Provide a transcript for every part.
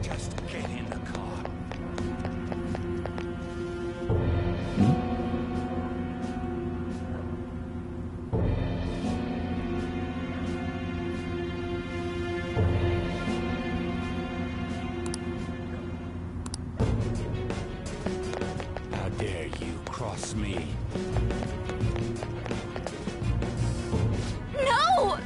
Just get in the car. How dare you cross me? No!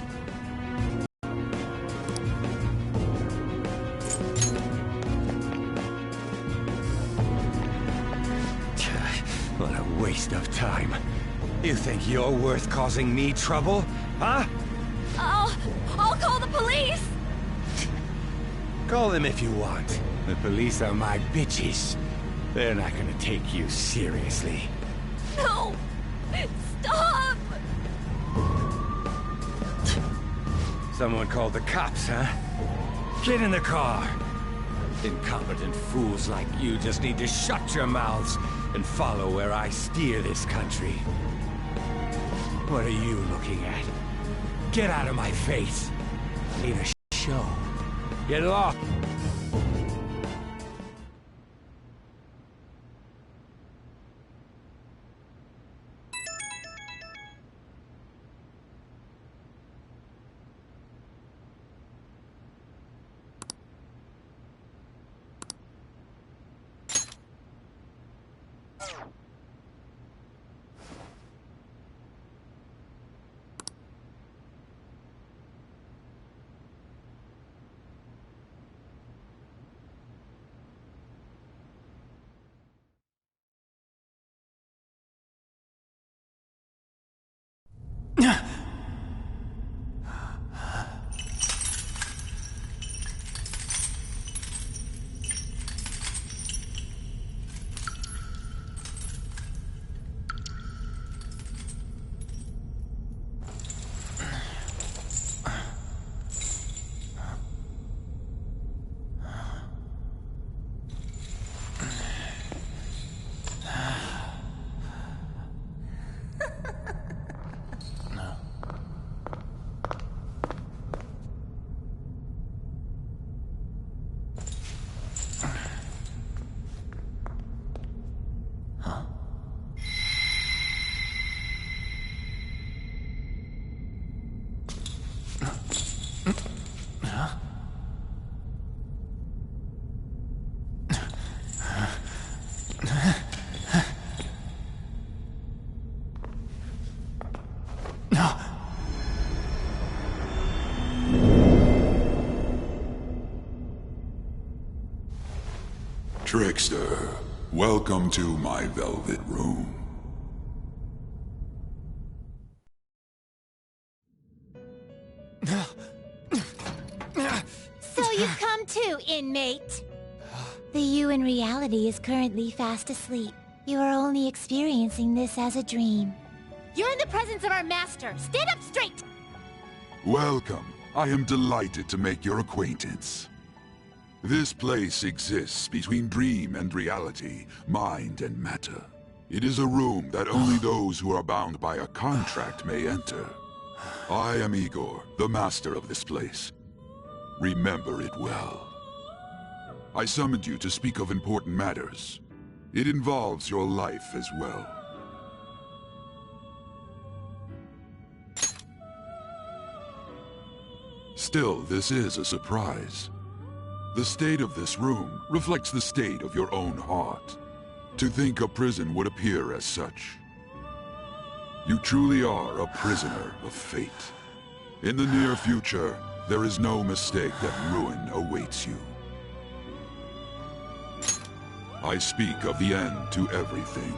What a waste of time. You think you're worth causing me trouble, huh? I'll call the police! Call them if you want. The police are my bitches. They're not gonna take you seriously. No! Stop! Someone called the cops, huh? Get in the car. Incompetent fools like you just need to shut your mouths and follow where I steer this country. What are you looking at? Get out of my face. Need a show. Get lost. Trickster, welcome to my velvet room. So you've come too, inmate. The you in reality is currently fast asleep. You are only experiencing this as a dream. You're in the presence of our master. Stand up straight! Welcome. I am delighted to make your acquaintance. This place exists between dream and reality, mind and matter. It is a room that only those who are bound by a contract may enter. I am Igor, the master of this place. Remember it well. I summoned you to speak of important matters. It involves your life as well. Still, this is a surprise. The state of this room reflects the state of your own heart. To think a prison would appear as such. You truly are a prisoner of fate. In the near future, there is no mistake that ruin awaits you. I speak of the end to everything.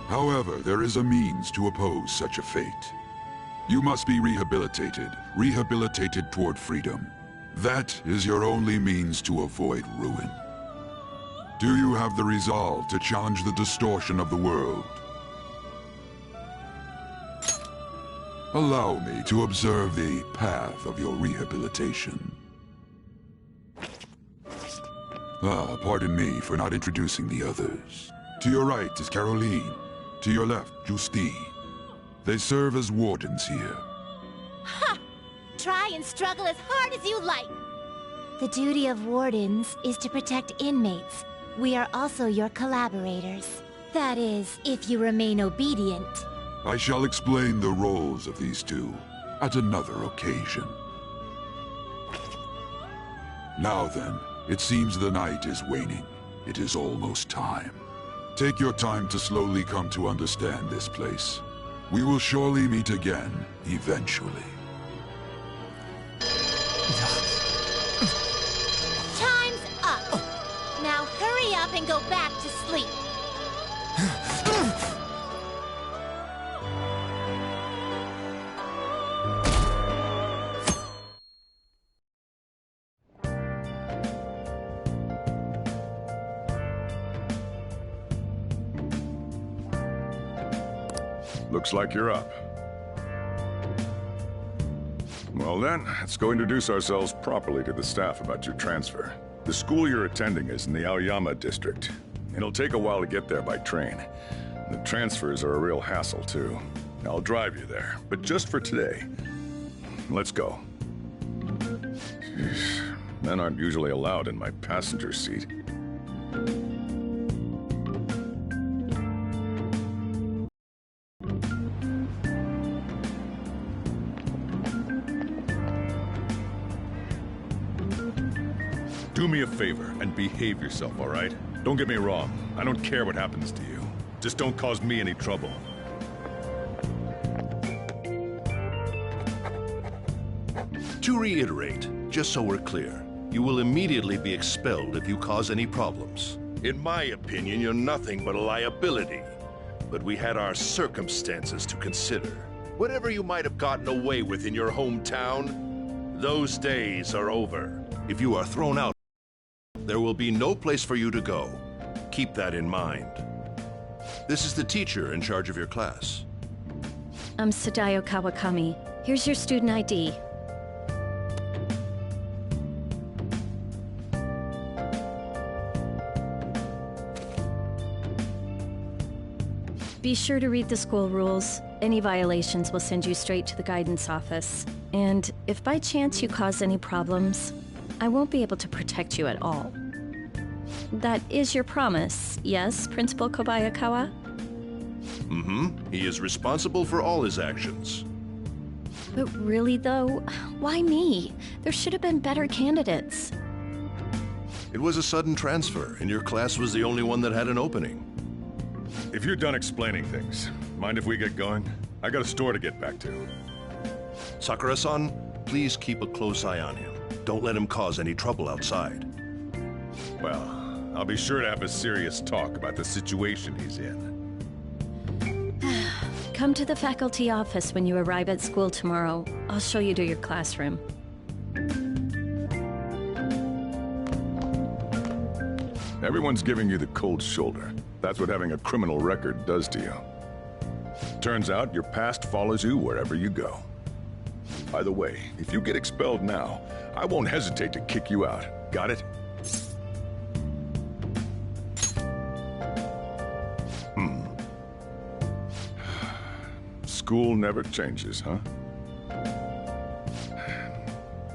However, there is a means to oppose such a fate. You must be rehabilitated toward freedom. That is your only means to avoid ruin. Do you have the resolve to challenge the distortion of the world? Allow me to observe the path of your rehabilitation. Pardon me for not introducing the others. To your right is Caroline. To your left, Justine. They serve as wardens here. Ha! Try and struggle as hard as you like. The duty of wardens is to protect inmates. We are also your collaborators. That is, if you remain obedient. I shall explain the roles of these two at another occasion. Now then, it seems the night is waning. It is almost time. Take your time to slowly come to understand this place. We will surely meet again, eventually. Time's up! Now hurry up and go back to sleep. Looks like you're up. Well then, let's go introduce ourselves properly to the staff about your transfer. The school you're attending is in the Aoyama district. It'll take a while to get there by train. The transfers are a real hassle too. I'll drive you there, but just for today. Let's go. Men aren't usually allowed in my passenger seat. Do me a favor and behave yourself, all right? Don't get me wrong. I don't care what happens to you. Just don't cause me any trouble. To reiterate, just so we're clear, you will immediately be expelled if you cause any problems. In my opinion, you're nothing but a liability. But we had our circumstances to consider. Whatever you might have gotten away with in your hometown, those days are over. If you are thrown out, there will be no place for you to go. Keep that in mind. This is the teacher in charge of your class. I'm Sadayo Kawakami. Here's your student ID. Be sure to read the school rules. Any violations will send you straight to the guidance office. And if by chance you cause any problems, I won't be able to protect you at all. That is your promise, yes, Principal Kobayakawa? Mm-hmm. He is responsible for all his actions. But really, though, why me? There should have been better candidates. It was a sudden transfer, and your class was the only one that had an opening. If you're done explaining things, mind if we get going? I got a store to get back to. Sakura-san, please keep a close eye on him. Don't let him cause any trouble outside. Well, I'll be sure to have a serious talk about the situation he's in. Come to the faculty office when you arrive at school tomorrow. I'll show you to your classroom. Everyone's giving you the cold shoulder. That's what having a criminal record does to you. Turns out your past follows you wherever you go. By the way, if you get expelled now, I won't hesitate to kick you out. Got it? School never changes, huh?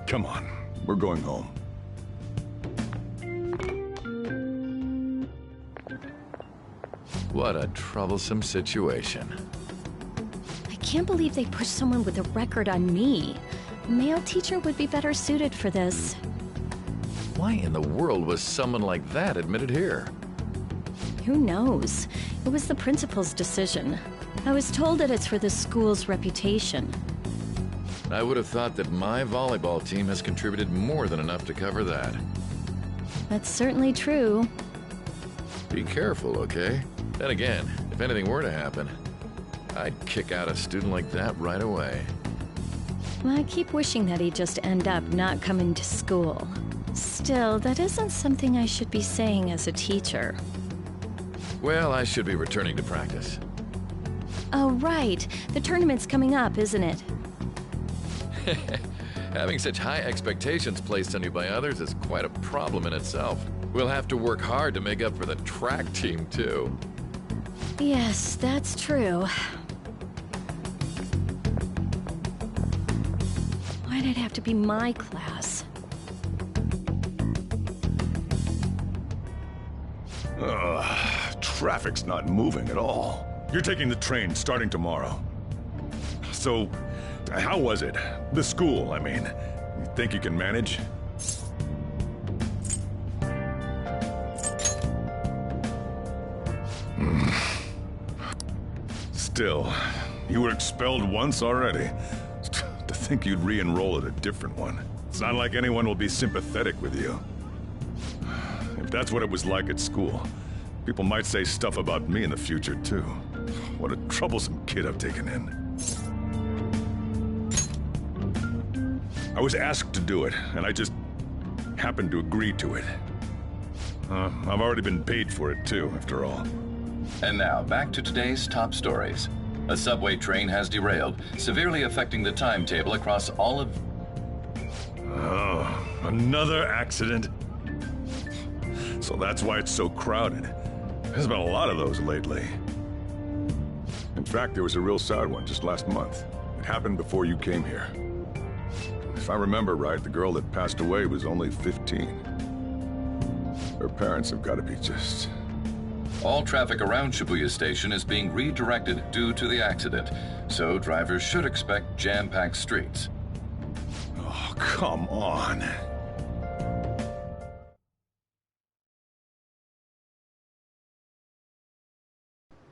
Come on, we're going home. What a troublesome situation. I can't believe they pushed someone with a record on me. A male teacher would be better suited for this. Why in the world was someone like that admitted here? Who knows? It was the principal's decision. I was told that it's for the school's reputation. I would have thought that my volleyball team has contributed more than enough to cover that. That's certainly true. Be careful, okay? Then again, if anything were to happen, I'd kick out a student like that right away. I keep wishing that he'd just end up not coming to school. Still, that isn't something I should be saying as a teacher. Well, I should be returning to practice. Oh, right. The tournament's coming up, isn't it? Having such high expectations placed on you by others is quite a problem in itself. We'll have to work hard to make up for the track team, too. Yes, that's true. Why'd it have to be my class? Traffic's not moving at all. You're taking the train starting tomorrow. So, how was it? The school, I mean. You think you can manage? Still, you were expelled once already. To think you'd re-enroll at a different one. It's not like anyone will be sympathetic with you. If that's what it was like at school, people might say stuff about me in the future, too. What a troublesome kid I've taken in. I was asked to do it, and I just happened to agree to it. I've already been paid for it, too, after all. And now, back to today's top stories. A subway train has derailed, severely affecting the timetable across all of... Oh, another accident? So that's why it's so crowded. There's been a lot of those lately. In fact, there was a real sad one just last month. It happened before you came here. If I remember right, the girl that passed away was only 15. Her parents have got to be just... All traffic around Shibuya Station is being redirected due to the accident, so drivers should expect jam-packed streets. Oh, come on.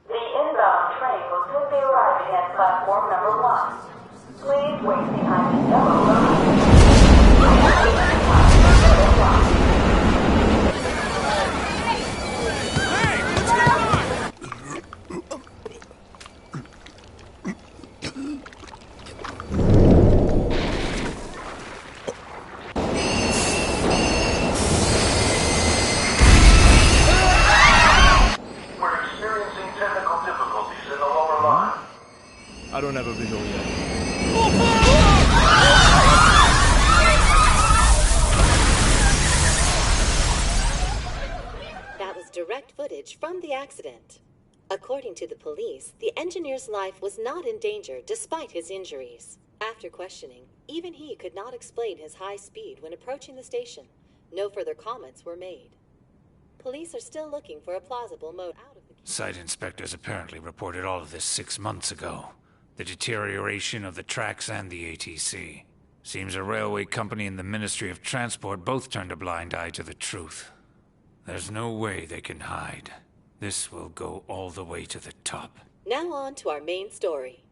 The inbound train will soon be arriving at platform number 1. Please wait behind the yellow line. I don't have a visual yet. That was direct footage from the accident. According to the police, the engineer's life was not in danger despite his injuries. After questioning, even he could not explain his high speed when approaching the station. No further comments were made. Police are still looking for a plausible mode out of the... Site inspectors apparently reported all of this 6 months ago. The deterioration of the tracks and the ATC. Seems a railway company and the Ministry of Transport both turned a blind eye to the truth. There's no way they can hide. This will go all the way to the top. Now on to our main story.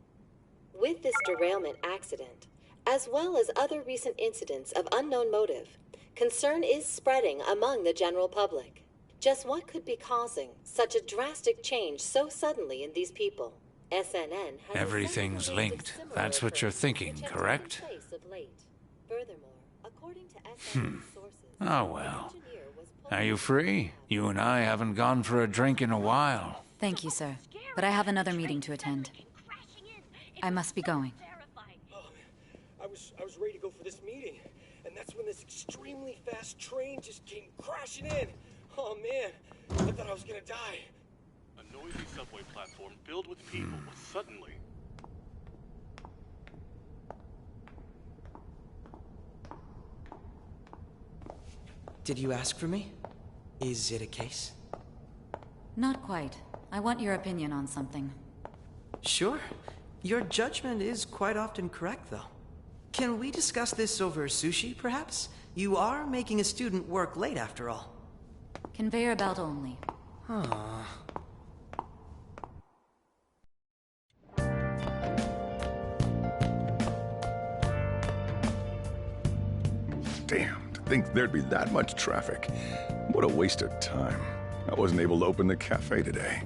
With this derailment accident, as well as other recent incidents of unknown motive, concern is spreading among the general public. Just what could be causing such a drastic change so suddenly in these people? SNN has everything's linked. That's what you're thinking, correct? Furthermore, according to SNN sources, Oh well. Are you free? You and I haven't gone for a drink in a while. Thank you, sir. But I have another meeting to attend. I must be going. Oh, I was ready to go for this meeting, and that's when this extremely fast train just came crashing in. Oh man, I thought I was gonna die. A noisy subway platform filled with people was suddenly... Did you ask for me? Is it a case? Not quite. I want your opinion on something. Sure. Your judgment is quite often correct, though. Can we discuss this over sushi, perhaps? You are making a student work late, after all. Conveyor belt only. Aww. Damn, to think there'd be that much traffic. What a waste of time. I wasn't able to open the cafe today.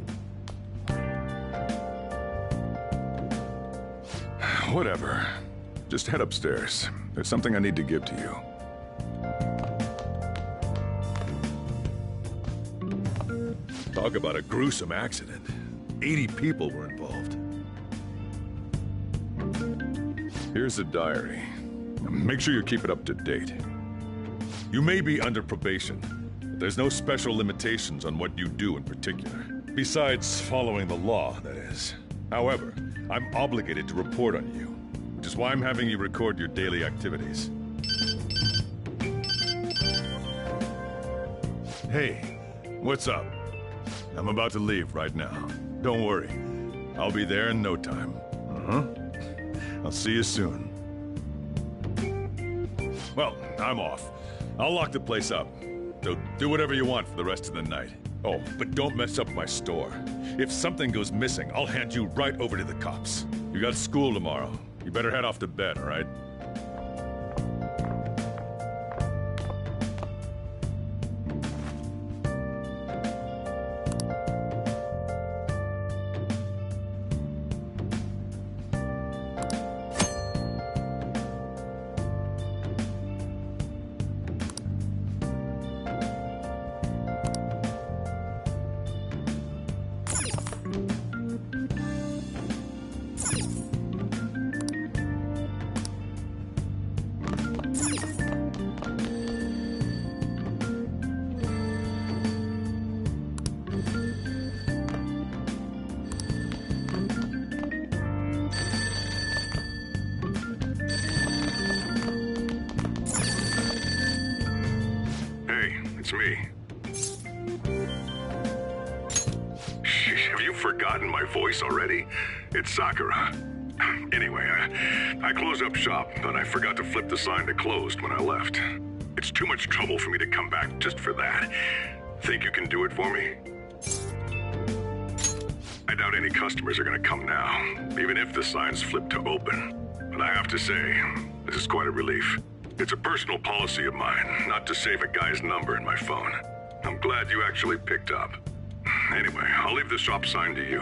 Whatever. Just head upstairs. There's something I need to give to you. Talk about a gruesome accident. 80 people were involved. Here's a diary. Make sure you keep it up to date. You may be under probation, but there's no special limitations on what you do in particular. Besides following the law, that is. However, I'm obligated to report on you, which is why I'm having you record your daily activities. Hey, what's up? I'm about to leave right now. Don't worry. I'll be there in no time. I'll see you soon. Well, I'm off. I'll lock the place up. So do whatever you want for the rest of the night. Oh, but don't mess up my store. If something goes missing, I'll hand you right over to the cops. You got school tomorrow. You better head off to bed, all right? It's me. Sheesh, have you forgotten my voice already? It's Sakura. Anyway, I closed up shop, but I forgot to flip the sign to closed when I left. It's too much trouble for me to come back just for that. Think you can do it for me? I doubt any customers are gonna come now, even if the sign's flipped to open. But I have to say, this is quite a relief. It's a personal policy of mine, not to save a guy's number in my phone. I'm glad you actually picked up. Anyway, I'll leave the shop sign to you.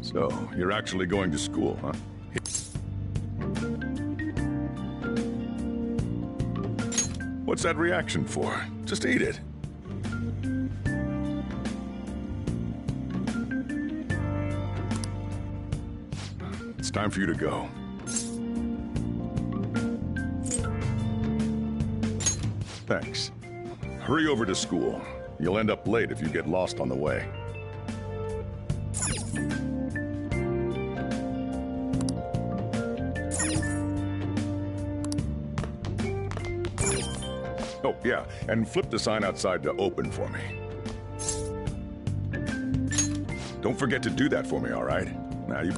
So, you're actually going to school, huh? What's that reaction for? Just eat it. It's time for you to go. Thanks. Hurry over to school. You'll end up late if you get lost on the way. Oh, yeah, and flip the sign outside to open for me. Don't forget to do that for me, all right? Now you...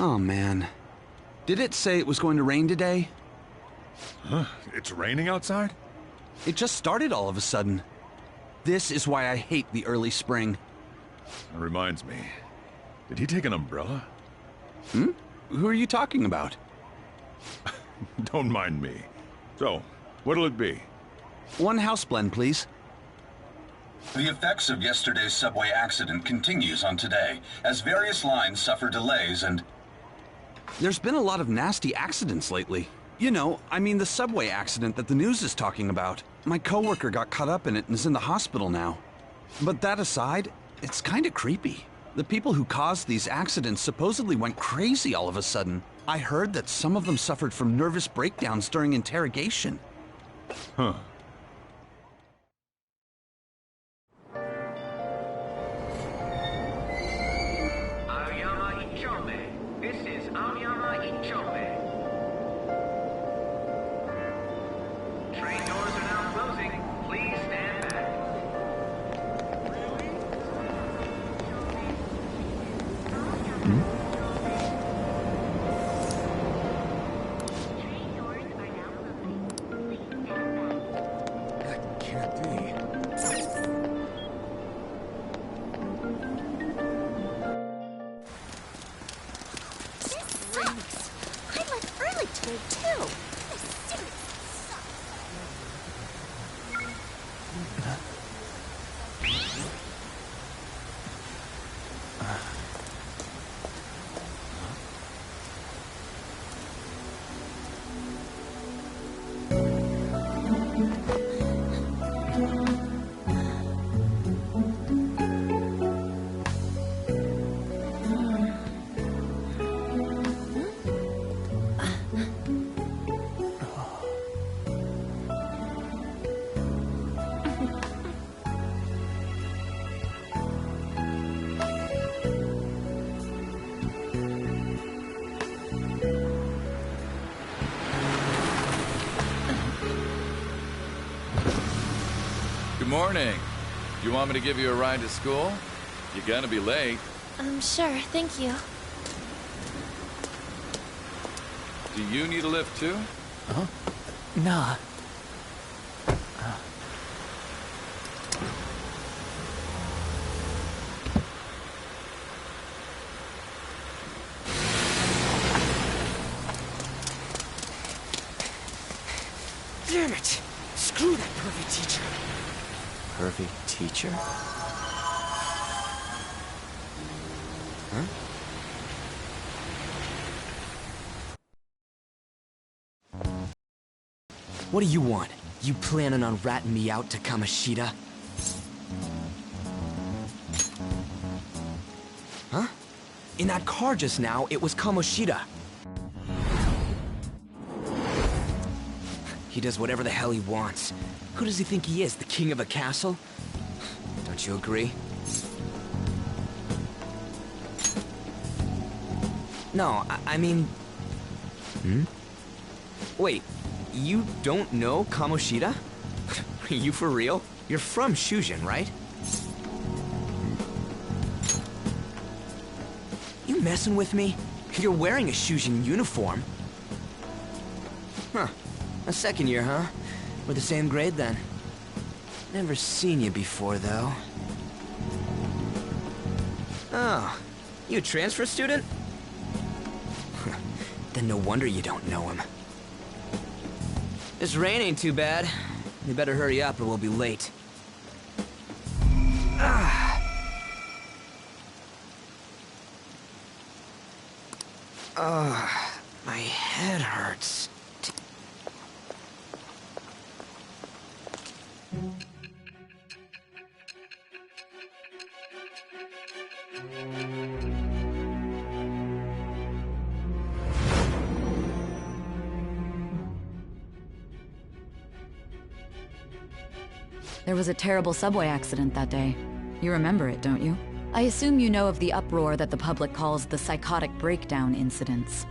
Oh, man. Did it say it was going to rain today? Huh? It's raining outside? It just started all of a sudden. This is why I hate the early spring. That reminds me. Did he take an umbrella? Hmm? Who are you talking about? Don't mind me. So, what'll it be? 1 house blend, please. The effects of yesterday's subway accident continues on today, as various lines suffer delays and... There's been a lot of nasty accidents lately. You know, I mean the subway accident that the news is talking about. My coworker got caught up in it and is in the hospital now. But that aside, it's kind of creepy. The people who caused these accidents supposedly went crazy all of a sudden. I heard that some of them suffered from nervous breakdowns during interrogation. Huh. This is Aoyama Ichome. Train doors are now closing. Please stand back. That can't be. Too. Good morning. You want me to give you a ride to school? You're gonna be late. Sure, thank you. Do you need a lift too? Huh? Nah. Damn it! Screw that pervy teacher. Pervy teacher? Huh? What do you want? You planning on ratting me out to Kamoshida? Huh? In that car just now, it was Kamoshida. He does whatever the hell he wants. Who does he think he is, the king of a castle? Don't you agree? No, I mean... Hmm? Wait, you don't know Kamoshida? Are you for real? You're from Shujin, right? You messing with me? You're wearing a Shujin uniform. Huh. A second year, huh? We're the same grade then. Never seen you before, though. Oh, you a transfer student? Then no wonder you don't know him. This rain ain't too bad. You better hurry up or we'll be late. My head hurts. There was a terrible subway accident that day. You remember it, don't you? I assume you know of the uproar that the public calls the psychotic breakdown incidents.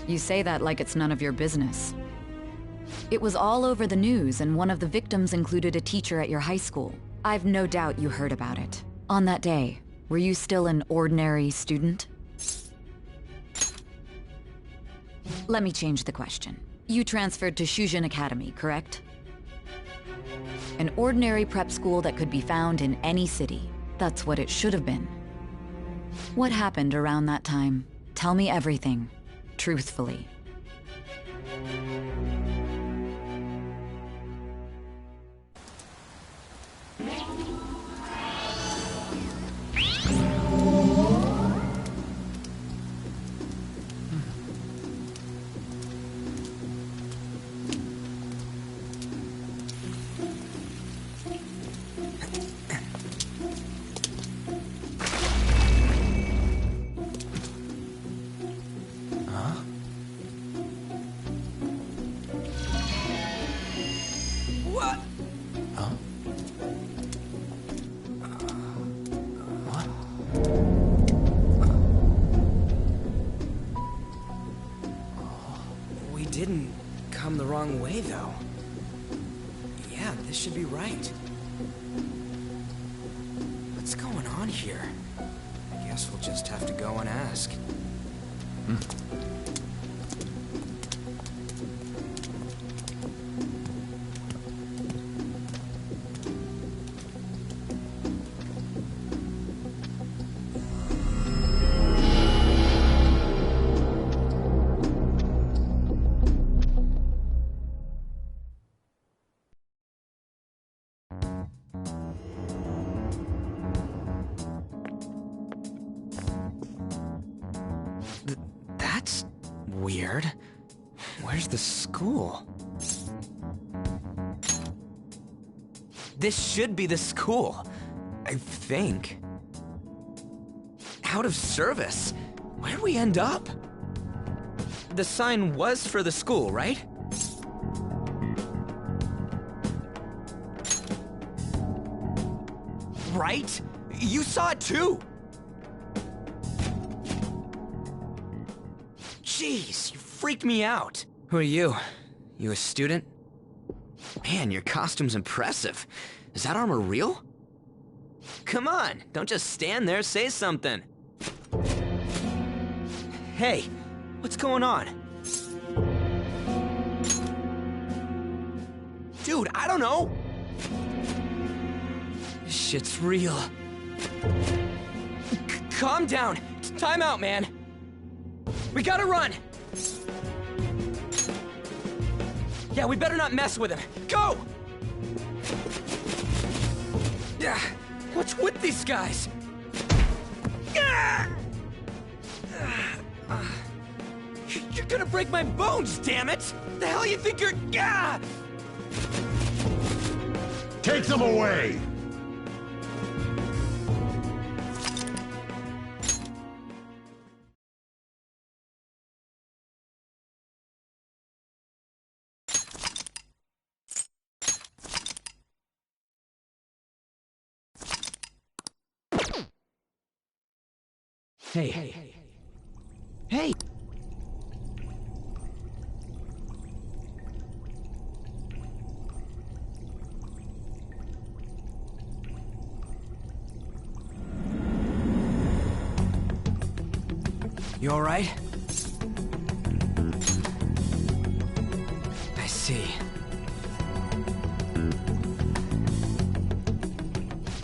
You say that like it's none of your business. It was all over the news, and one of the victims included a teacher at your high school. I've no doubt you heard about it. On that day, Were you still an ordinary student? Let me change the question. You transferred to Shujin Academy, correct? An ordinary prep school that could be found in any city. That's what it should have been. What happened around that time? Tell me everything, truthfully. Didn't come the wrong way, though. Yeah, this should be right. What's going on here? I guess we'll just have to go and ask. That's weird. Where's the school? This should be the school, I think. Out of service? Where'd we end up? The sign was for the school, right? Right? You saw it too! Jeez, you freaked me out. Who are you? You a student? Man, your costume's impressive. Is that armor real? Come on, don't just stand there, say something. Hey, what's going on? Dude, I don't know. This shit's real. Calm down. Time out, man. We gotta run! Yeah, we better not mess with him. Go! Yeah, what's with these guys? You're gonna break my bones, damn it! The hell you think you're... Take them away! Hey. Hey! You all right? I see.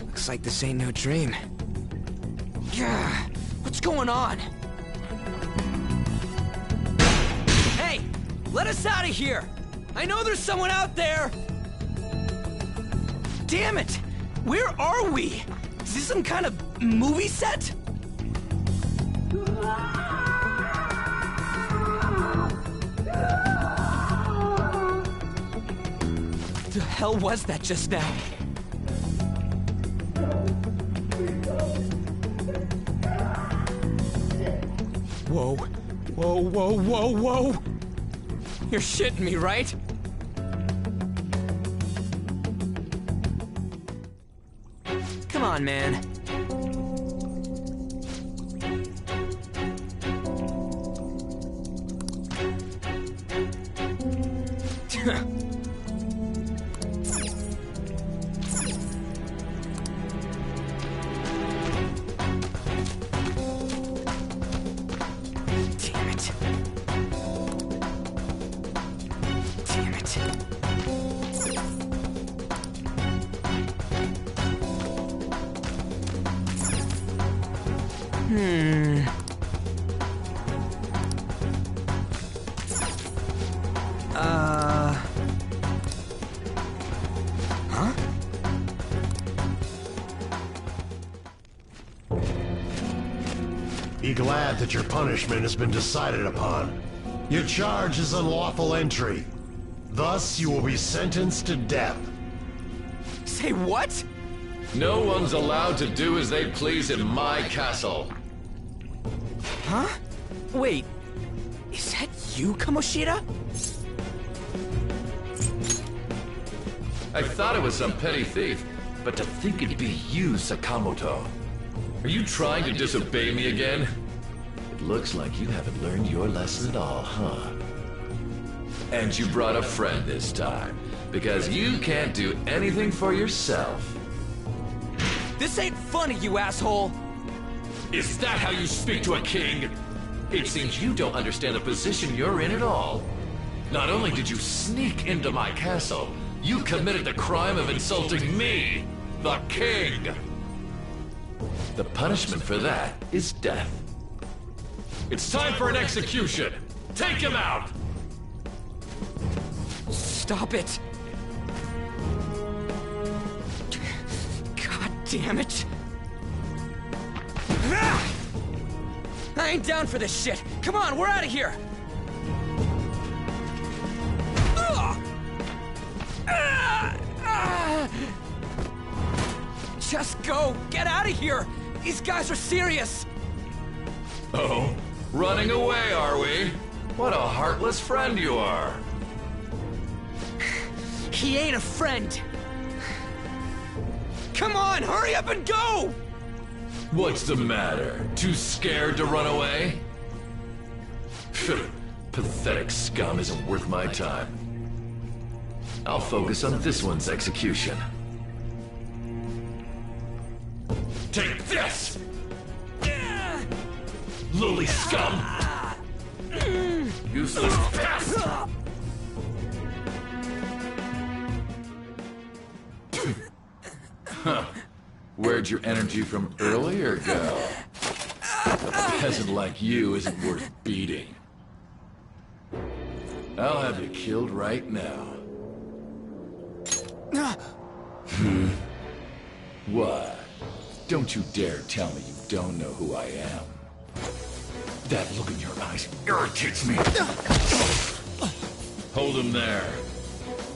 Looks like this ain't no dream. Yeah. What's going on? Hey! Let us out of here! I know there's someone out there! Damn it! Where are we? Is this some kind of movie set? The hell was that just now? Whoa. Whoa, whoa, whoa, whoa! You're shitting me, right? Come on, man. it. Huh? Be glad that your punishment has been decided upon. Your charge is unlawful entry. Thus, you will be sentenced to death. Say what? No one's allowed to do as they please in my castle. Huh? Wait, is that you, Kamoshida? I thought it was some petty thief, but to think it'd be you, Sakamoto. Are you trying to disobey me again? It looks like you haven't learned your lesson at all, huh? And you brought a friend this time, because you can't do anything for yourself. This ain't funny, you asshole! Is that how you speak to a king? It seems you don't understand the position you're in at all. Not only did you sneak into my castle, you committed the crime of insulting me, the king. The punishment for that is death. It's time for an execution. Take him out! Stop it! God damn it! I ain't down for this shit! Come on, we're out of here! Just go! Get out of here! These guys are serious! Oh, running away, are we? What a heartless friend you are. He ain't a friend! Come on, hurry up and go! What's the matter? Too scared to run away? Pathetic scum isn't worth my time. I'll focus on this one's execution. Take this! Lowly scum! Useless pest! Huh. Where'd your energy from earlier go? A peasant like you isn't worth beating. I'll have you killed right now. What? Don't you dare tell me you don't know who I am. That look in your eyes irritates me. Hold him there.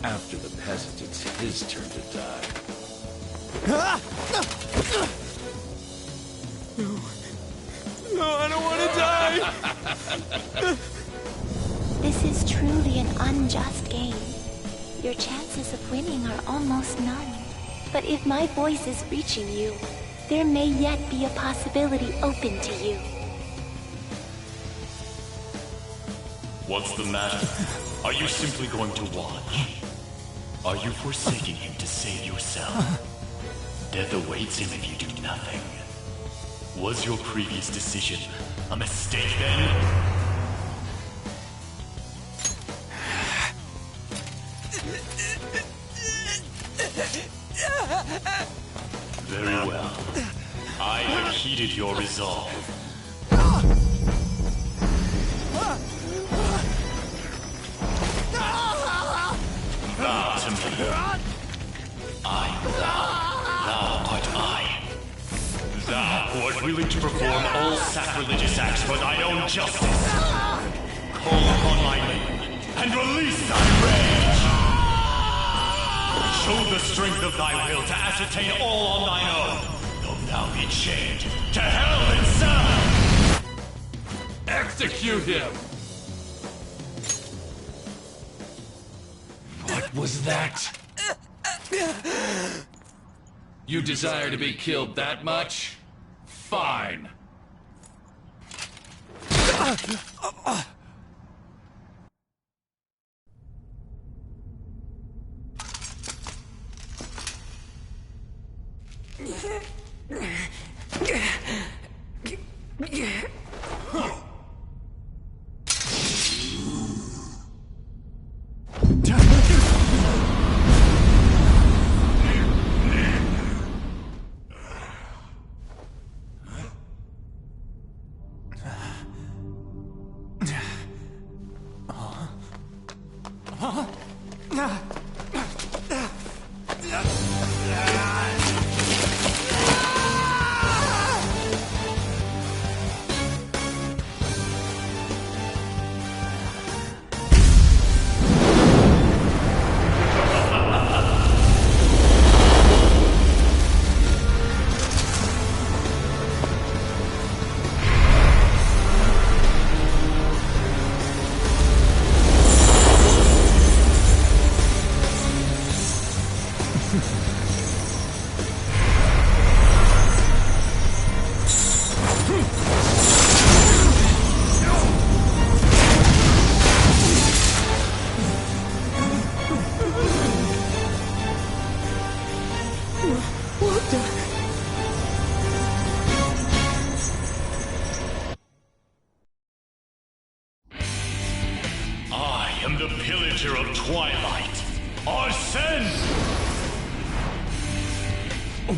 After the peasant, it's his turn to die. No, I don't want to die! This is truly an unjust game. Your chances of winning are almost none. But if my voice is reaching you, there may yet be a possibility open to you. What's the matter? Are you simply going to watch? Are you forsaking him to save yourself? Death awaits him if you do nothing. Was your previous decision a mistake then? Very well. I have heeded your resolve. Bow to me. I am thou. Thou art I. Thou who art willing to perform all sacrilegious acts for thine own justice. Call upon my name and release thy rage. Show the strength of thy will to ascertain all on thine own, though thou be chained to hell itself! Execute him! What was that? You desire to be killed that much? Fine.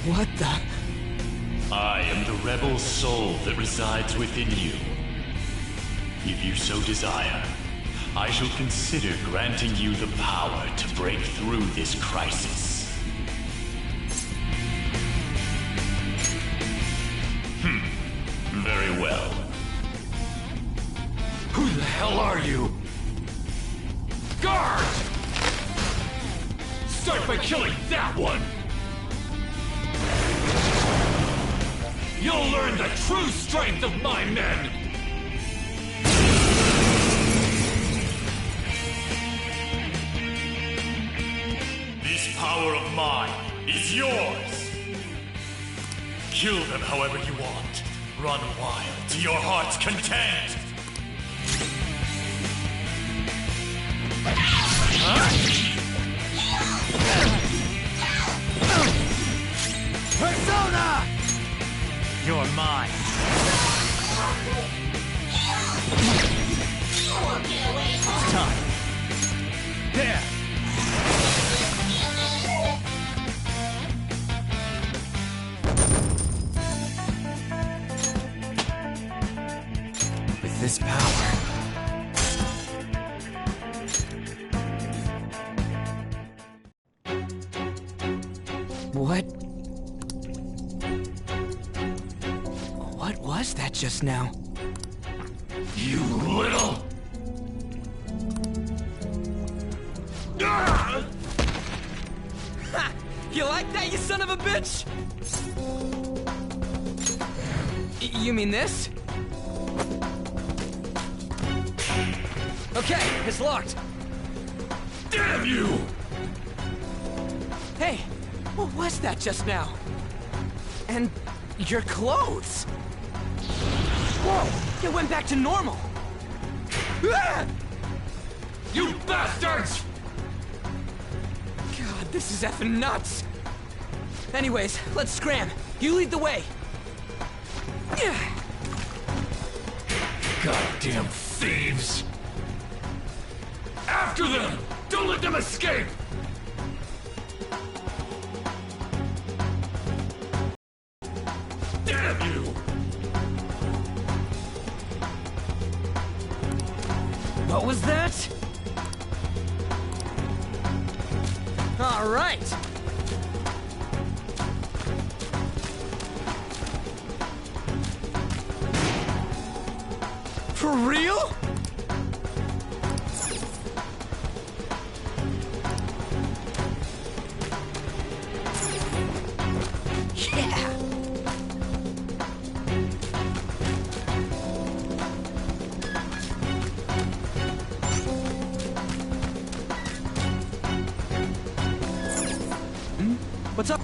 What the? I am the rebel soul that resides within you. If you so desire, I shall consider granting you the power to break through this crisis. Very well. Who the hell are you? Guard! Start by killing that one! You'll learn the true strength of my men! This power of mine is yours! Kill them however you want. Run wild to your heart's content! Persona! You're mine. It's time. There! With this power... What was that just now? You little... Ha! You like that, you son of a bitch? You mean this? Okay, it's locked. Damn you! Hey, what was that just now? And your clothes? Whoa, it went back to normal. You bastards! God, this is effing nuts. Anyways, let's scram. You lead the way. Goddamn thieves! After them! Don't let them escape! Damn you! What was that? All right. For real? Yeah. What's up?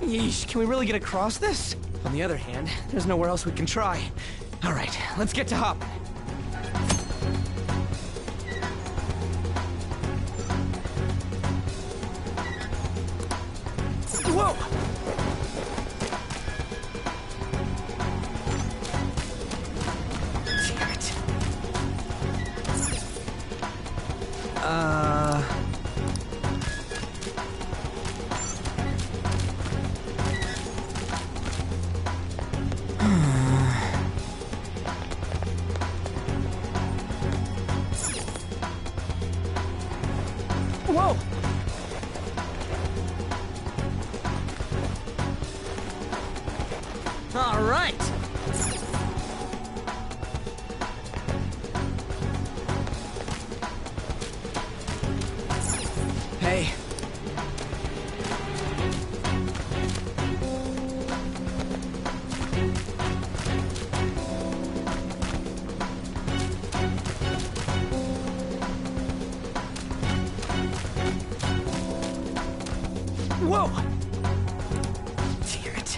Yeesh, can we really get across this? On the other hand, there's nowhere else we can try. All right, let's get to hopping. Whoa! Damn it. Whoa! Damn it.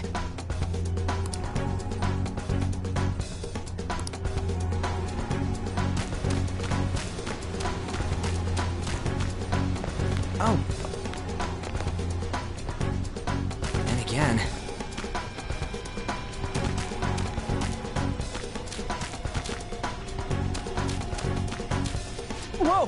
Oh. And again. Whoa!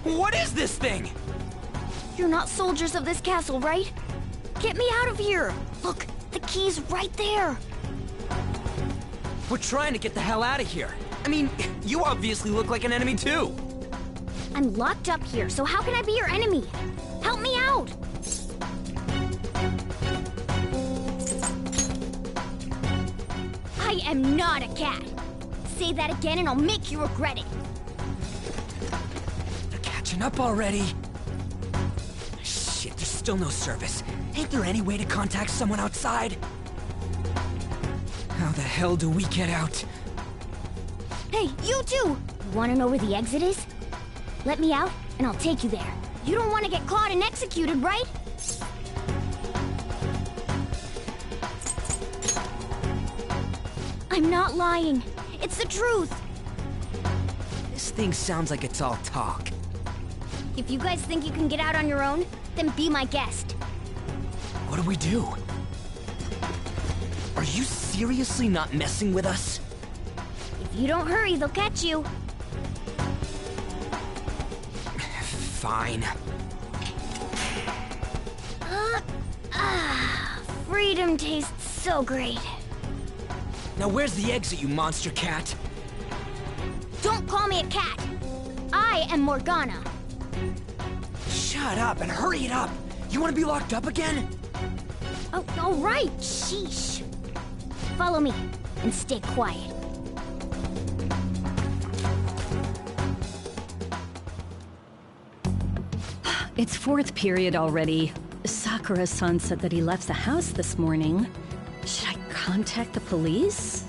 What is this thing? You're not soldiers of this castle, right? Get me out of here! Look, the key's right there! We're trying to get the hell out of here. I mean, you obviously look like an enemy too. I'm locked up here, so how can I be your enemy? Help me out! I am not a cat. Say that again and I'll make you regret it. Catching up already. Shit, there's still no service. Ain't there any way to contact someone outside? How the hell do we get out? Hey, you two! You wanna know where the exit is? Let me out, and I'll take you there. You don't want to get caught and executed, right? I'm not lying. It's the truth. This thing sounds like it's all talk. If you guys think you can get out on your own, then be my guest. What do we do? Are you seriously not messing with us? If you don't hurry, they'll catch you. Fine. Freedom tastes so great. Now where's the exit, you monster cat? Don't call me a cat. I am Morgana. Shut up and hurry it up. You want to be locked up again? Oh, all right. Sheesh. Follow me and stay quiet. It's fourth period already. Sakura-san said that he left the house this morning. Should I contact the police?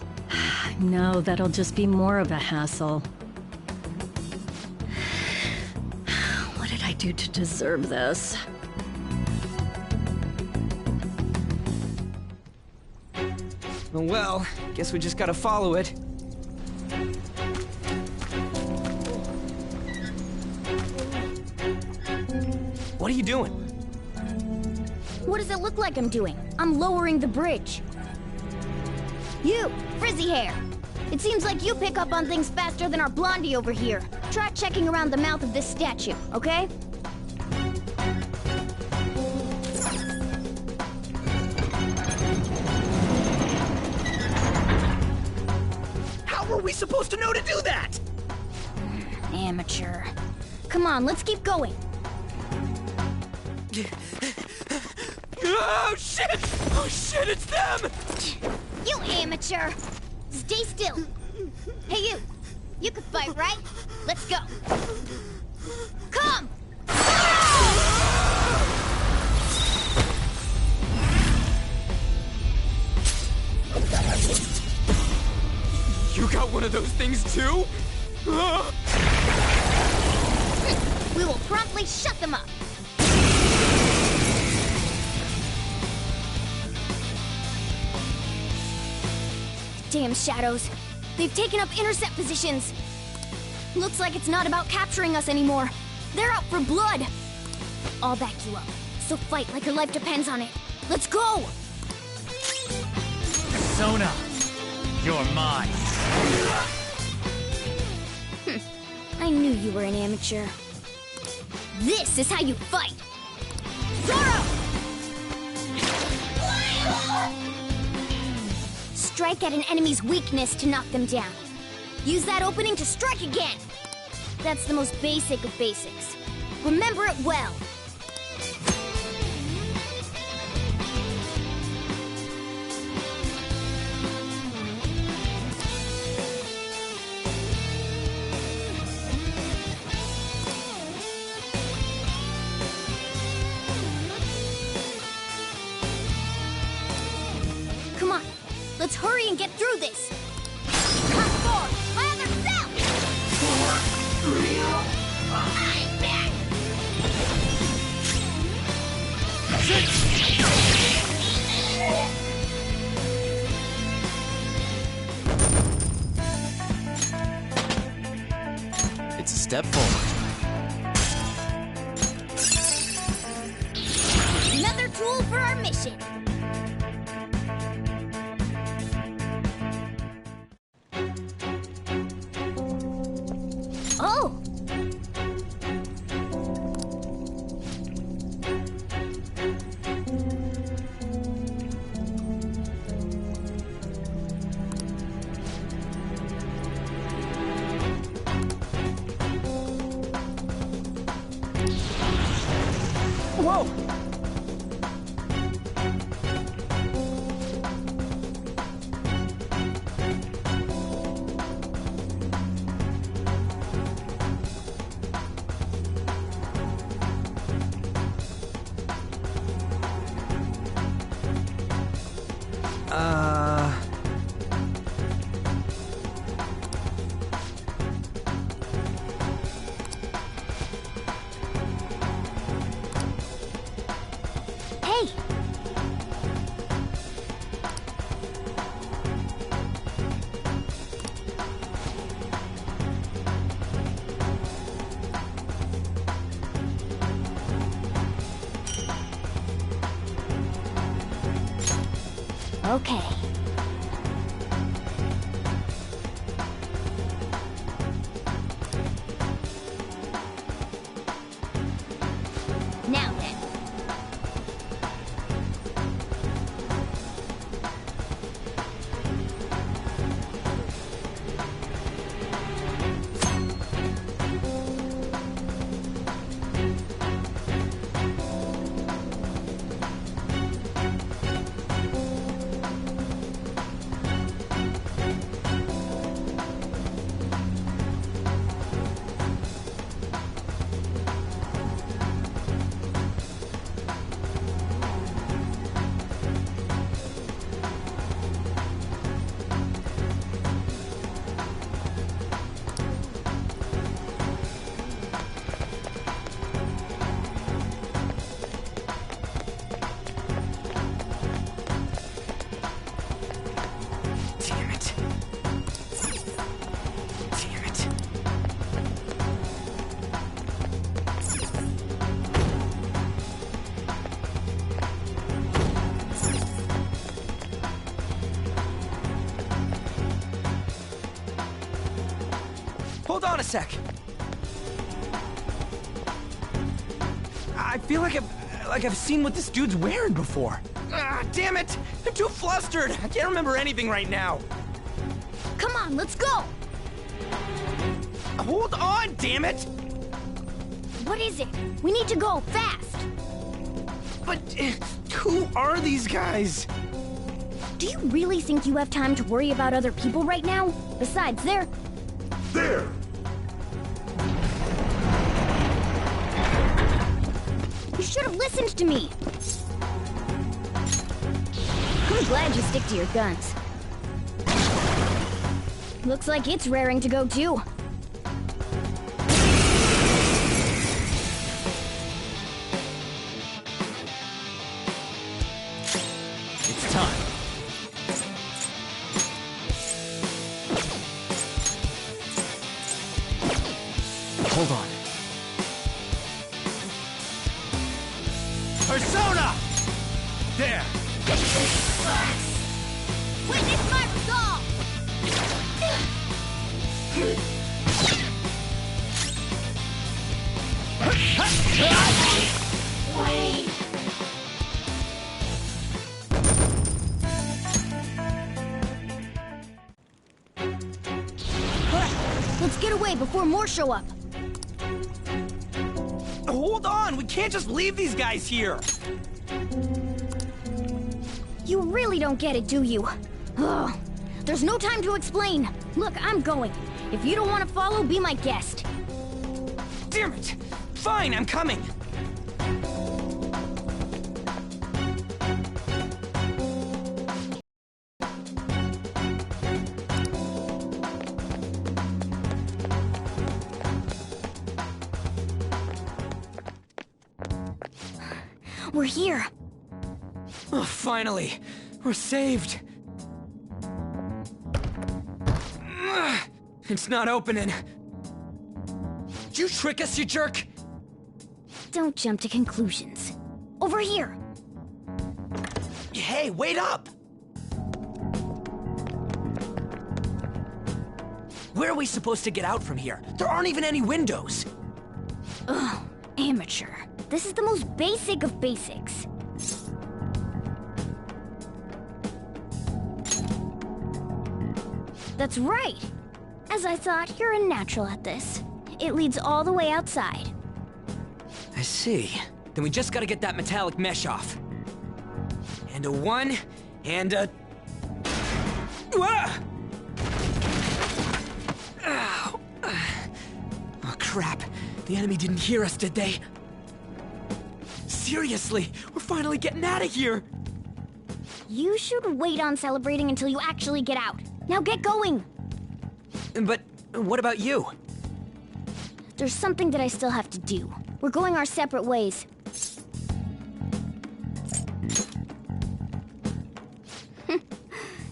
No, that'll just be more of a hassle. What did I do to deserve this? Well, guess we just gotta follow it. What are you doing? What does it look like I'm doing? I'm lowering the bridge. You, frizzy hair. It seems like you pick up on things faster than our blondie over here. Try checking around the mouth of this statue, okay? How were we supposed to know to do that? Amateur. Come on, let's keep going. Oh shit! Oh shit, it's them! You amateur! Stay still. Hey you, You can fight, right? Let's go. Come! You got one of those things too? We will promptly shut them up. Damn shadows. They've taken up intercept positions. Looks like it's not about capturing us anymore. They're out for blood. I'll back you up. So fight like your life depends on it. Let's go! Sona, you're mine. I knew you were an amateur. This is how you fight! Zoro! Strike at an enemy's weakness to knock them down. Use that opening to strike again! That's the most basic of basics. Remember it well! Come on, let's hurry and get through this! Cut forward! My other self! 4, 3, I'm back! 6! It's a step forward. Another tool for our mission! Oh! Whoa! Hey! Okay. Now then. Hold on a sec. I feel like I've seen what this dude's wearing before. Ah, damn it! I'm too flustered. I can't remember anything right now. Come on, let's go! Hold on, damn it! What is it? We need to go, fast! But who are these guys? Do you really think you have time to worry about other people right now? Besides, they're There! You should have listened to me! I'm glad you stick to your guns. Looks like it's raring to go too. It's time. Hold on. Persona! There! Witness my resolve! Wait! Let's get away before more show up. Hold on! We can't just leave these guys here! You really don't get it, do you? Ugh. There's no time to explain. Look, I'm going. If you don't want to follow, be my guest. Damn it! Fine, I'm coming! We're here. Oh, finally! We're saved! Ugh, it's not opening. Did you trick us, you jerk? Don't jump to conclusions. Over here! Hey, wait up! Where are we supposed to get out from here? There aren't even any windows! Ugh, amateur. This is the most basic of basics. That's right! As I thought, you're a natural at this. It leads all the way outside. I see. Then we just gotta get that metallic mesh off. And a 1, and a... Ah! Ow. Oh, crap. The enemy didn't hear us, did they? Seriously, we're finally getting out of here! You should wait on celebrating until you actually get out. Now get going! But what about you? There's something that I still have to do. We're going our separate ways.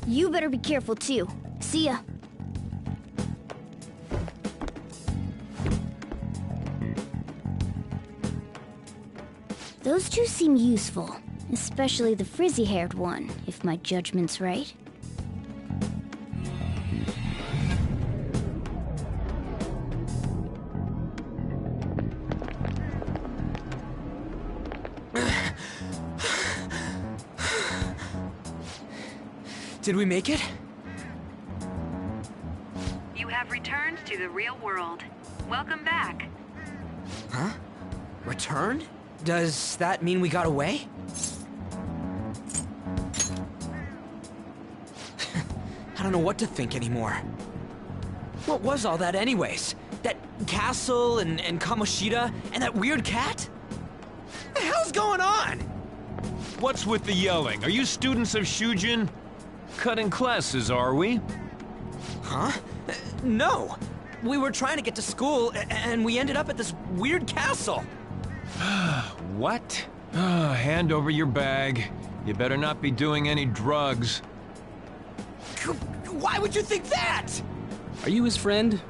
You better be careful too. See ya. Those two seem useful, especially the frizzy-haired one, if my judgment's right. Did we make it? You have returned to the real world. Welcome back. Huh? Returned? Does that mean we got away? I don't know what to think anymore. What was all that anyways? That castle and Kamoshida and that weird cat? What the hell's going on? What's with the yelling? Are you students of Shujin? Cutting classes, are we? Huh? No. We were trying to get to school, and we ended up at this weird castle. What? Hand over your bag. You better not be doing any drugs. Why would you think that? Are you his friend?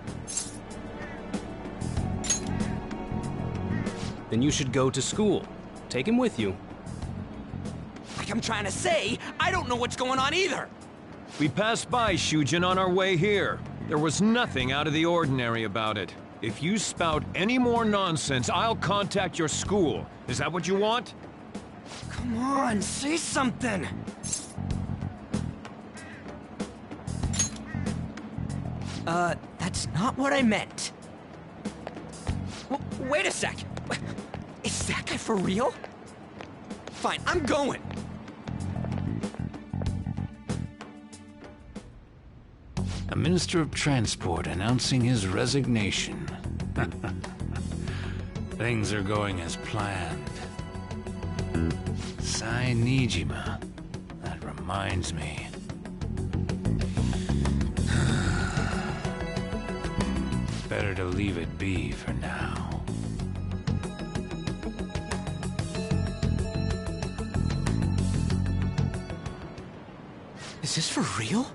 Then you should go to school. Take him with you. Like I'm trying to say, I don't know what's going on either. We passed by Shujin on our way here. There was nothing out of the ordinary about it. If you spout any more nonsense, I'll contact your school. Is that what you want? Come on, say something. That's not what I meant. Wait a sec. Is that guy for real? Fine, I'm going. A Minister of Transport announcing his resignation. Things are going as planned. Sai Nijima. That reminds me. Better to leave it be for now. Is this for real?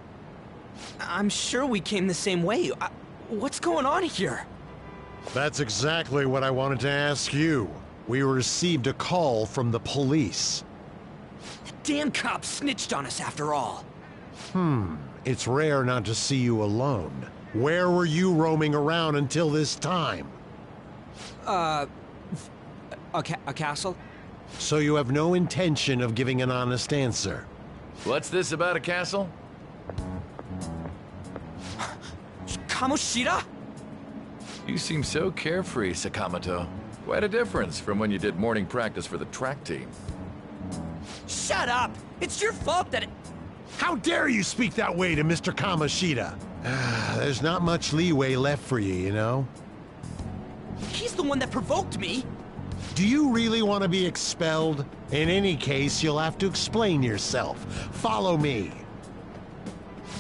I'm sure we came the same way. What's going on here? That's exactly what I wanted to ask you. We received a call from the police. The damn cops snitched on us after all. It's rare not to see you alone. Where were you roaming around until this time? A castle? So you have no intention of giving an honest answer? What's this about a castle? Kamoshida? You seem so carefree, Sakamoto. Quite a difference from when you did morning practice for the track team. Shut up! It's your fault that How dare you speak that way to Mr. Kamoshida? There's not much leeway left for you, you know? He's the one that provoked me! Do you really want to be expelled? In any case, you'll have to explain yourself. Follow me.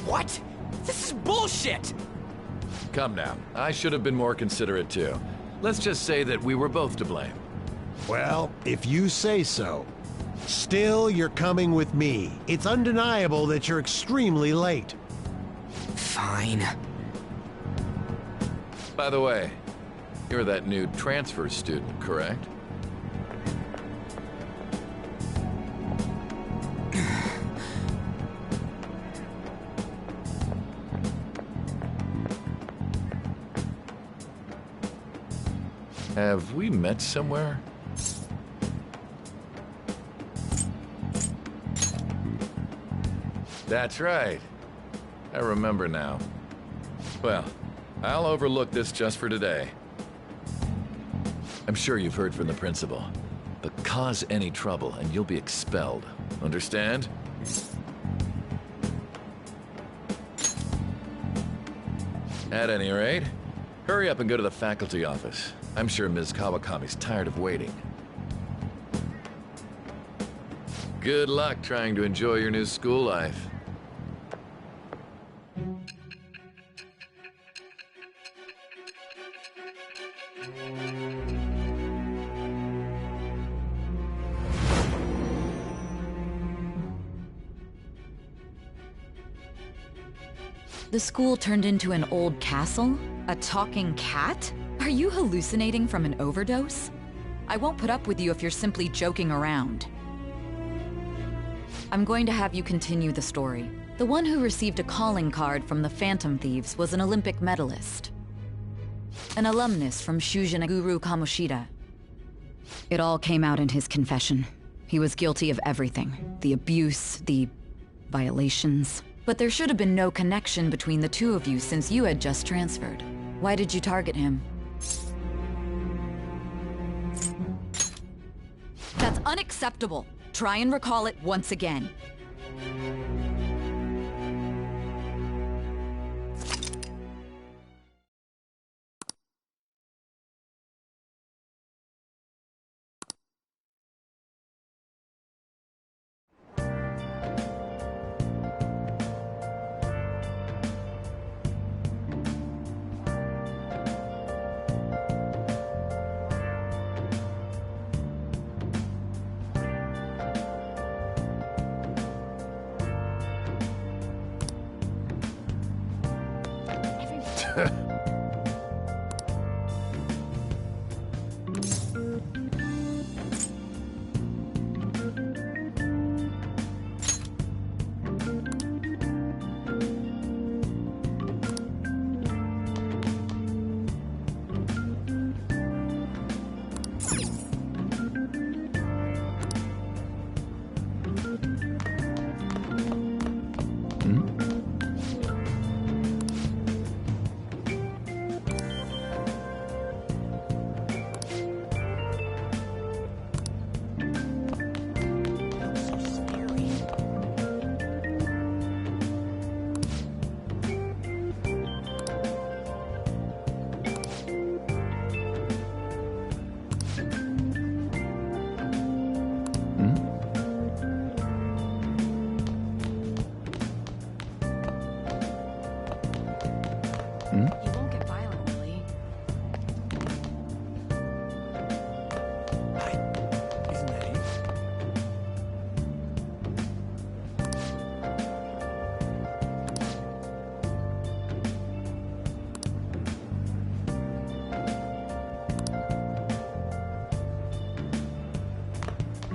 What? This is bullshit! Come now, I should have been more considerate too. Let's just say that we were both to blame. Well, if you say so. Still, you're coming with me. It's undeniable that you're extremely late. Fine. By the way, you're that new transfer student, correct? Have we met somewhere? That's right. I remember now. Well, I'll overlook this just for today. I'm sure you've heard from the principal, but cause any trouble and you'll be expelled. Understand? At any rate, hurry up and go to the faculty office. I'm sure Ms. Kawakami's tired of waiting. Good luck trying to enjoy your new school life. The school turned into an old castle? A talking cat? Are you hallucinating from an overdose? I won't put up with you if you're simply joking around. I'm going to have you continue the story. The one who received a calling card from the Phantom Thieves was an Olympic medalist. An alumnus from Shujinko Kamoshida. It all came out in his confession. He was guilty of everything. The abuse, the violations. But there should have been no connection between the two of you since you had just transferred. Why did you target him? That's unacceptable. Try and recall it once again.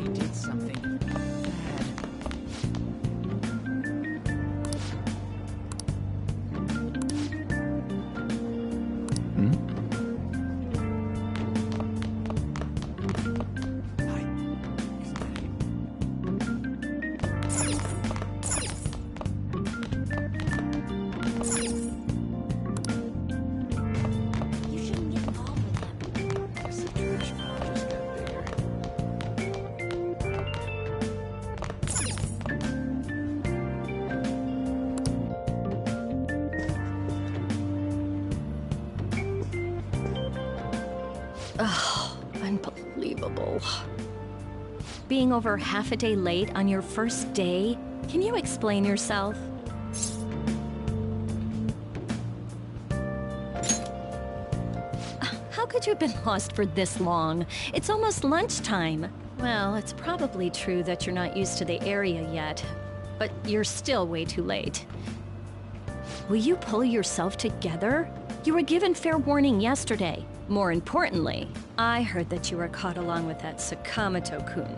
he did something bad. Oh, unbelievable. Being over half a day late on your first day? Can you explain yourself? How could you have been lost for this long? It's almost lunchtime. Well, it's probably true that you're not used to the area yet, but you're still way too late. Will you pull yourself together? You were given fair warning yesterday. More importantly, I heard that you were caught along with that Sakamoto-kun.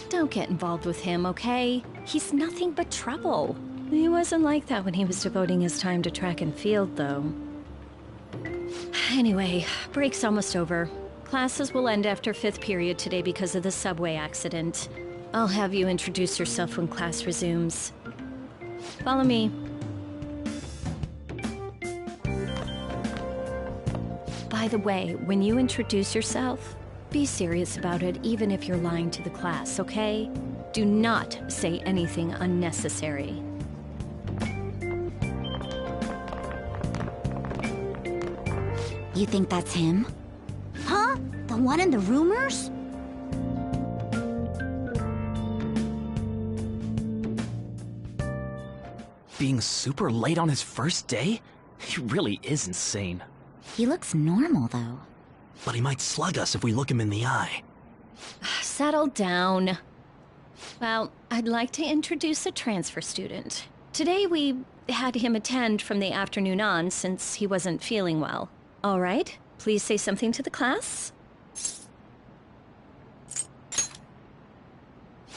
Don't get involved with him, okay? He's nothing but trouble. He wasn't like that when he was devoting his time to track and field, though. Anyway, break's almost over. Classes will end after 5th period today because of the subway accident. I'll have you introduce yourself when class resumes. Follow me. By the way, when you introduce yourself, be serious about it even if you're lying to the class, okay? Do not say anything unnecessary. You think that's him? Huh? The one in the rumors? Being super late on his first day? He really is insane. He looks normal, though. But he might slug us if we look him in the eye. Settle down. Well, I'd like to introduce a transfer student. Today we had him attend from the afternoon on since he wasn't feeling well. All right, please say something to the class.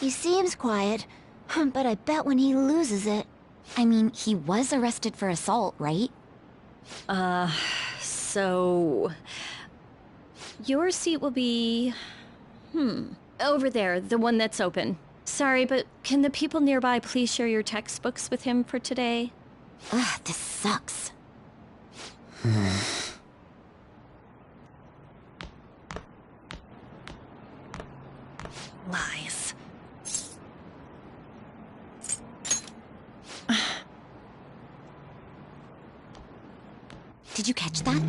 He seems quiet, but I bet when he loses it... I mean, he was arrested for assault, right? So... Your seat will be... over there, the one that's open. Sorry, but can the people nearby please share your textbooks with him for today? Ugh, this sucks. Lies. Did you catch that?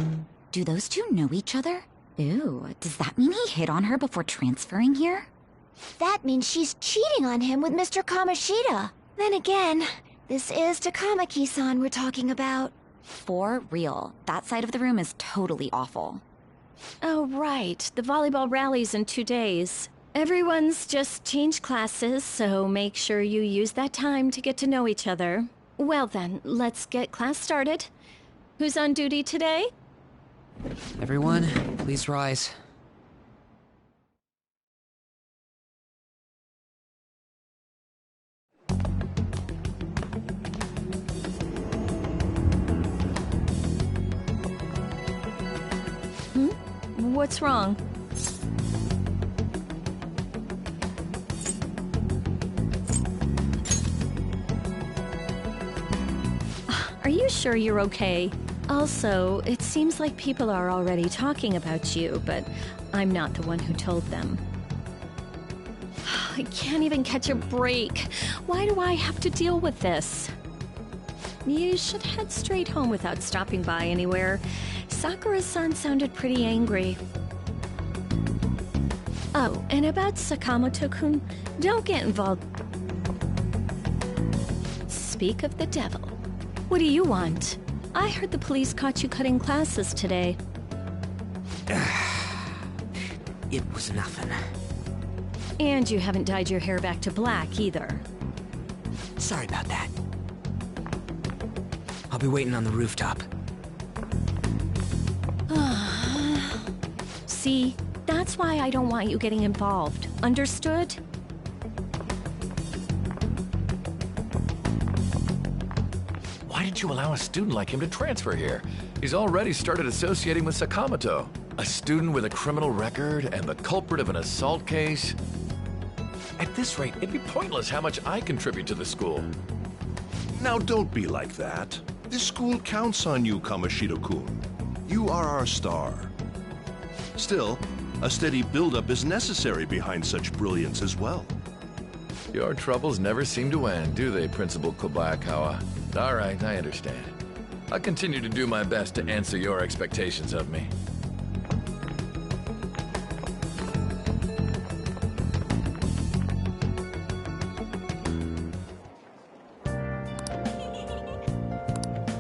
Do those two know each other? Ew, does that mean he hit on her before transferring here? That means she's cheating on him with Mr. Kamoshida. Then again, this is Takamaki-san we're talking about. For real, that side of the room is totally awful. Oh, right. The volleyball rally's in 2 days. Everyone's just changed classes, so make sure you use that time to get to know each other. Well then, let's get class started. Who's on duty today? Everyone, please rise. What's wrong? Are you sure you're okay? Also, it seems like people are already talking about you, but I'm not the one who told them. I can't even catch a break. Why do I have to deal with this? You should head straight home without stopping by anywhere. Sakura-san sounded pretty angry. Oh, and about Sakamoto-kun, don't get involved. Speak of the devil. What do you want? I heard the police caught you cutting classes today. It was nothing. And you haven't dyed your hair back to black, either. Sorry about that. I'll be waiting on the rooftop. See, that's why I don't want you getting involved. Understood? Why did you allow a student like him to transfer here? He's already started associating with Sakamoto. A student with a criminal record and the culprit of an assault case. At this rate, it'd be pointless how much I contribute to the school. Now don't be like that. This school counts on you, Kamoshida-kun. You are our star. Still, a steady build-up is necessary behind such brilliance as well. Your troubles never seem to end, do they, Principal Kobayakawa? All right, I understand. I'll continue to do my best to answer your expectations of me.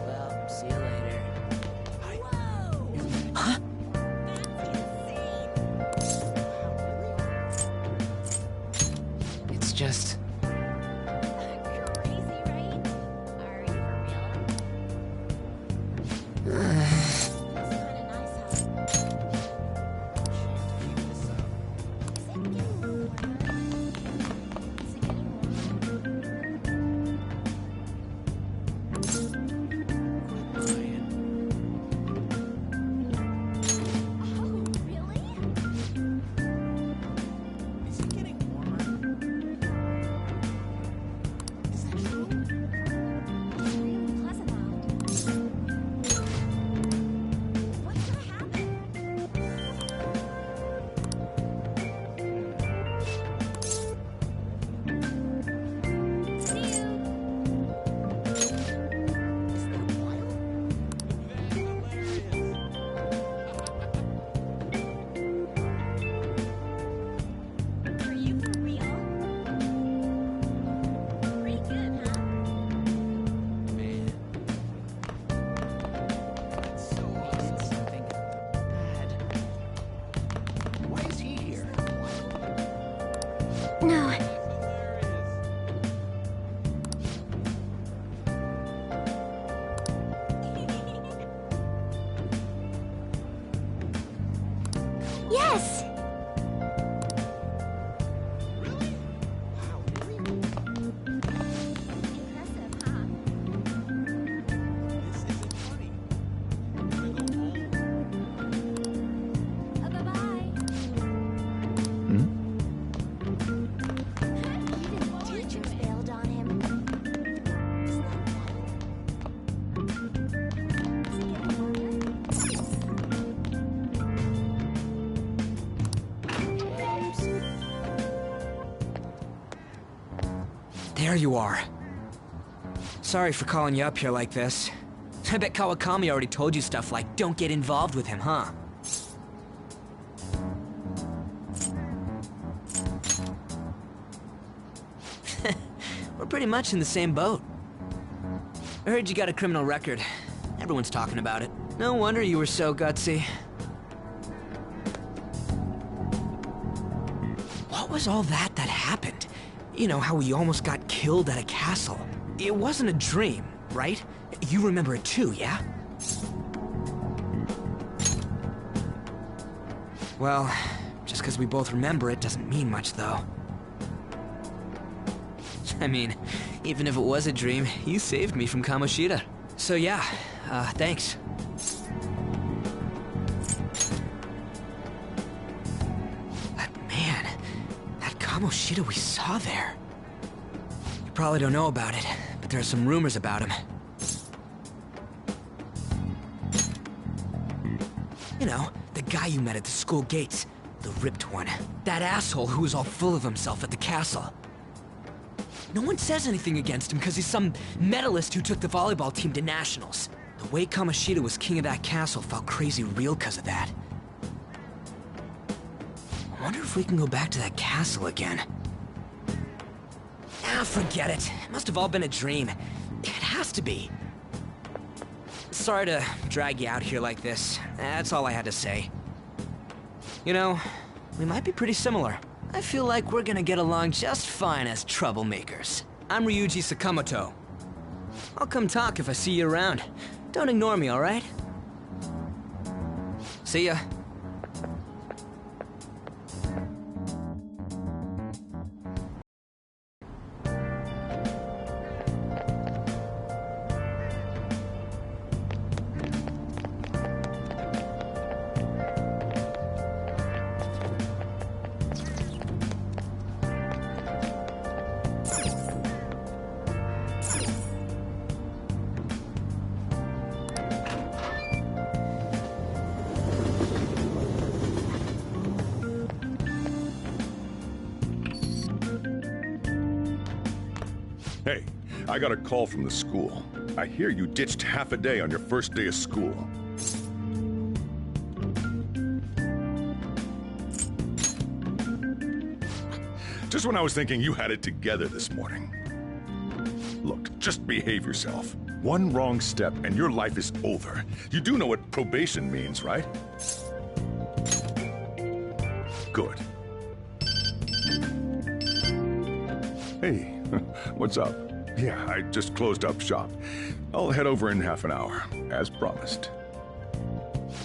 Well, see you later. Huh? It's just... No. Yes! There you are. Sorry for calling you up here like this. I bet Kawakami already told you stuff like, don't get involved with him, huh? We're pretty much in the same boat. I heard you got a criminal record. Everyone's talking about it. No wonder you were so gutsy. What was all that happened? You know, how we almost got killed at a castle. It wasn't a dream, right? You remember it too, yeah? Well, just because we both remember it doesn't mean much, though. I mean, even if it was a dream, you saved me from Kamoshida. So yeah, thanks. But man, that Kamoshida we saw there. You probably don't know about it, but there are some rumors about him. You know, the guy you met at the school gates. The ripped one. That asshole who was all full of himself at the castle. No one says anything against him because he's some medalist who took the volleyball team to nationals. The way Kamoshida was king of that castle felt crazy real because of that. I wonder if we can go back to that castle again. Ah, forget it. It must have all been a dream. It has to be. Sorry to drag you out here like this. That's all I had to say. You know, we might be pretty similar. I feel like we're gonna get along just fine as troublemakers. I'm Ryuji Sakamoto. I'll come talk if I see you around. Don't ignore me, alright? See ya. Hey, I got a call from the school. I hear you ditched half a day on your first day of school. Just when I was thinking you had it together this morning. Look, just behave yourself. One wrong step and your life is over. You do know what probation means, right? Good. Hey, what's up? Yeah, I just closed up shop. I'll head over in half an hour, as promised.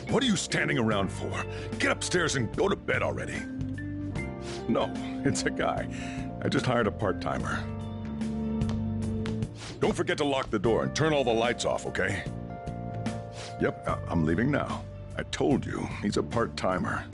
What are you standing around for? Get upstairs and go to bed already. No, it's a guy. I just hired a part-timer. Don't forget to lock the door and turn all the lights off, okay? Yep, I'm leaving now. I told you, he's a part-timer.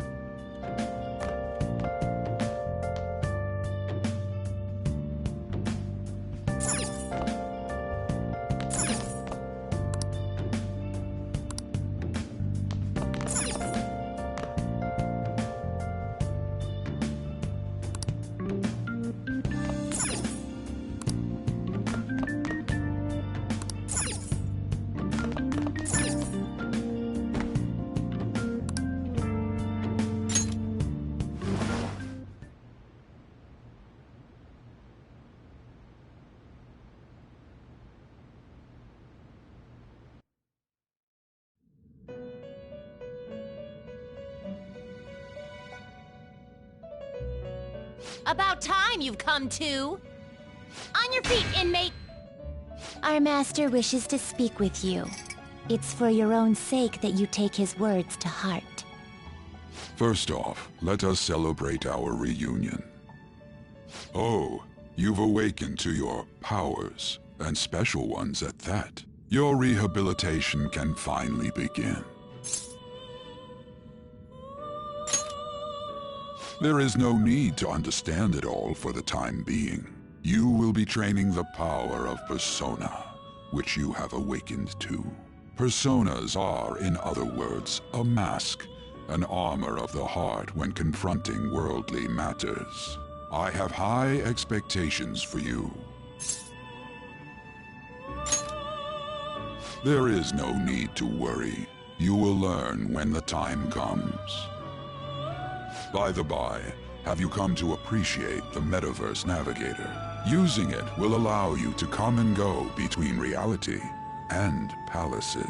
About time you've come to. On your feet, inmate! Our master wishes to speak with you. It's for your own sake that you take his words to heart. First off, let us celebrate our reunion. Oh, you've awakened to your powers, and special ones at that. Your rehabilitation can finally begin. There is no need to understand it all for the time being. You will be training the power of persona, which you have awakened to. Personas are, in other words, a mask, an armor of the heart when confronting worldly matters. I have high expectations for you. There is no need to worry. You will learn when the time comes. By the by, have you come to appreciate the Metaverse Navigator? Using it will allow you to come and go between reality and palaces.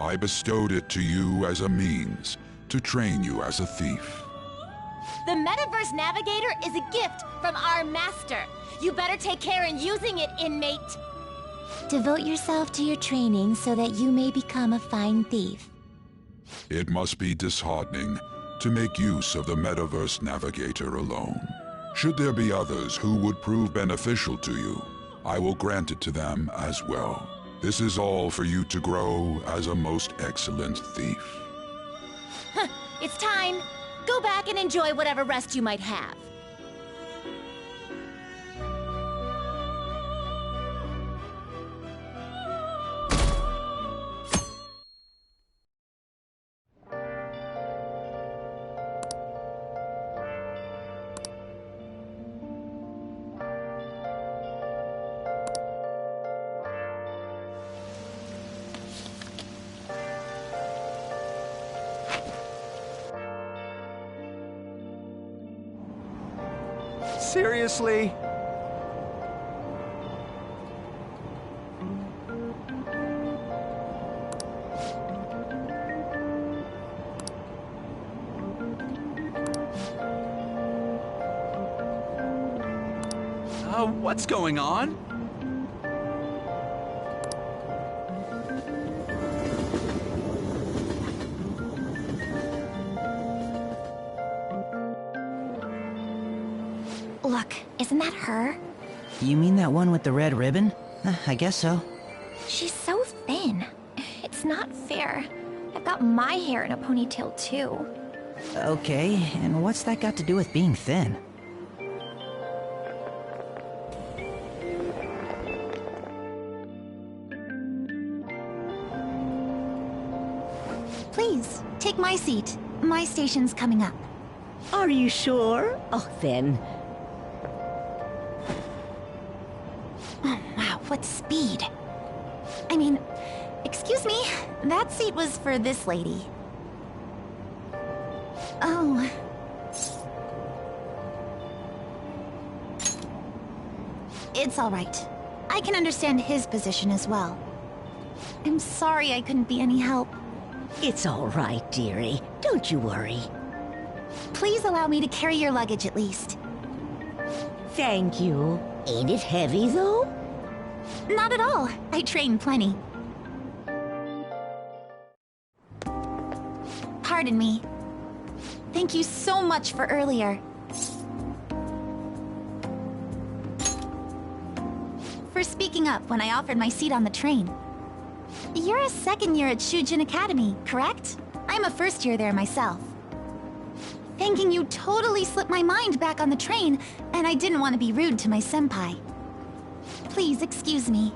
I bestowed it to you as a means to train you as a thief. The Metaverse Navigator is a gift from our master. You better take care in using it, inmate. Devote yourself to your training so that you may become a fine thief. It must be disheartening to make use of the Metaverse Navigator alone. Should there be others who would prove beneficial to you, I will grant it to them as well. This is all for you to grow as a most excellent thief. It's time. Go back and enjoy whatever rest you might have. Seriously? What's going on? Look, isn't that her? You mean that one with the red ribbon? I guess so. She's so thin. It's not fair. I've got my hair in a ponytail too. Okay, and what's that got to do with being thin? Please, take my seat. My station's coming up. Are you sure? Oh, then, with speed. I mean, excuse me, that seat was for this lady. Oh. It's all right. I can understand his position as well. I'm sorry I couldn't be any help. It's all right, dearie. Don't you worry. Please allow me to carry your luggage at least. Thank you. Ain't it heavy, though? Not at all. I train plenty. Pardon me. Thank you so much for earlier. For speaking up when I offered my seat on the train. You're a second year at Shujinko Academy, correct? I'm a first year there myself. Thanking you totally slipped my mind back on the train, and I didn't want to be rude to my senpai. Please excuse me.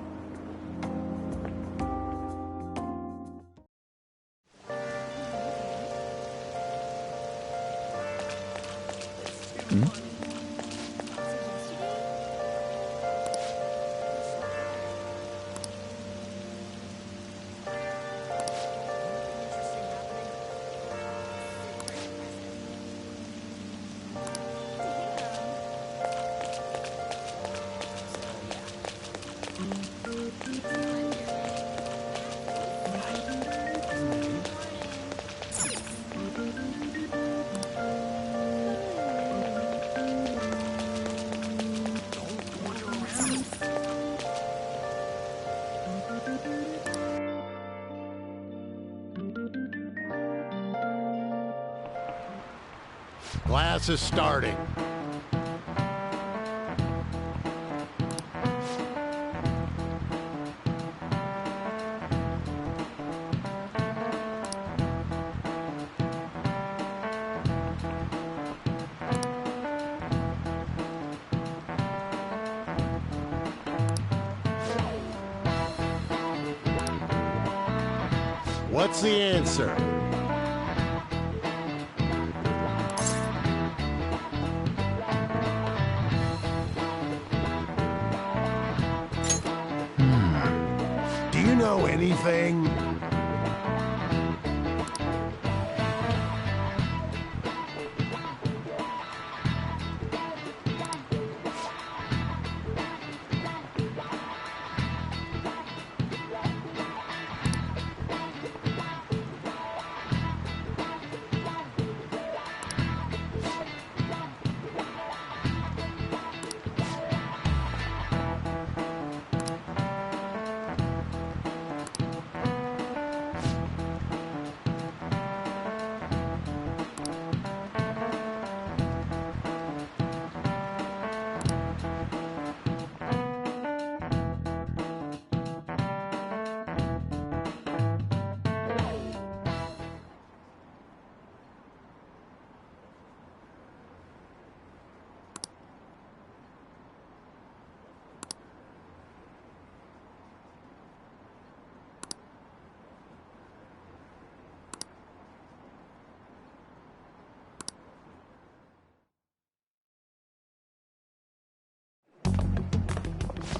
Class is starting. What's the answer? Do you know anything?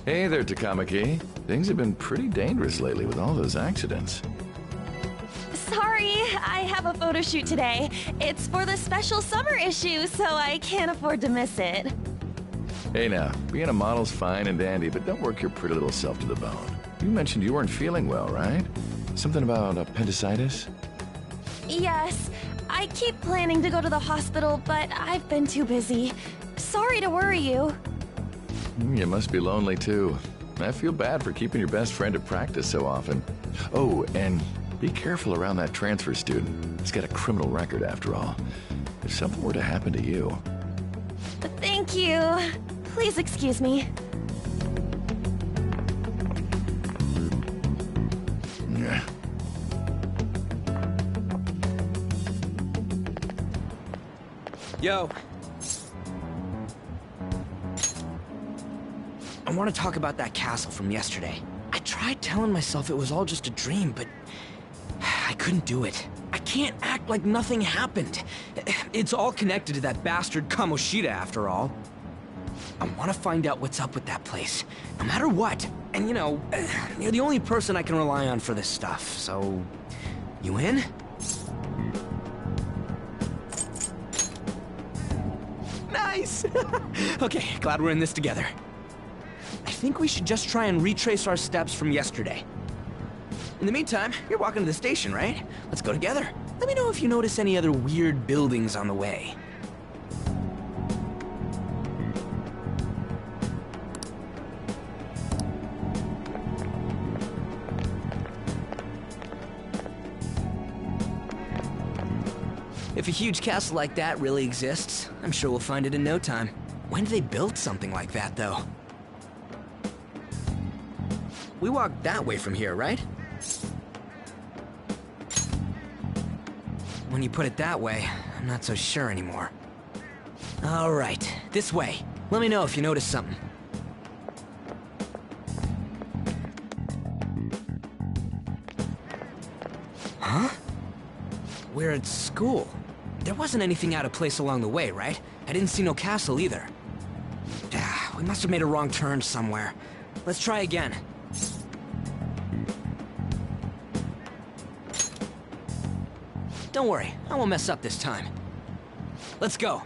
Hey there, Takamaki. Things have been pretty dangerous lately with all those accidents. Sorry, I have a photo shoot today. It's for the special summer issue, so I can't afford to miss it. Hey now, being a model's fine and dandy, but don't work your pretty little self to the bone. You mentioned you weren't feeling well, right? Something about appendicitis? Yes, I keep planning to go to the hospital, but I've been too busy. Sorry to worry you. You must be lonely too. I feel bad for keeping your best friend at practice so often. Oh, and be careful around that transfer student. He's got a criminal record after all. If something were to happen to you... Thank you. Please excuse me. Yeah. Yo. I want to talk about that castle from yesterday. I tried telling myself it was all just a dream, but I couldn't do it. I can't act like nothing happened. It's all connected to that bastard Kamoshida after all. I want to find out what's up with that place, no matter what. And you know, you're the only person I can rely on for this stuff, so... You in? Nice! Okay, glad we're in this together. I think we should just try and retrace our steps from yesterday. In the meantime, you're walking to the station, right? Let's go together. Let me know if you notice any other weird buildings on the way. If a huge castle like that really exists, I'm sure we'll find it in no time. When did they build something like that, though? We walked that way from here, right? When you put it that way, I'm not so sure anymore. All right, this way. Let me know if you notice something. Huh? We're at school. There wasn't anything out of place along the way, right? I didn't see no castle either. We must have made a wrong turn somewhere. Let's try again. Don't worry, I won't mess up this time. Let's go.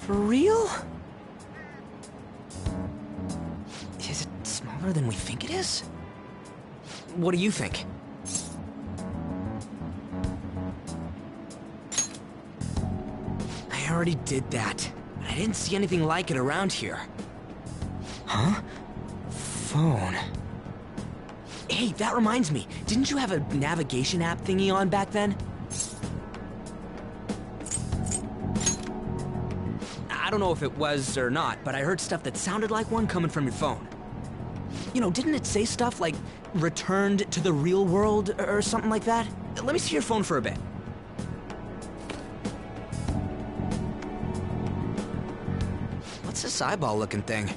For real? Is it smaller than we think it is? What do you think? I already did that, but I didn't see anything like it around here. Huh? Phone. Hey, that reminds me. Didn't you have a navigation app thingy on back then? I don't know if it was or not, but I heard stuff that sounded like one coming from your phone. You know, didn't it say stuff like, returned to the real world, or something like that? Let me see your phone for a bit. What's this eyeball-looking thing?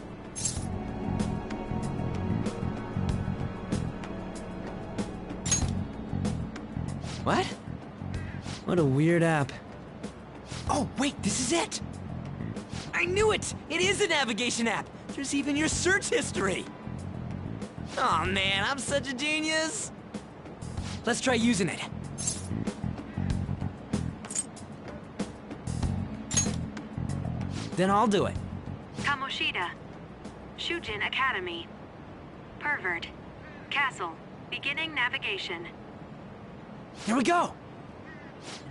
What? What a weird app. Oh, wait, this is it! I knew it! It is a navigation app! There's even your search history! Oh man, I'm such a genius! Let's try using it. Then I'll do it. Kamoshida. Shujin Academy. Pervert. Castle. Beginning navigation. Here we go!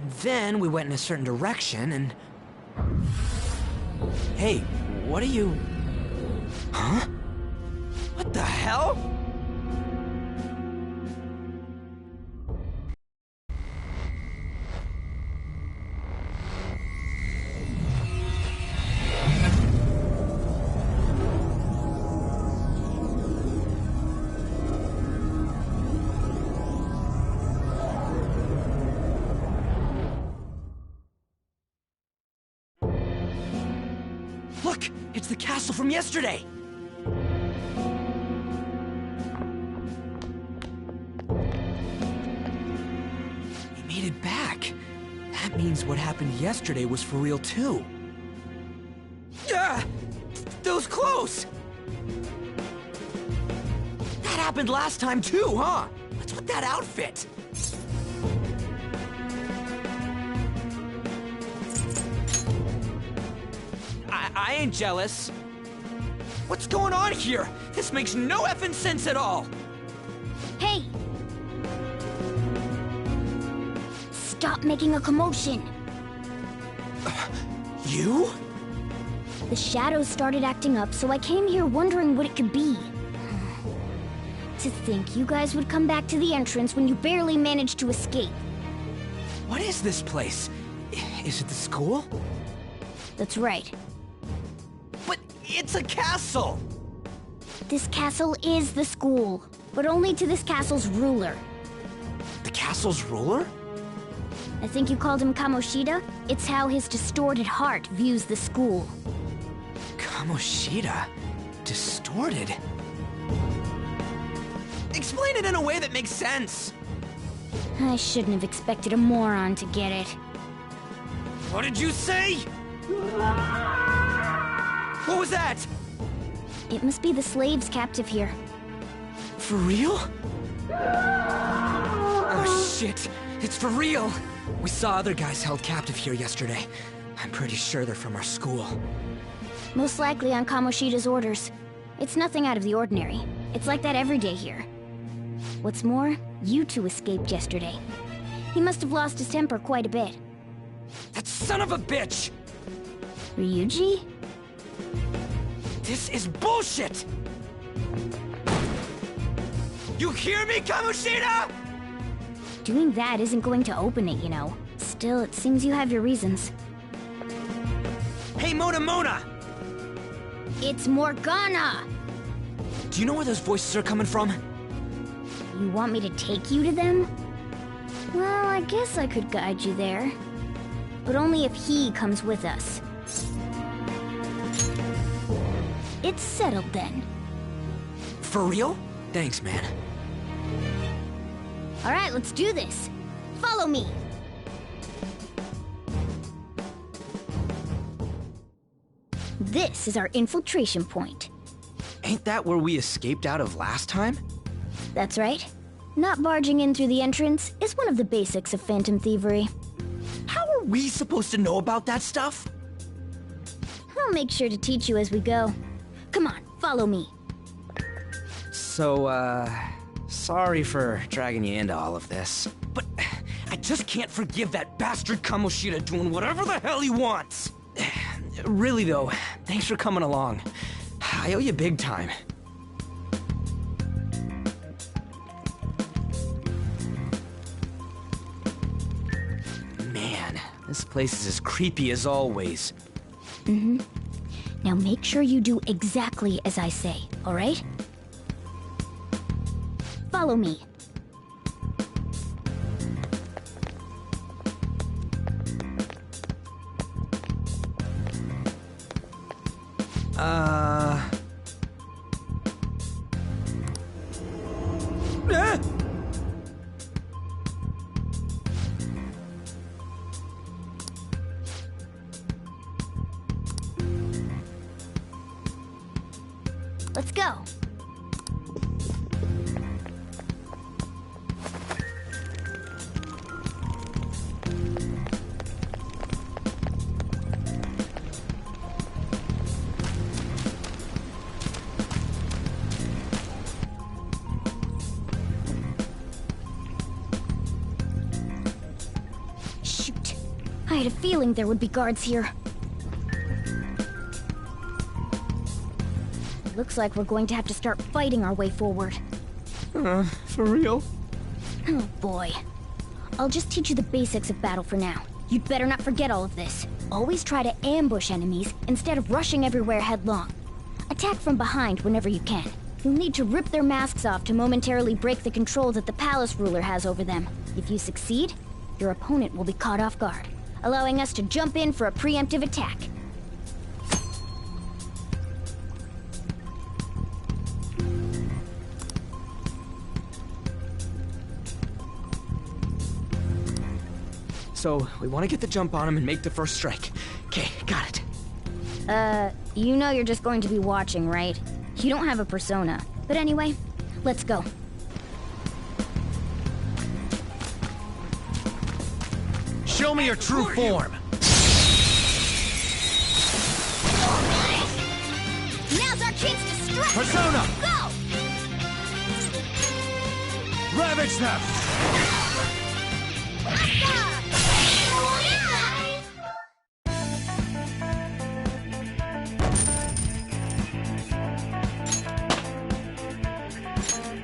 And then we went in a certain direction and... Hey, what are you... Huh? What the hell? Look! It's the castle from yesterday! We made it back. That means what happened yesterday was for real too. Yeah! That was close! That happened last time too, huh? What's with that outfit? I ain't jealous. What's going on here? This makes no effing sense at all. Hey! Stop making a commotion. You? The shadows started acting up, so I came here wondering what it could be. To think you guys would come back to the entrance when you barely managed to escape. What is this place? Is it the school? That's right. But it's a castle! This castle is the school, but only to this castle's ruler. The castle's ruler? I think you called him Kamoshida? It's how his distorted heart views the school. Kamoshida? Distorted? Explain it in a way that makes sense! I shouldn't have expected a moron to get it. What did you say? What was that? It must be the slaves captive here. For real? Oh shit, it's for real! We saw other guys held captive here yesterday. I'm pretty sure they're from our school. Most likely on Kamoshida's orders. It's nothing out of the ordinary. It's like that every day here. What's more, you two escaped yesterday. He must have lost his temper quite a bit. That son of a bitch! Ryuji? This is bullshit! You hear me, Kamoshida?! Doing that isn't going to open it, you know. Still, it seems you have your reasons. Hey, Mona! It's Morgana! Do you know where those voices are coming from? You want me to take you to them? Well, I guess I could guide you there. But only if he comes with us. It's settled then. For real? Thanks, man. Alright, let's do this. Follow me. This is our infiltration point. Ain't that where we escaped out of last time? That's right. Not barging in through the entrance is one of the basics of phantom thievery. How are we supposed to know about that stuff? I'll make sure to teach you as we go. Come on, follow me. So, sorry for dragging you into all of this. But I just can't forgive that bastard Kamoshida doing whatever the hell he wants. Really though, thanks for coming along. I owe you big time. Man, this place is as creepy as always. Mm-hmm. Now make sure you do exactly as I say, alright? Follow me. Let's go. Shoot. I had a feeling there would be guards here. Looks like we're going to have to start fighting our way forward. For real? Oh boy. I'll just teach you the basics of battle for now. You'd better not forget all of this. Always try to ambush enemies instead of rushing everywhere headlong. Attack from behind whenever you can. You'll need to rip their masks off to momentarily break the control that the palace ruler has over them. If you succeed, your opponent will be caught off guard, allowing us to jump in for a preemptive attack. So, we want to get the jump on him and make the first strike. Okay, got it. You know you're just going to be watching, right? You don't have a persona. But anyway, let's go. Show me your true form. Now's our chance to strike. Persona! Go! Ravage them!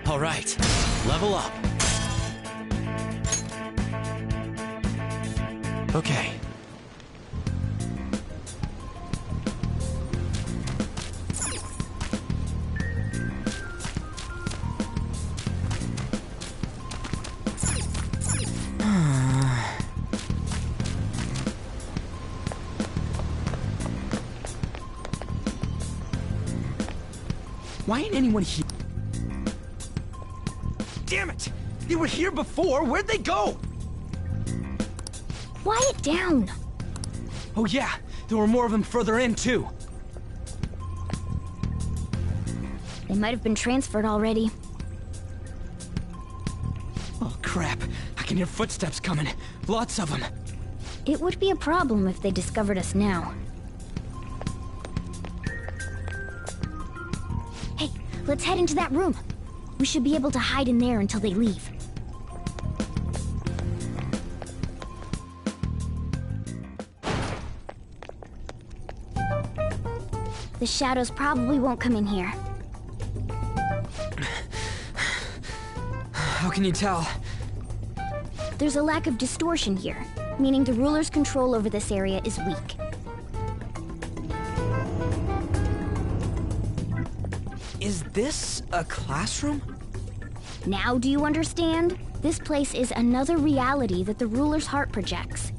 All right, level up. Okay. Why ain't anyone here? Damn it! They were here before! Where'd they go? Quiet down! Oh yeah, there were more of them further in, too. They might have been transferred already. Oh crap, I can hear footsteps coming. Lots of them. It would be a problem if they discovered us now. Hey, let's head into that room. We should be able to hide in there until they leave. The shadows probably won't come in here. How can you tell? There's a lack of distortion here, meaning the ruler's control over this area is weak. Is this a classroom? Now do you understand? This place is another reality that the ruler's heart projects.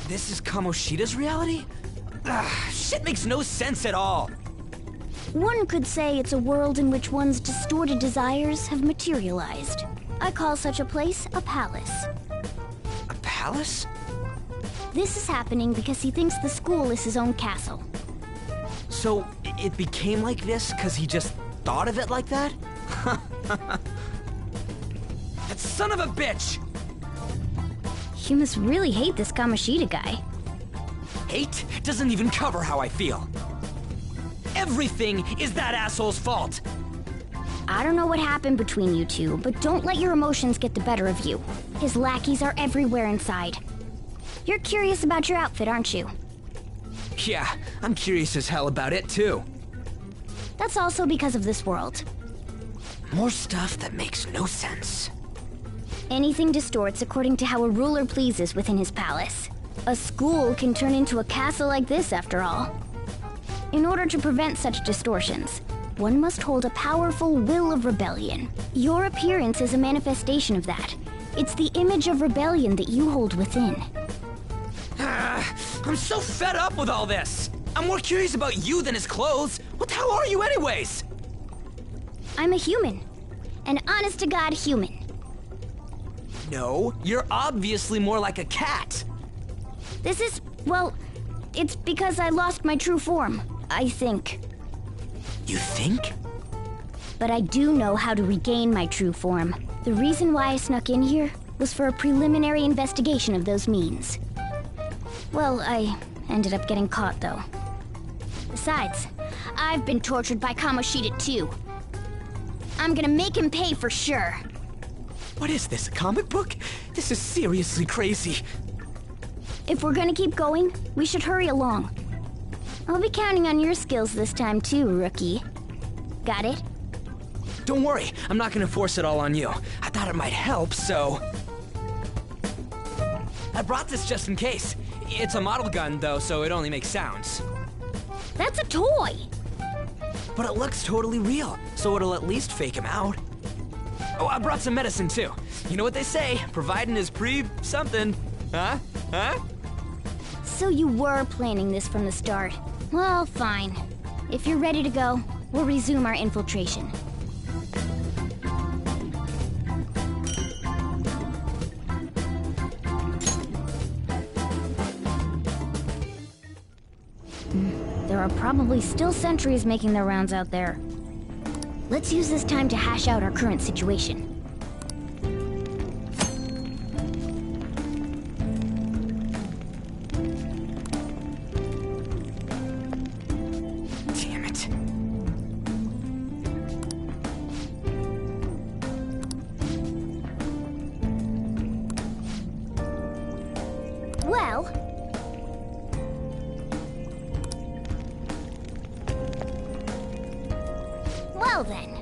This is Kamoshida's reality? Shit makes no sense at all. One could say it's a world in which one's distorted desires have materialized. I call such a place a palace. A palace? This is happening because he thinks the school is his own castle. So, it became like this because he just thought of it like that? That son of a bitch! You must really hate this Kamoshida guy. Hate doesn't even cover how I feel. Everything is that asshole's fault. I don't know what happened between you two, but don't let your emotions get the better of you. His lackeys are everywhere inside. You're curious about your outfit, aren't you? Yeah, I'm curious as hell about it too. That's also because of this world. More stuff that makes no sense. Anything distorts according to how a ruler pleases within his palace. A school can turn into a castle like this, after all. In order to prevent such distortions, one must hold a powerful will of rebellion. Your appearance is a manifestation of that. It's the image of rebellion that you hold within. I'm so fed up with all this. I'm more curious about you than his clothes. What the hell are you anyways? I'm a human. An honest-to-God human. No, you're obviously more like a cat. This is, well, it's because I lost my true form, I think. You think? But I do know how to regain my true form. The reason why I snuck in here was for a preliminary investigation of those means. Well, I ended up getting caught, though. Besides, I've been tortured by Kamoshida too. I'm gonna make him pay for sure. What is this, a comic book? This is seriously crazy. If we're gonna keep going, we should hurry along. I'll be counting on your skills this time too, rookie. Got it? Don't worry, I'm not gonna force it all on you. I thought it might help, so... I brought this just in case. It's a model gun, though, so it only makes sounds. That's a toy! But it looks totally real, so it'll at least fake him out. Oh, I brought some medicine, too. You know what they say, providing is something. Huh? Huh? So you were planning this from the start. Well, fine. If you're ready to go, we'll resume our infiltration. There are probably still sentries making their rounds out there. Let's use this time to hash out our current situation. Damn it. Well then.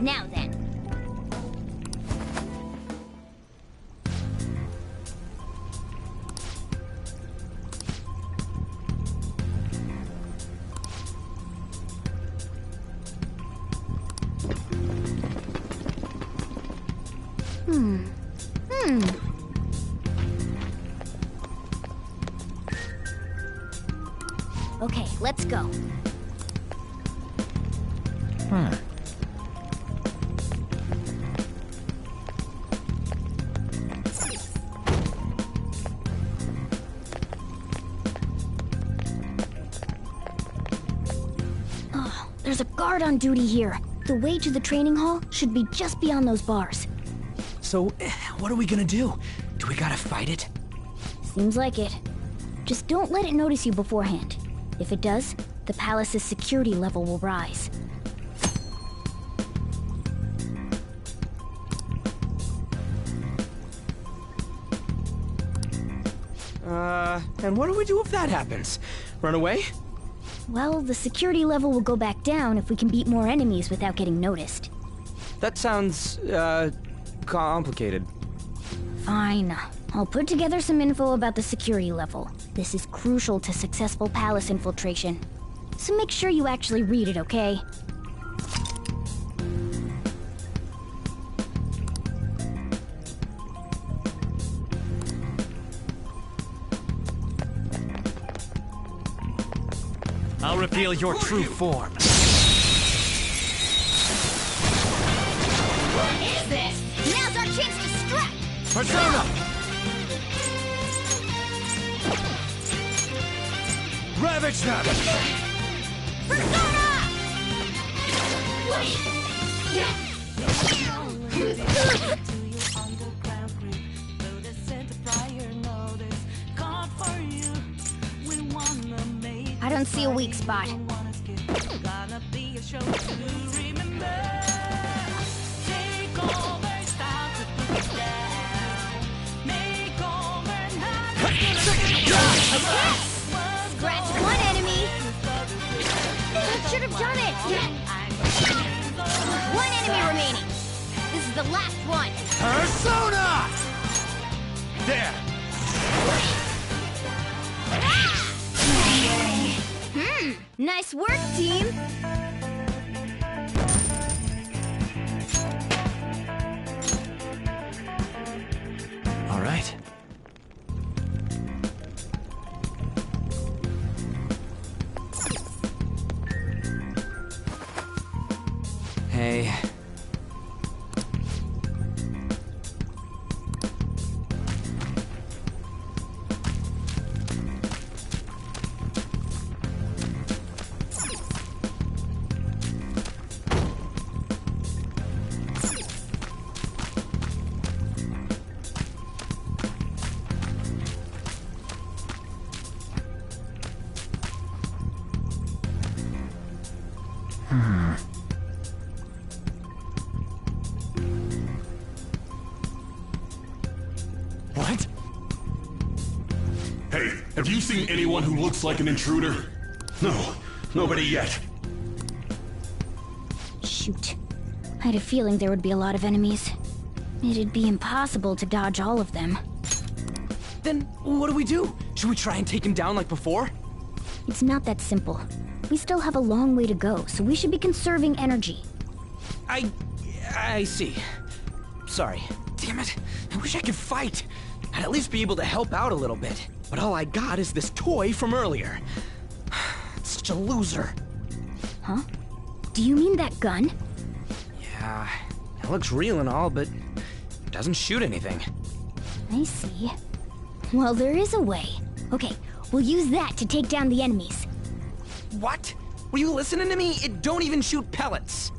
Now then. Okay, let's go. Oh, there's a guard on duty here. The way to the training hall should be just beyond those bars. So, what are we gonna do? Do we gotta fight it? Seems like it. Just don't let it notice you beforehand. If it does, the palace's security level will rise. And what do we do if that happens? Run away? Well, the security level will go back down if we can beat more enemies without getting noticed. That sounds, complicated. Fine. I'll put together some info about the security level. This is crucial to successful palace infiltration. So make sure you actually read it, okay? I'll reveal your true form. What is this? Now's our chance to strike! Persona! Ravage them! Persona! I don't see a weak spot. Scratch one enemy! That should have done it! One enemy remaining! This is the last one! Persona! There! Nice work, team! All right. Hey. What? Hey, have you seen anyone who looks like an intruder? No, nobody yet. Shoot. I had a feeling there would be a lot of enemies. It'd be impossible to dodge all of them. Then what do we do? Should we try and take him down like before? It's not that simple. We still have a long way to go, so we should be conserving energy. I see. Sorry. Damn it. I wish I could fight. I'd at least be able to help out a little bit. But all I got is this toy from earlier. Such a loser. Huh? Do you mean that gun? Yeah, it looks real and all, but it doesn't shoot anything. I see. Well, there is a way. Okay, we'll use that to take down the enemies. What? Were you listening to me? It don't even shoot pellets.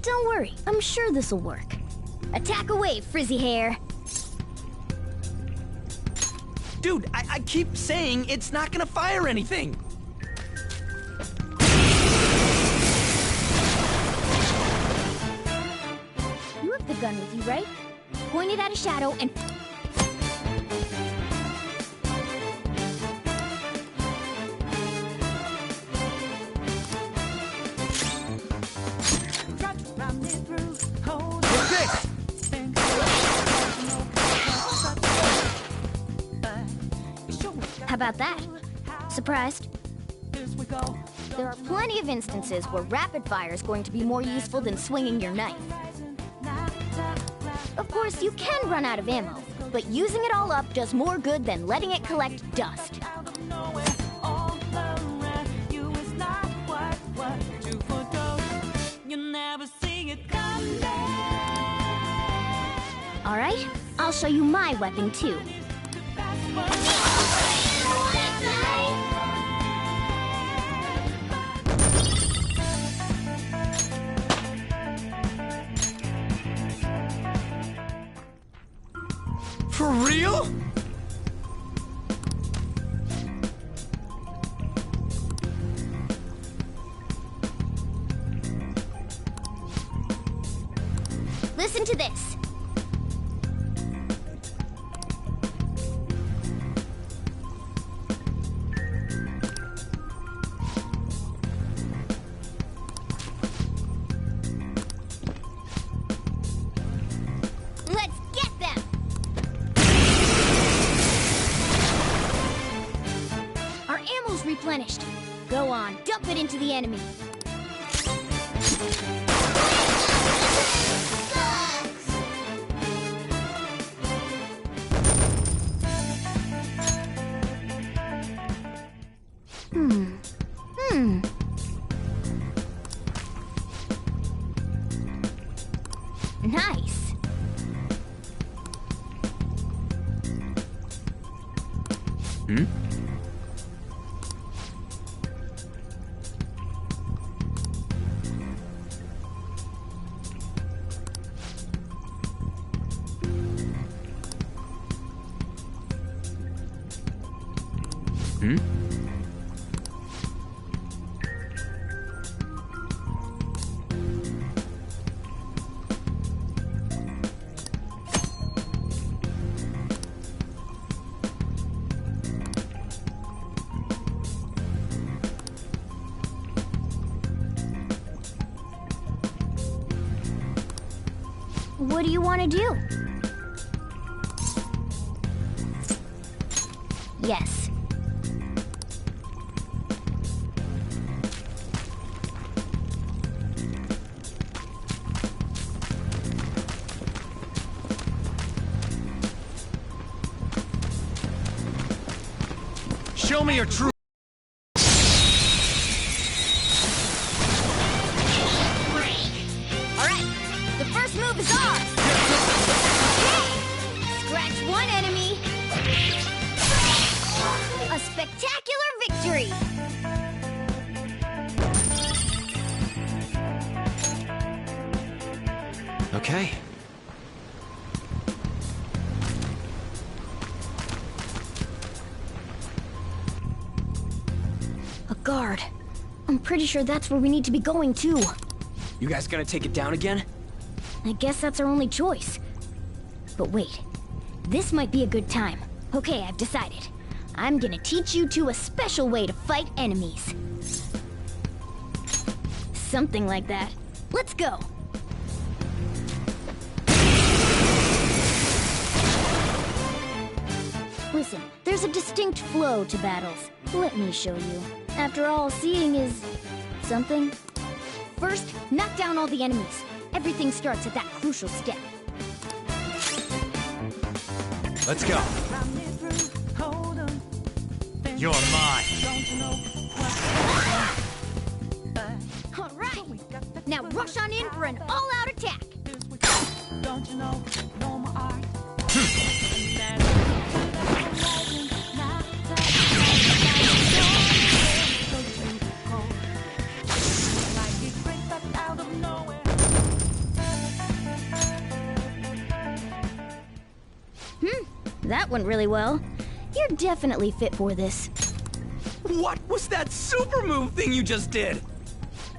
Don't worry, I'm sure this'll work. Attack away, frizzy hair. Dude, I keep saying it's not gonna fire anything. You have the gun with you, right? Point it at a shadow and... about that? Surprised? There are plenty of instances where rapid fire is going to be more useful than swinging your knife. Of course, you can run out of ammo, but using it all up does more good than letting it collect dust. Alright, I'll show you my weapon too. For real? Listen to this. Let's get them! Our ammo's replenished. Go on, dump it into the enemy. Nice. What do you want to do? Yes. Show me your true. Okay. A guard. I'm pretty sure that's where we need to be going too. You guys gonna take it down again? I guess that's our only choice. But wait, this might be a good time. Okay, I've decided. I'm gonna teach you two a special way to fight enemies. Something like that. Let's go. Listen, there's a distinct flow to battles. Let me show you. After all, seeing is... something. First, knock down all the enemies. Everything starts at that crucial step. Let's go. You're mine. All right. Now rush on in for an all-out attack. Don't you know, no more art. That went really well. You're definitely fit for this. What was that super move thing you just did?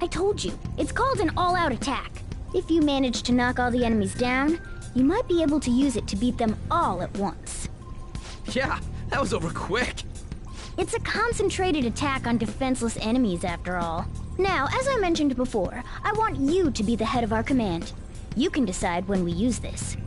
I told you, it's called an all-out attack. If you manage to knock all the enemies down, you might be able to use it to beat them all at once. Yeah, that was over quick. It's a concentrated attack on defenseless enemies, after all. Now, as I mentioned before, I want you to be the head of our command. You can decide when we use this.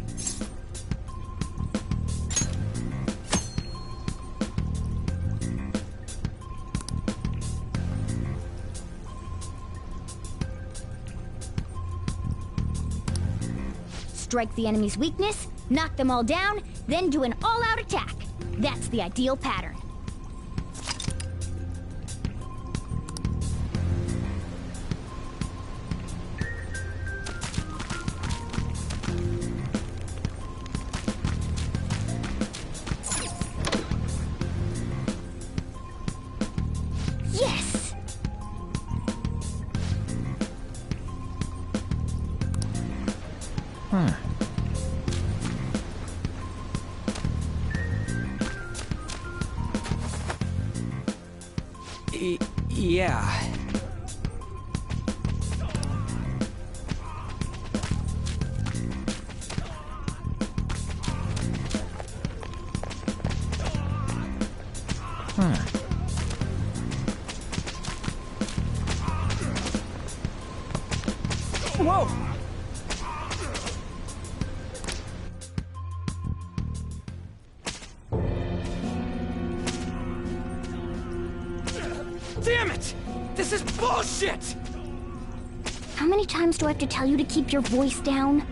strike the enemy's weakness, knock them all down, then do an all-out attack. That's the ideal pattern. Yes! Yeah. Whoa! Damn it! This is bullshit! How many times do I have to tell you to keep your voice down?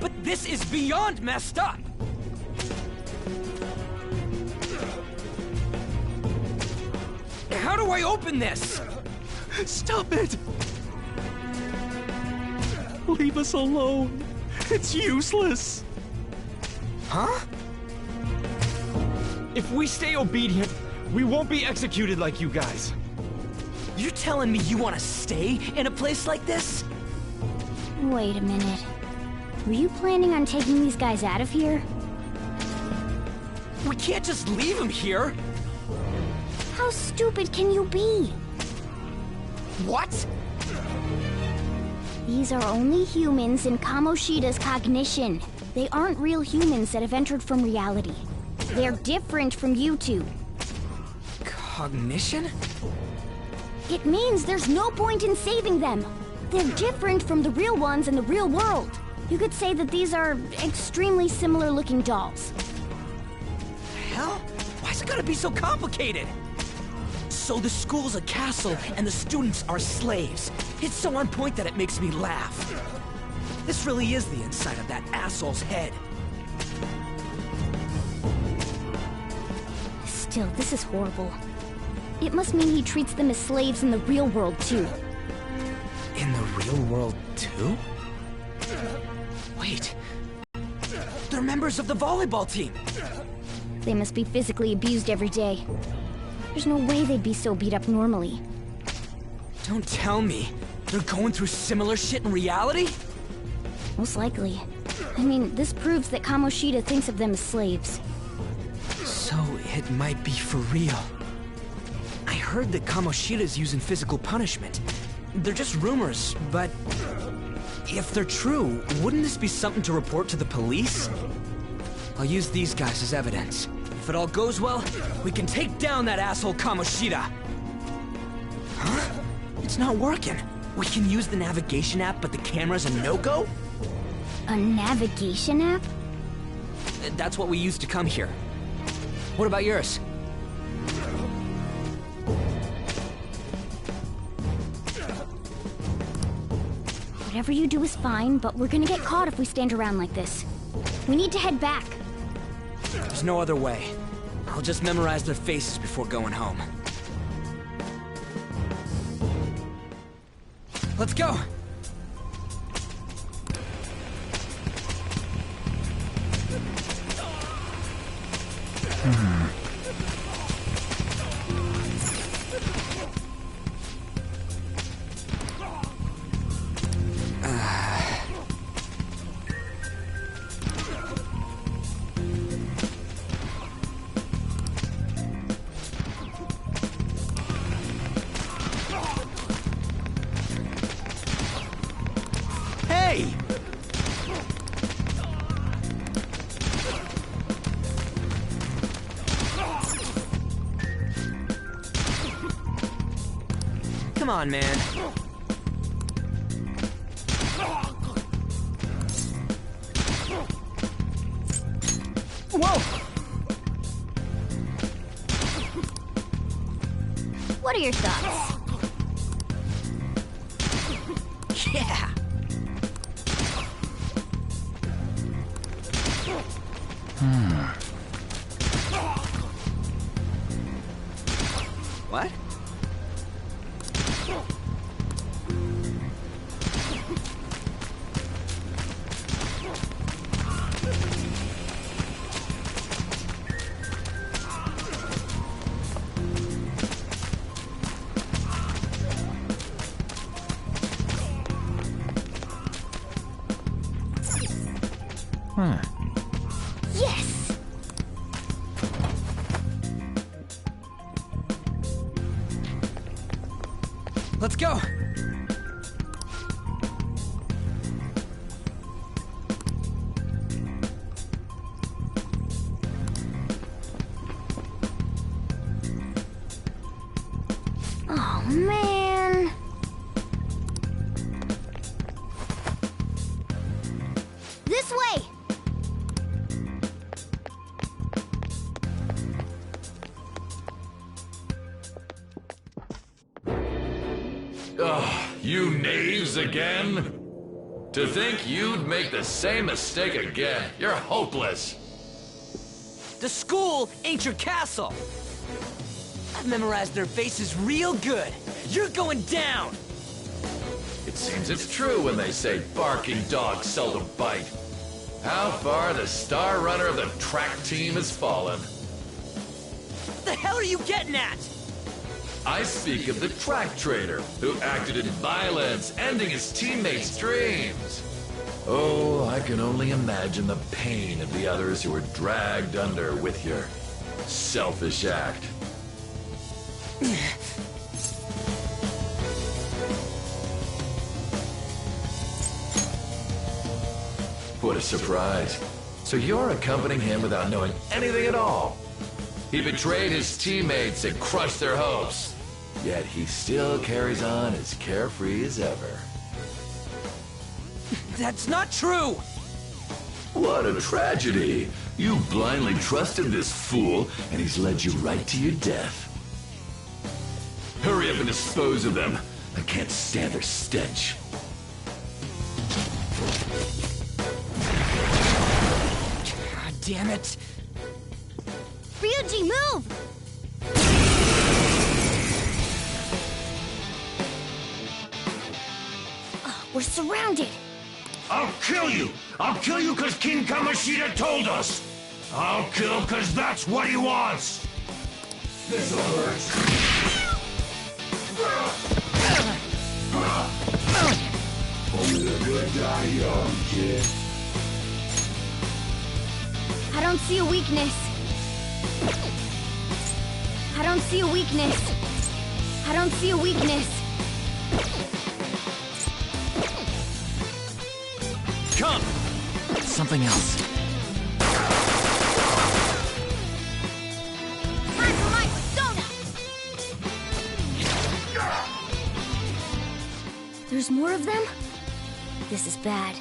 But this is beyond messed up! How do I open this? Stop it! Leave us alone. It's useless. Huh? If we stay obedient, we won't be executed like you guys. You're telling me you want to stay in a place like this? Wait a minute. Were you planning on taking these guys out of here? We can't just leave them here! How stupid can you be? What? These are only humans in Kamoshida's cognition. They aren't real humans that have entered from reality. They're different from you two. Cognition? It means there's no point in saving them. They're different from the real ones in the real world. You could say that these are extremely similar looking dolls. Hell? Why's it gotta be so complicated? So the school's a castle and the students are slaves. It's so on point that it makes me laugh. This really is the inside of that asshole's head. Still, this is horrible. It must mean he treats them as slaves in the real world, too. In the real world, too? Wait. They're members of the volleyball team. They must be physically abused every day. There's no way they'd be so beat up normally. Don't tell me. They're going through similar shit in reality? Most likely. I mean, this proves that Kamoshida thinks of them as slaves. So it might be for real. I heard that Kamoshida's using physical punishment. They're just rumors, but if they're true, wouldn't this be something to report to the police? I'll use these guys as evidence. If it all goes well, we can take down that asshole Kamoshida. Huh? It's not working. We can use the navigation app, but the camera's a no-go? A navigation app? That's what we used to come here. What about yours? Whatever you do is fine, but we're gonna get caught if we stand around like this. We need to head back. There's no other way. I'll just memorize their faces before going home. Let's go! Hey! Come on, man. Whoa! What are your thoughts? Yeah! What? Yes! Let's go! Oh, man. This way! Ugh, you knaves again? To think you'd make the same mistake again. You're hopeless. The school ain't your castle! I've memorized their faces real good. You're going down! It seems it's true when they say barking dogs seldom bite. How far the star runner of the track team has fallen. What the hell are you getting at? I speak of the track trader who acted in violence, ending his teammates' dreams. Oh, I can only imagine the pain of the others who were dragged under with your selfish act. What a surprise. So you're accompanying him without knowing anything at all. He betrayed his teammates and crushed their hopes. Yet he still carries on as carefree as ever. That's not true! What a tragedy. You blindly trusted this fool, and he's led you right to your death. Hurry up and dispose of them. I can't stand their stench. God damn it! Ryuji, move! We're surrounded. I'll kill you! I'll kill you because King Kamoshida told us! I'll kill because that's what he wants! This'll hurt. Only the good die young, kid. I don't see a weakness. I don't see a weakness. I don't see a weakness. Come! Something else. Time for my persona! There's more of them? This is bad.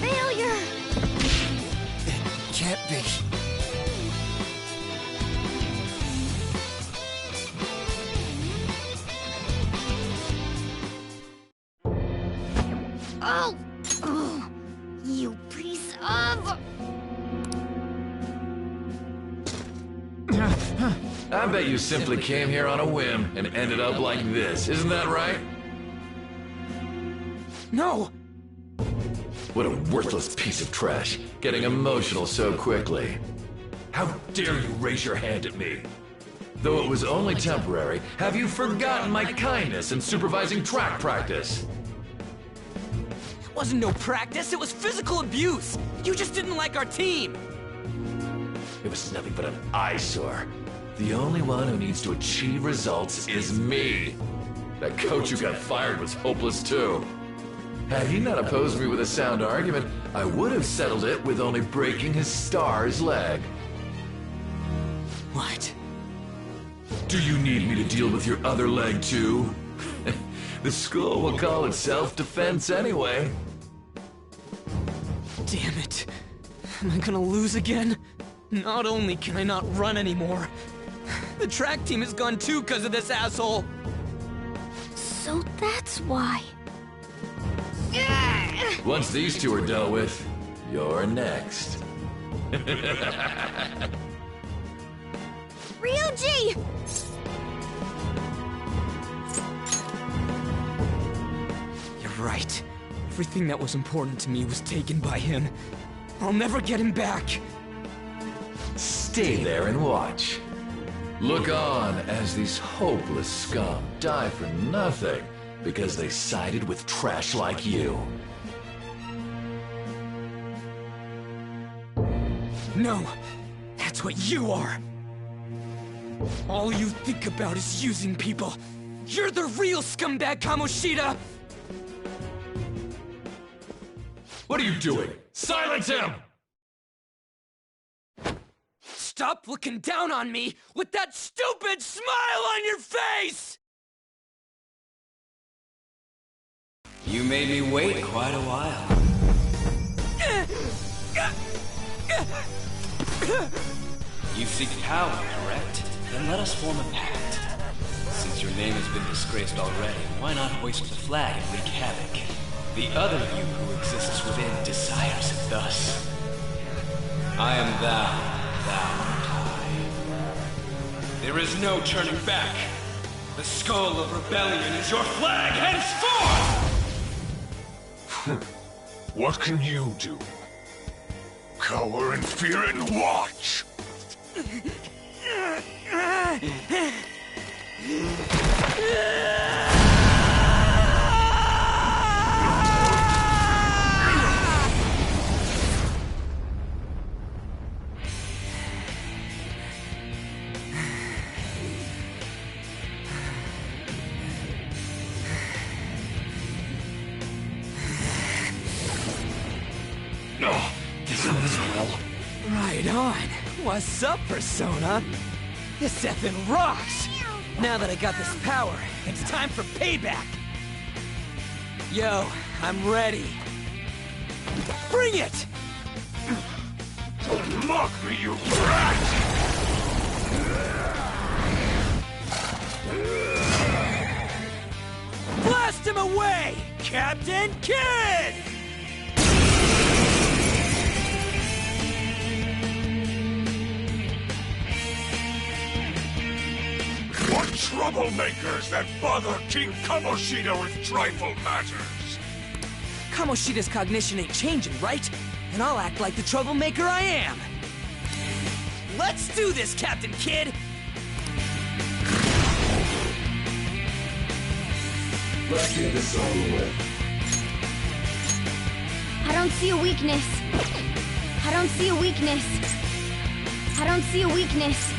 Failure! Can't be. Oh! Oh! You piece of... I bet you simply came here on a whim and ended up like this, isn't that right? No! What a worthless piece of trash, getting emotional so quickly. How dare you raise your hand at me? Though it was only temporary, have you forgotten my kindness in supervising track practice? It wasn't no practice, it was physical abuse! You just didn't like our team! It was nothing but an eyesore. The only one who needs to achieve results is me. That coach who got fired was hopeless too. Had he not opposed me with a sound argument, I would have settled it with only breaking his star's leg. What? Do you need me to deal with your other leg too? The school will call it self-defense anyway. Damn it. Am I gonna lose again? Not only can I not run anymore, the track team is gone too because of this asshole. So that's why. Once these two are dealt with, you're next. Ryuji! You're right. Everything that was important to me was taken by him. I'll never get him back. Stay there and watch. Look on as these hopeless scum die for nothing because they sided with trash like you. No, that's what you are. All you think about is using people. You're the real scumbag, Kamoshida! What are you doing? Silence him! Stop looking down on me with that stupid smile on your face! You made me wait quite a while. You seek power, correct? Then let us form a pact. Since your name has been disgraced already, why not hoist the flag and wreak havoc? The other you who exists within desires it thus. I am thou art I. There is no turning back. The skull of rebellion is your flag henceforth! What can you do? Cower in fear and watch! Right on. What's up, Persona? This effing rocks! Now that I got this power, it's time for payback! Yo, I'm ready. Bring it! Don't mock me, you brat! Blast him away, Captain Kid! What troublemakers that bother King Kamoshida with trifle matters? Kamoshida's cognition ain't changing, right? And I'll act like the troublemaker I am. Let's do this, Captain Kid! Let's get this over with. I don't see a weakness. I don't see a weakness. I don't see a weakness.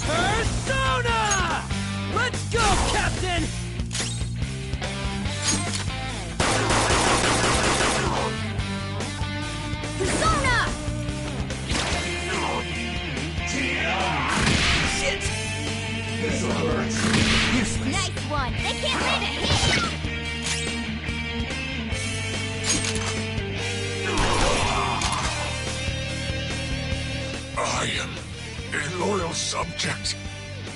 Persona! Let's go, Captain! Persona! Shit! This'll hurt. Useless. Nice one. They can't land a hit. I am a loyal subject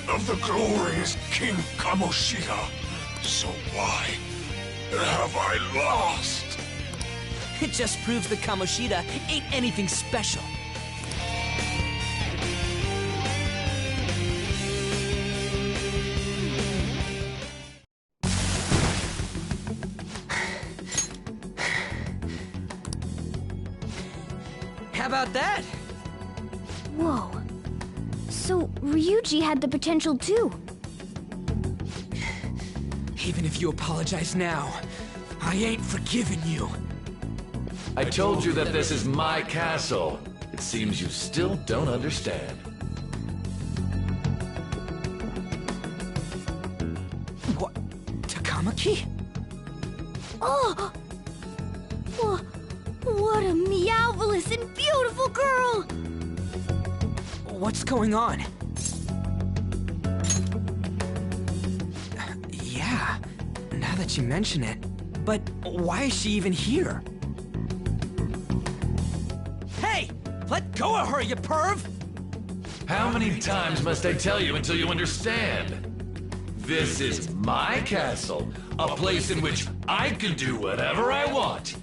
of the glorious King Kamoshida. So why have I lost? It just proves that Kamoshida ain't anything special. How about that? Whoa. So, Ryuji had the potential too. Even if you apologize now, I ain't forgiving you. I told you that this is my castle. It seems you still don't understand. What? Takamaki? Oh! What a meowvelous and beautiful girl! What's going on? Yeah, now that you mention it. But why is she even here? Hey! Let go of her, you perv! How many times must I tell you until you understand? This is my castle, a place in which I can do whatever I want.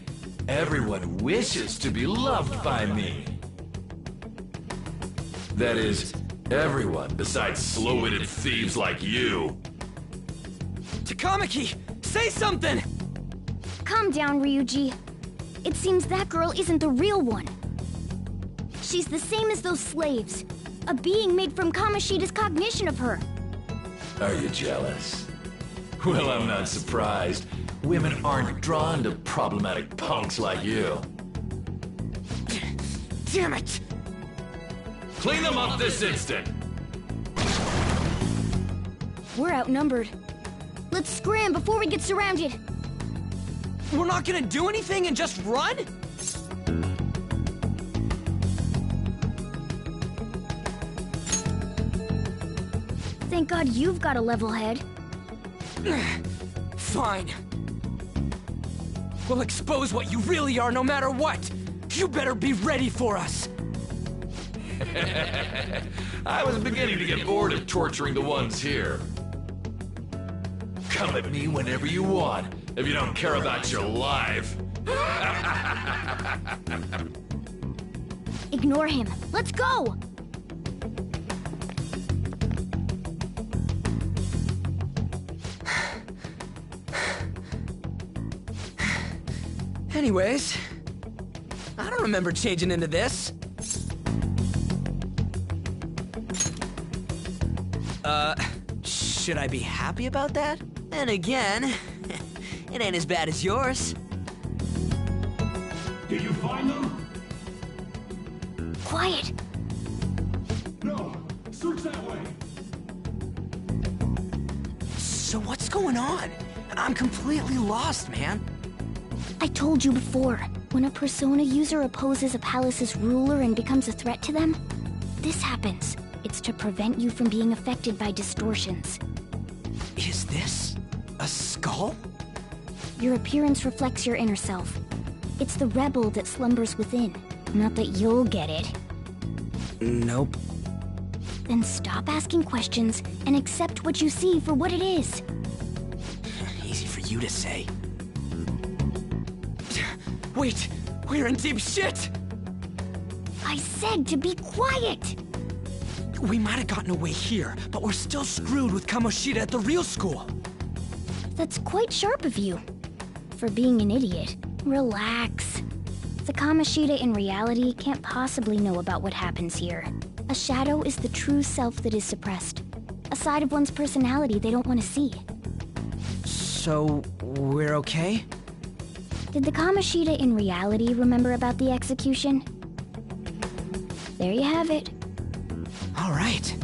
Everyone wishes to be loved by me. That is, everyone besides slow-witted thieves like you. Takamaki, say something! Calm down, Ryuji. It seems that girl isn't the real one. She's the same as those slaves. A being made from Kamoshida's cognition of her. Are you jealous? Well, I'm not surprised. Women aren't drawn to problematic punks like you. Damn it! Clean them up this instant! We're outnumbered. Let's scram before we get surrounded. We're not gonna do anything and just run? Thank God you've got a level head. Fine. We'll expose what you really are no matter what. You better be ready for us. I was beginning to get bored of torturing the ones here. Come at me whenever you want, if you don't care about your life. Ignore him. Let's go! Anyways, I don't remember changing into this. Should I be happy about that? And again, it ain't as bad as yours. Did you find them? Quiet! No, search that way. So what's going on? I'm completely lost, man. I told you before, when a Persona user opposes a palace's ruler and becomes a threat to them, this happens. It's to prevent you from being affected by distortions. Is this a skull? Your appearance reflects your inner self. It's the rebel that slumbers within. Not that you'll get it. Nope. Then stop asking questions and accept what you see for what it is. Easy for you to say. Wait, we're in deep shit! I said to be quiet! We might have gotten away here, but we're still screwed with Kamoshida at the real school. That's quite sharp of you. For being an idiot, relax. The Kamoshida in reality can't possibly know about what happens here. A shadow is the true self that is suppressed. A side of one's personality they don't want to see. So, we're okay? Did the Kamoshida in reality remember about the execution? There you have it. All right.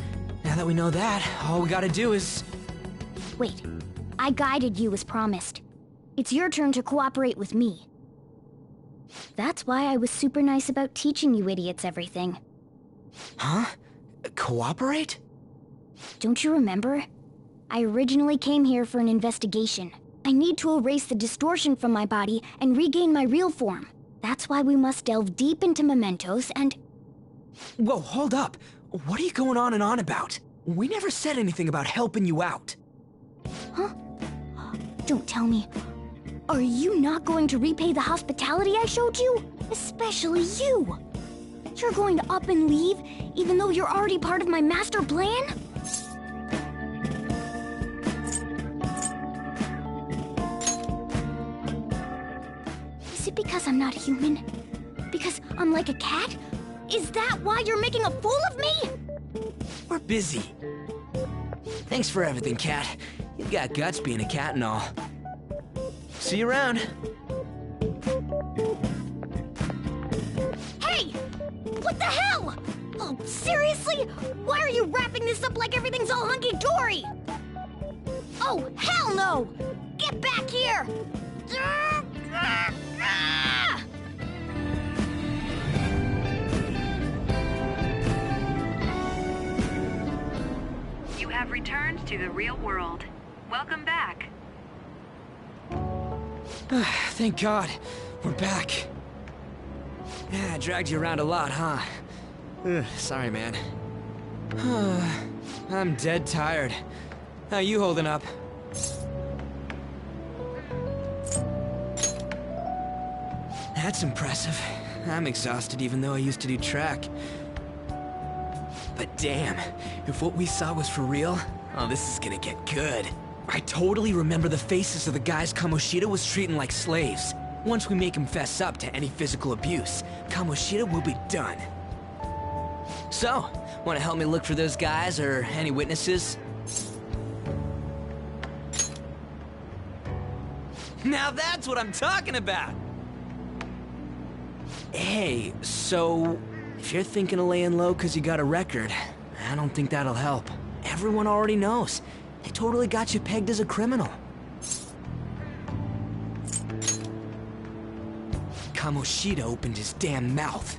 Now that we know that, all we gotta do is... Wait. I guided you as promised. It's your turn to cooperate with me. That's why I was super nice about teaching you idiots everything. Huh? Cooperate? Don't you remember? I originally came here for an investigation. I need to erase the distortion from my body and regain my real form. That's why we must delve deep into mementos and... Whoa, hold up. What are you going on and on about? We never said anything about helping you out. Huh? Don't tell me. Are you not going to repay the hospitality I showed you? Especially you! You're going to up and leave, even though you're already part of my master plan? Is it because I'm not human? Because I'm like a cat? Is that why you're making a fool of me? We're busy. Thanks for everything, Cat. You've got guts being a cat and all. See you around. Hey! What the hell? Oh, seriously? Why are you wrapping this up like everything's all hunky-dory? Oh, hell no! Get back here! You have returned to the real world. Welcome back. Thank God. We're back. Yeah, I dragged you around a lot, huh? Sorry, man. I'm dead tired. How you holding up? That's impressive. I'm exhausted even though I used to do track. But damn, if what we saw was for real, oh, this is gonna get good. I totally remember the faces of the guys Kamoshida was treating like slaves. Once we make him fess up to any physical abuse, Kamoshida will be done. So, wanna help me look for those guys or any witnesses? Now that's what I'm talking about! Hey, so if you're thinking of laying low because you got a record, I don't think that'll help. Everyone already knows. They totally got you pegged as a criminal. Kamoshida opened his damn mouth.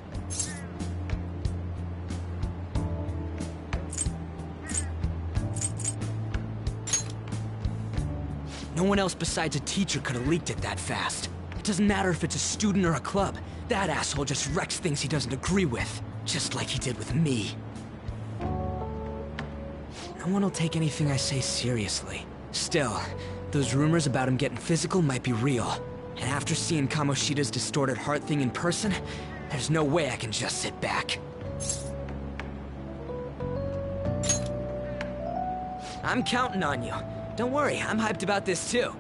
No one else besides a teacher could have leaked it that fast. It doesn't matter if it's a student or a club. That asshole just wrecks things he doesn't agree with. Just like he did with me. No one will take anything I say seriously. Still, those rumors about him getting physical might be real. And after seeing Kamoshida's distorted heart thing in person, there's no way I can just sit back. I'm counting on you. Don't worry, I'm hyped about this too.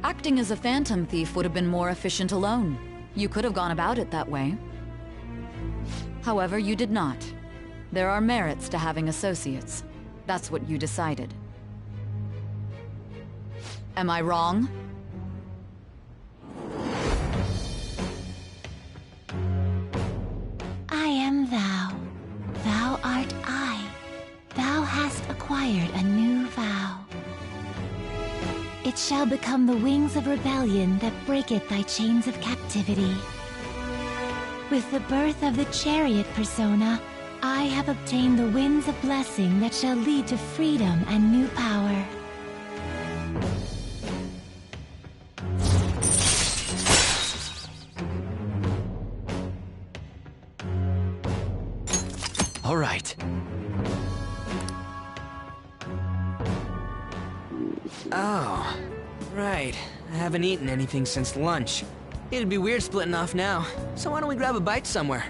Acting as a phantom thief would have been more efficient alone. You could have gone about it that way. However, you did not. There are merits to having associates. That's what you decided. Am I wrong? I am thou. Thou art I. Thou hast acquired a new vow. It shall become the wings of rebellion that breaketh thy chains of captivity. With the birth of the chariot persona, I have obtained the winds of blessing that shall lead to freedom and new power. All right. Oh, right. I haven't eaten anything since lunch. It'd be weird splitting off now, so why don't we grab a bite somewhere?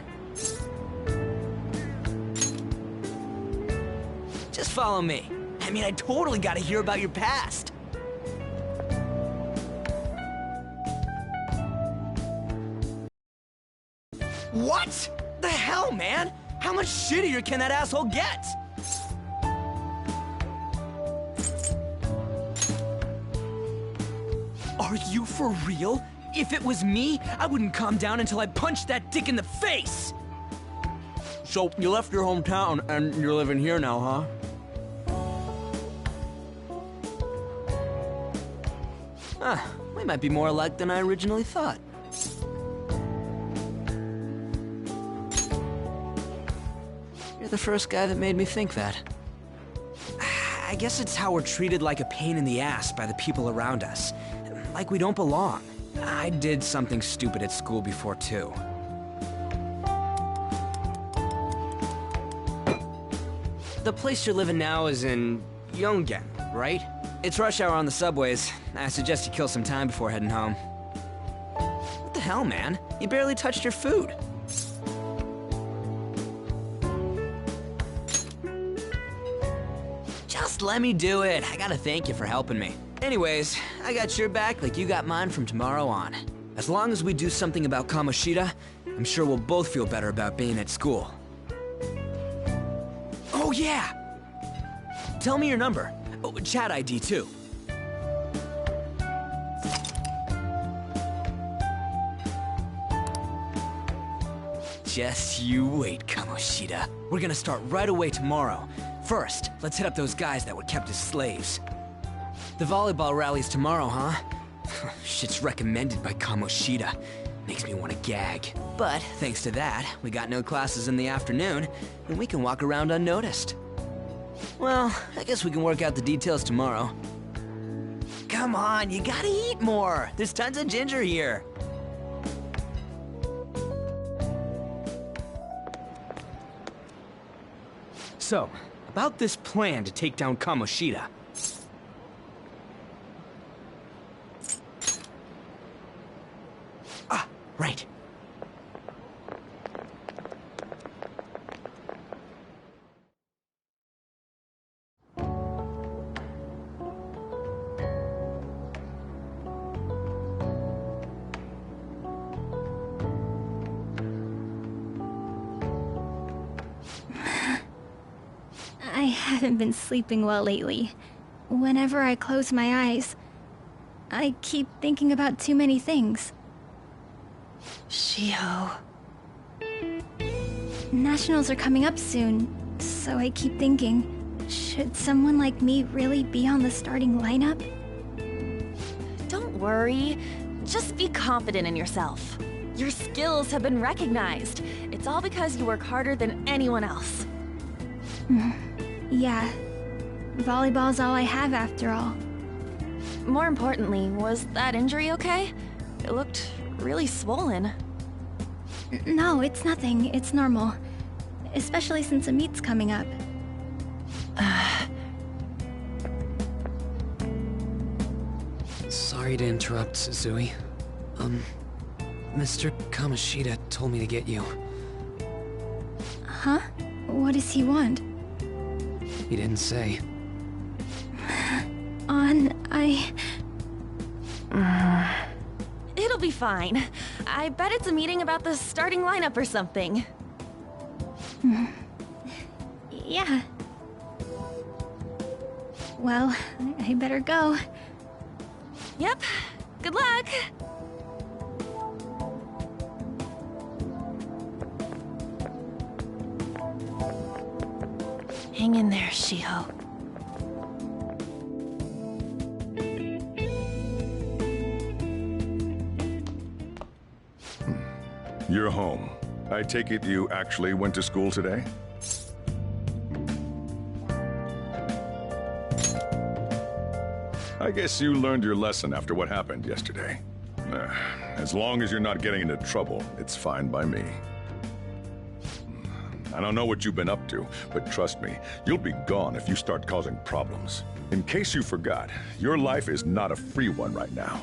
Just follow me. I mean, I totally gotta hear about your past. What? The hell, man? How much shittier can that asshole get? Are you for real? If it was me, I wouldn't calm down until I punched that dick in the face! So, you left your hometown and you're living here now, huh? Huh, we might be more alike than I originally thought. You're the first guy that made me think that. I guess it's how we're treated like a pain in the ass by the people around us. Like we don't belong. I did something stupid at school before, too. The place you're living now is in Yongen, right? It's rush hour on the subways. I suggest you kill some time before heading home. What the hell, man? You barely touched your food. Just let me do it. I gotta thank you for helping me. Anyways, I got your back like you got mine from tomorrow on. As long as we do something about Kamoshida, I'm sure we'll both feel better about being at school. Oh yeah! Tell me your number. Oh, chat ID too. Just you wait, Kamoshida. We're gonna start right away tomorrow. First, let's hit up those guys that were kept as slaves. The volleyball rally's tomorrow, huh? Shit's recommended by Kamoshida. Makes me want to gag. But thanks to that, we got no classes in the afternoon, and we can walk around unnoticed. Well, I guess we can work out the details tomorrow. Come on, you gotta eat more. There's tons of ginger here. So, about this plan to take down Kamoshida. Ah, right. I haven't been sleeping well lately. Whenever I close my eyes, I keep thinking about too many things. Shiho. Nationals are coming up soon, so I keep thinking, should someone like me really be on the starting lineup? Don't worry. Just be confident in yourself. Your skills have been recognized. It's all because you work harder than anyone else. Yeah. Volleyball's all I have after all. More importantly, was that injury okay? It looked really swollen. No, it's nothing. It's normal. Especially since a meet's coming up. Sorry to interrupt, Suzui. Mr. Kamoshida told me to get you. Huh? What does he want? He didn't say. It'll be fine. I bet it's a meeting about the starting lineup or something. Yeah. Well, I better go. Yep. Good luck! Hang in there, Shiho. You're home. I take it you actually went to school today? I guess you learned your lesson after what happened yesterday. As long as you're not getting into trouble, it's fine by me. I don't know what you've been up to, but trust me, you'll be gone if you start causing problems. In case you forgot, your life is not a free one right now.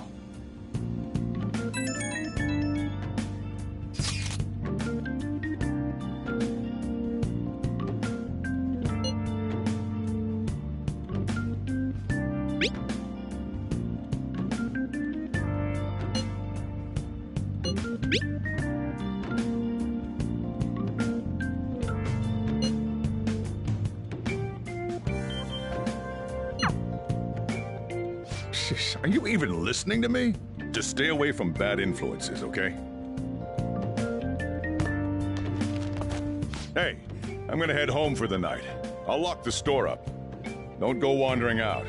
Are you even listening to me? Just stay away from bad influences, okay? Hey, I'm gonna head home for the night. I'll lock the store up. Don't go wandering out.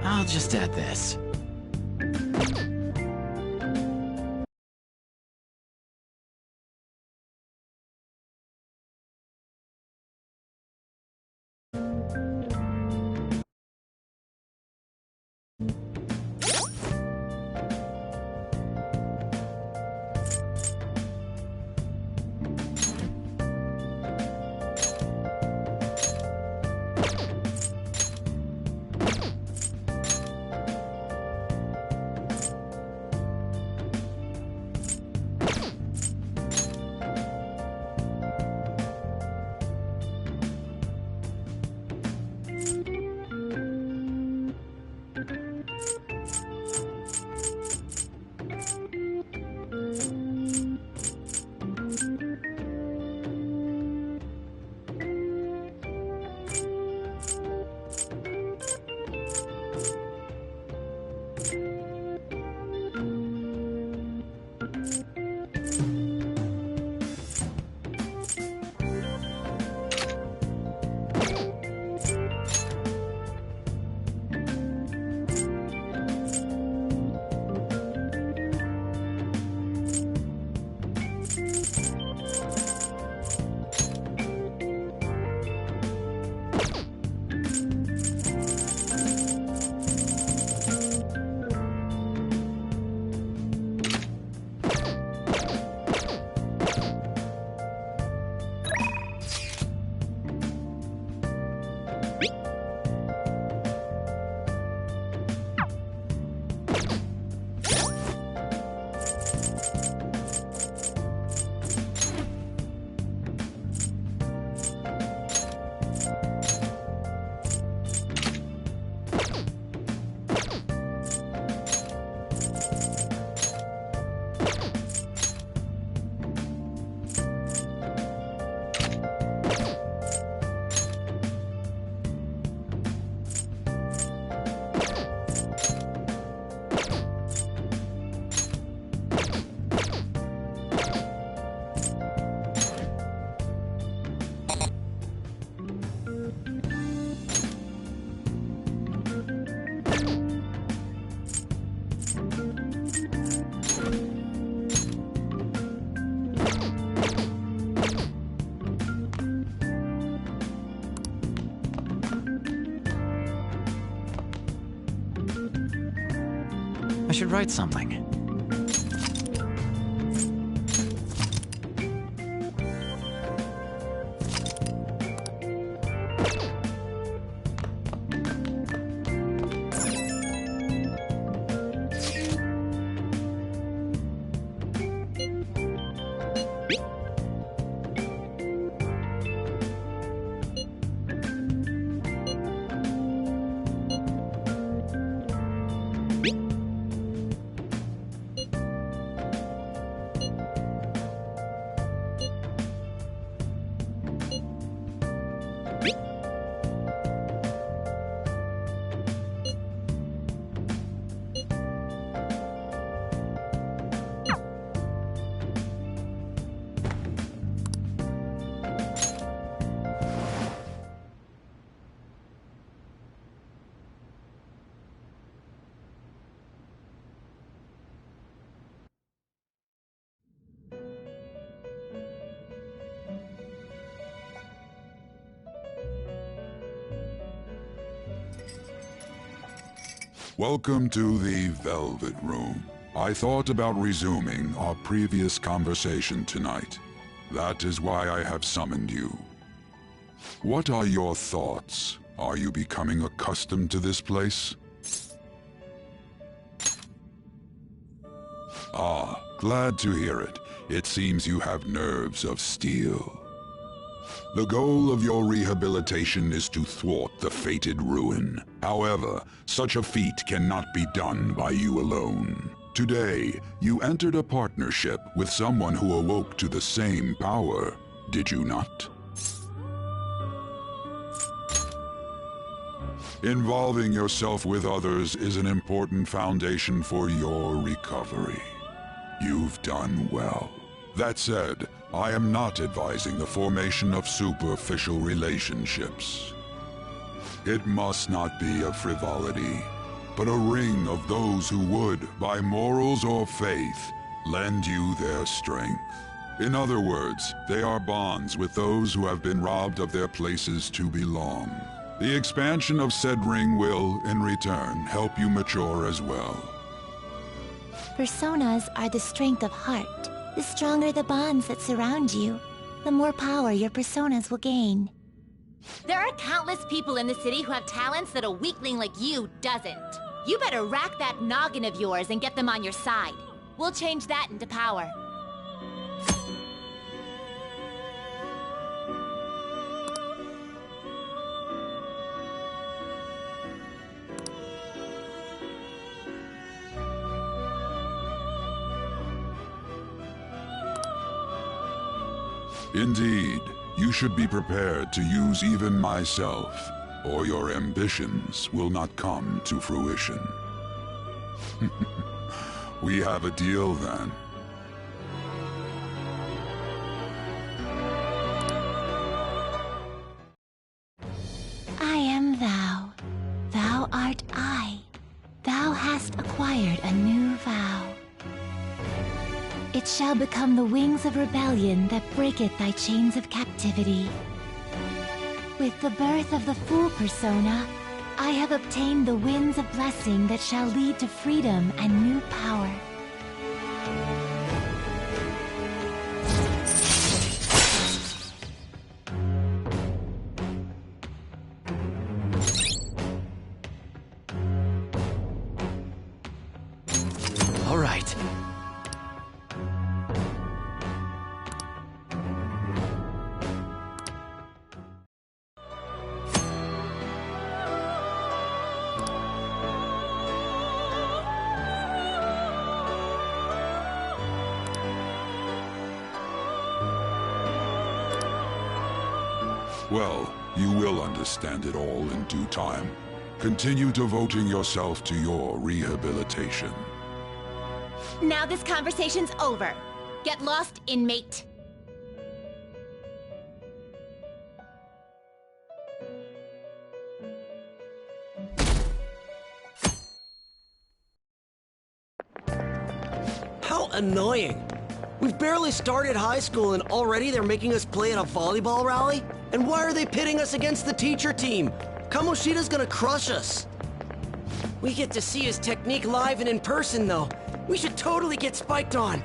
I'll just add this. I should write something. Welcome to the Velvet Room. I thought about resuming our previous conversation tonight. That is why I have summoned you. What are your thoughts? Are you becoming accustomed to this place? Ah, glad to hear it. It seems you have nerves of steel. The goal of your rehabilitation is to thwart the fated ruin. However, such a feat cannot be done by you alone. Today, you entered a partnership with someone who awoke to the same power, did you not? Involving yourself with others is an important foundation for your recovery. You've done well. That said, I am not advising the formation of superficial relationships. It must not be a frivolity. but a ring of those who would, by morals or faith, lend you their strength. In other words, they are bonds with those who have been robbed of their places to belong. The expansion of said ring will, in return, help you mature as well. Personas are the strength of heart. The stronger the bonds that surround you, the more power your personas will gain. There are countless people in the city who have talents that a weakling like you doesn't. You better rack that noggin of yours and get them on your side. We'll change that into power. Indeed, you should be prepared to use even myself, or your ambitions will not come to fruition. We have a deal then. I am thou. Thou art I. Thou hast acquired a new vow. It shall become the wings of rebellion that breaketh thy chains of captivity. With the birth of the Fool persona, I have obtained the winds of blessing that shall lead to freedom and new power. All right. Well, you will understand it all in due time. Continue devoting yourself to your rehabilitation. Now this conversation's over. Get lost, inmate. How annoying. We've barely started high school and already they're making us play at a volleyball rally? And why are they pitting us against the teacher team? Kamoshida's gonna crush us. We get to see his technique live and in person, though. We should totally get spiked on.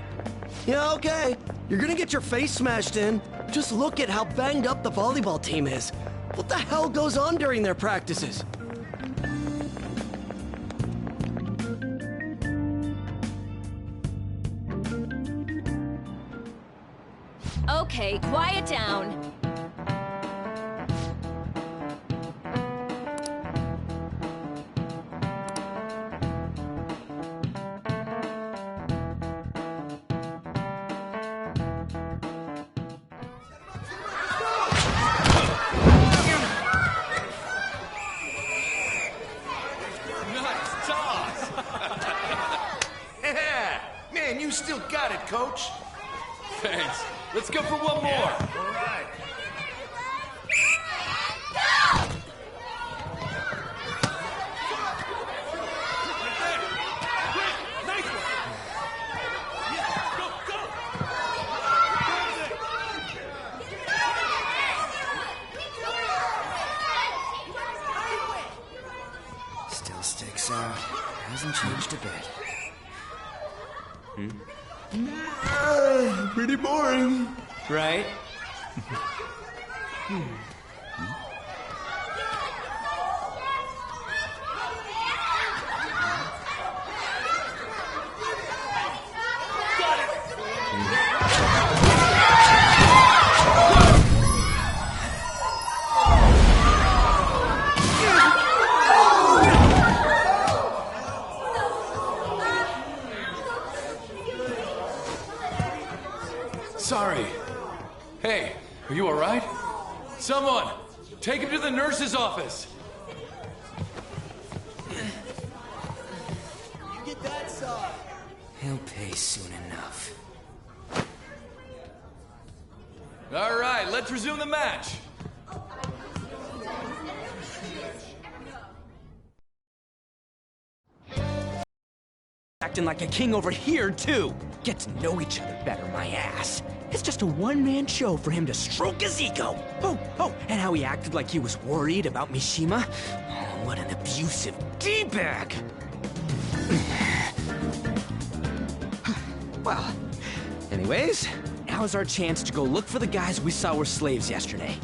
Yeah, okay. You're gonna get your face smashed in. Just look at how banged up the volleyball team is. What the hell goes on during their practices? Okay, quiet down. Nice toss! Yeah! Man, you still got it, coach. Thanks. Let's go for one more. All right. Still sticks out. Hasn't changed a bit. Pretty boring. Right? Sorry. Hey, are you all right? Someone, take him to the nurse's office. You get that side. He'll pay soon enough. All right, let's resume the match. acting like a king over here, too. Get to know each other better, my ass. It's just a one-man show for him to stroke his ego. Oh, and how he acted like he was worried about Mishima. Oh, what an abusive D-bag. Well, anyways, now's our chance to go look for the guys we saw were slaves yesterday.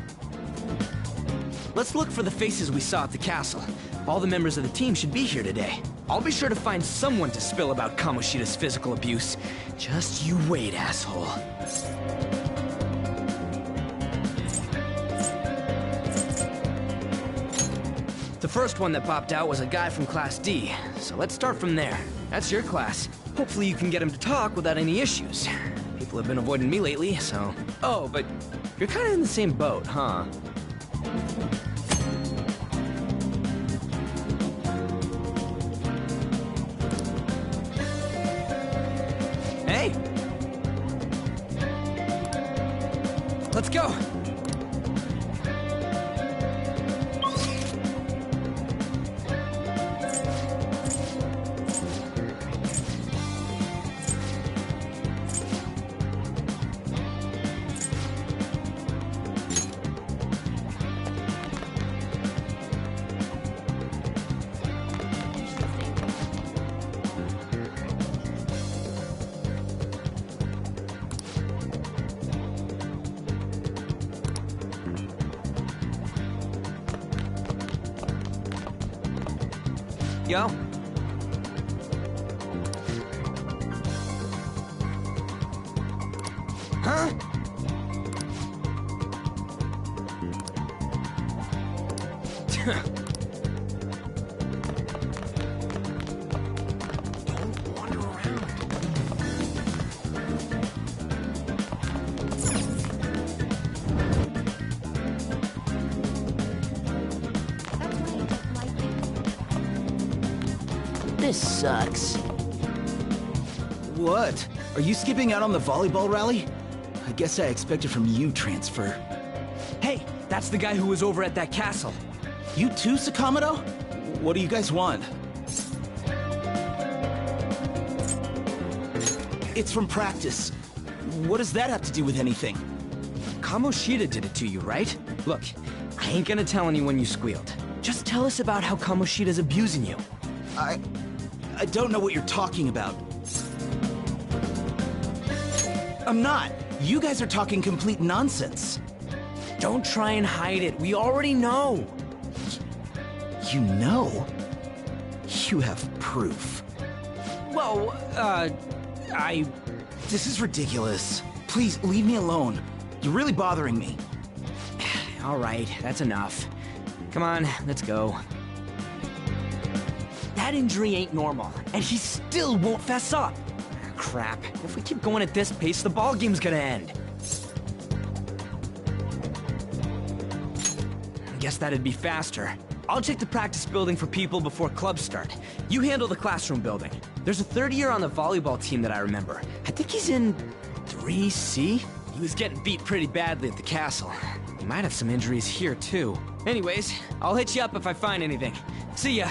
Let's look for the faces we saw at the castle. All the members of the team should be here today. I'll be sure to find someone to spill about Kamoshida's physical abuse. Just you wait, asshole. The first one that popped out was a guy from Class D, so let's start from there. That's your class. Hopefully you can get him to talk without any issues. People have been avoiding me lately, so... Oh, but you're kind of in the same boat, huh? Hey! Let's go! Yo. Huh? Don't wander around. This sucks. What? Are you skipping out on the volleyball rally? I guess I expected from you, Transfer. Hey, that's the guy who was over at that castle. You too, Sakamoto? What do you guys want? It's from practice. What does that have to do with anything? Kamoshida did it to you, right? Look, I ain't gonna tell anyone you squealed. Just tell us about how Kamoshida's abusing you. I don't know what you're talking about. I'm not. You guys are talking complete nonsense. Don't try and hide it. We already know. You know? You have proof. Well, This is ridiculous. Please, leave me alone. You're really bothering me. All right, that's enough. Come on, let's go. That injury ain't normal, and he still won't fess up. Crap. If we keep going at this pace, the ball game's gonna end. Guess that'd be faster. I'll check the practice building for people before clubs start. You handle the classroom building. There's a third year on the volleyball team that I remember. I think he's in 3C? He was getting beat pretty badly at the castle. He might have some injuries here, too. Anyways, I'll hit you up if I find anything. See ya.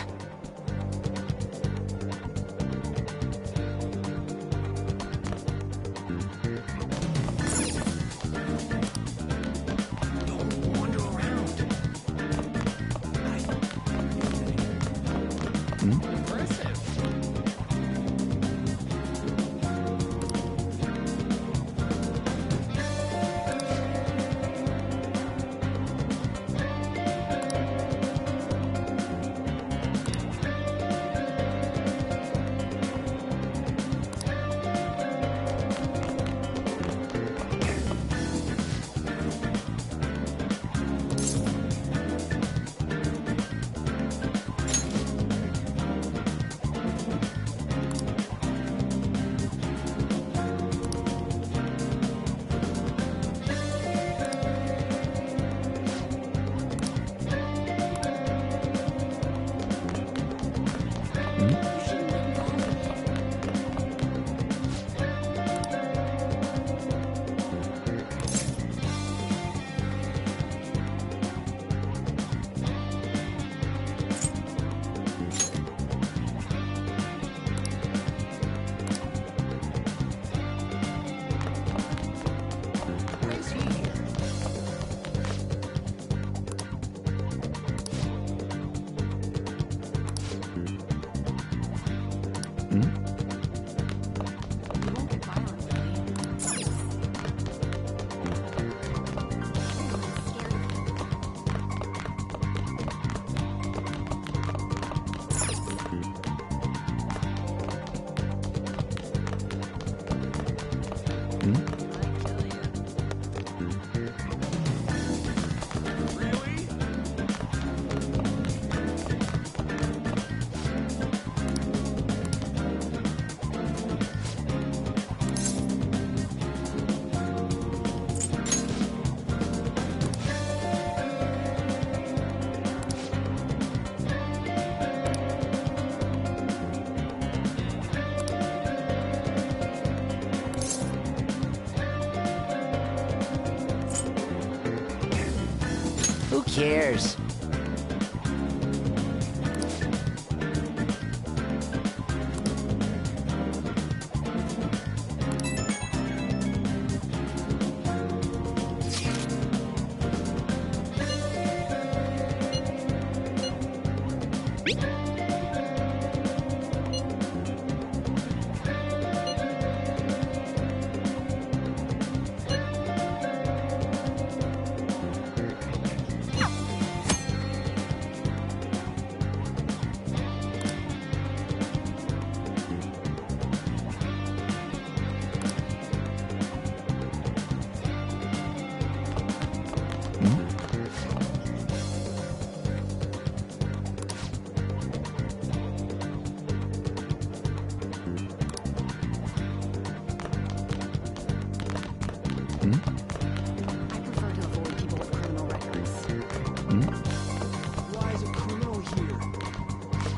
cares?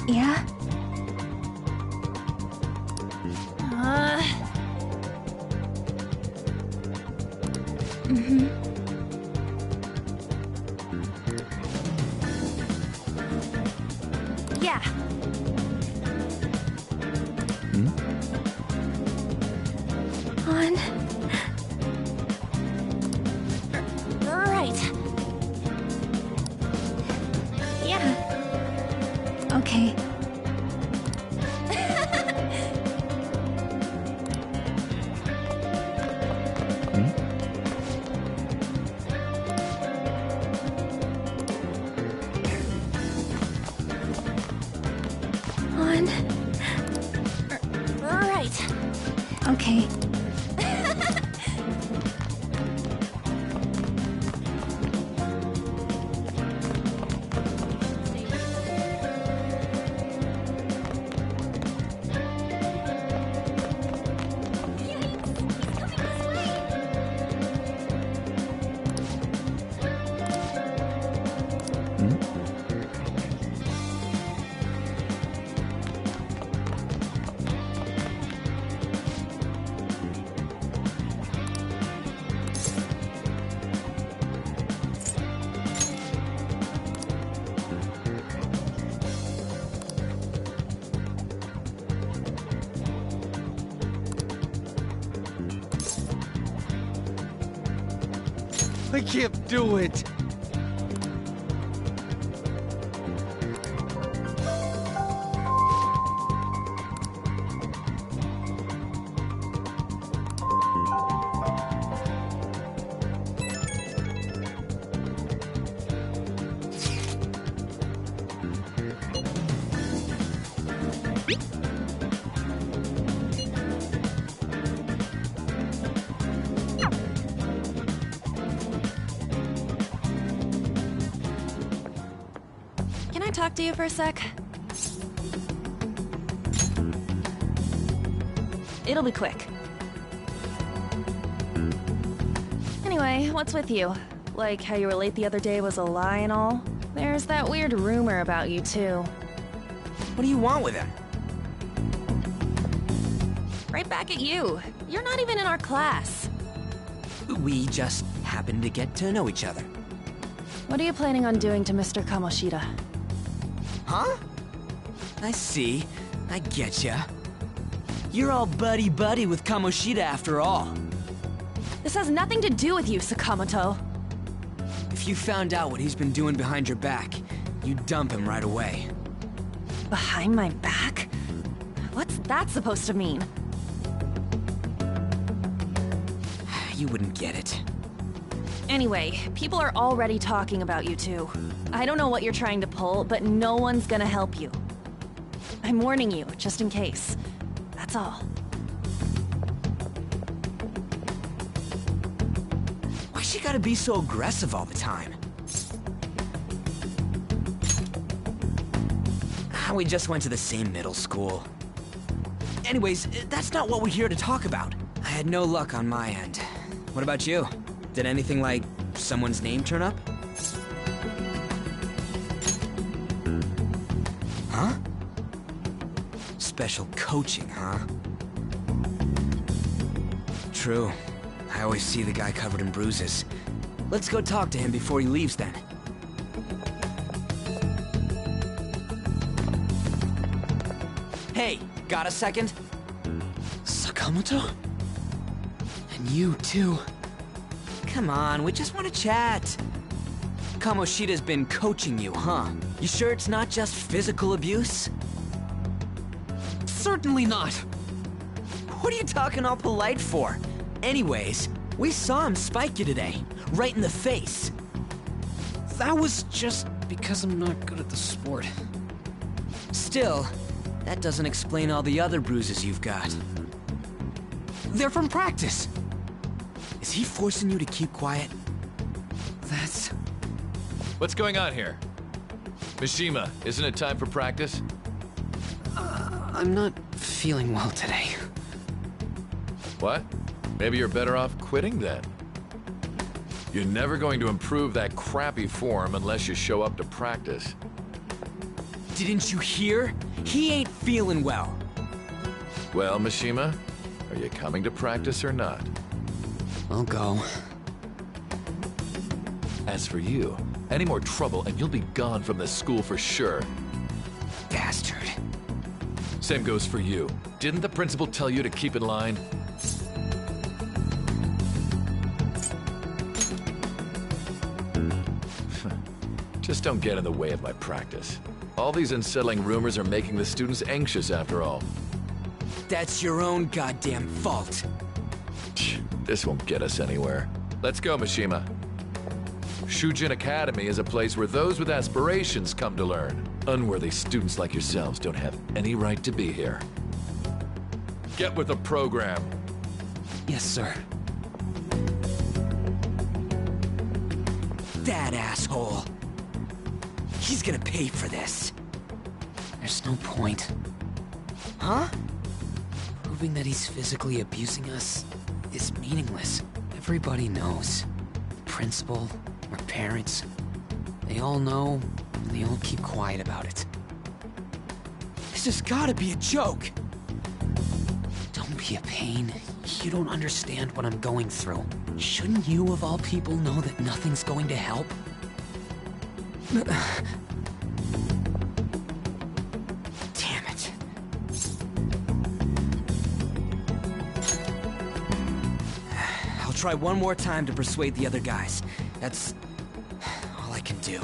Yeah? Yeah. On. Right. Yeah. Okay. On. Right. Okay. I can't do it. Can I talk to you for a sec? It'll be quick. Anyway, what's with you? Like how you were late the other day was a lie and all? There's that weird rumor about you, too. What do you want with him? Right back at you. You're not even in our class. We just happened to get to know each other. What are you planning on doing to Mr. Kamoshida? Huh? I see. I getcha. You're all buddy-buddy with Kamoshida after all. This has nothing to do with you, Sakamoto. If you found out what he's been doing behind your back, you'd dump him right away. Behind my back? What's that supposed to mean? You wouldn't get it. Anyway, people are already talking about you two. I don't know what you're trying to pull, but no one's gonna help you. I'm warning you, just in case. That's all. Why she gotta be so aggressive all the time? We just went to the same middle school. Anyways, that's not what we're here to talk about. I had no luck on my end. What about you? Did anything like someone's name turn up? Huh? Special coaching, huh? True. I always see the guy covered in bruises. Let's go talk to him before he leaves then. Hey, got a second? Sakamoto? And you, too. Come on, we just want to chat. Kamoshida's been coaching you, huh? You sure it's not just physical abuse? Certainly not. What are you talking all polite for? Anyways, we saw him spike you today, right in the face. That was just because I'm not good at the sport. Still, that doesn't explain all the other bruises you've got. They're from practice. Is he forcing you to keep quiet? That's... What's going on here? Mishima, isn't it time for practice? I'm not feeling well today. What? Maybe you're better off quitting then. You're never going to improve that crappy form unless you show up to practice. Didn't you hear? He ain't feeling well. Well, Mishima, are you coming to practice or not? I'll go. As for you, any more trouble and you'll be gone from this school for sure. Bastard. Same goes for you. Didn't the principal tell you to keep in line? Just don't get in the way of my practice. All these unsettling rumors are making the students anxious after all. That's your own goddamn fault. This won't get us anywhere. Let's go, Mishima. Shujin Academy is a place where those with aspirations come to learn. Unworthy students like yourselves don't have any right to be here. Get with the program. Yes, sir. That asshole. He's gonna pay for this. There's no point. Huh? Proving that he's physically abusing us is meaningless. Everybody knows. The principal, our parents, they all know, and they all keep quiet about it. This has gotta be a joke. Don't be a pain. You don't understand what I'm going through. Shouldn't you, of all people, know that nothing's going to help? Damn it. I'll try one more time to persuade the other guys. That's all I can do.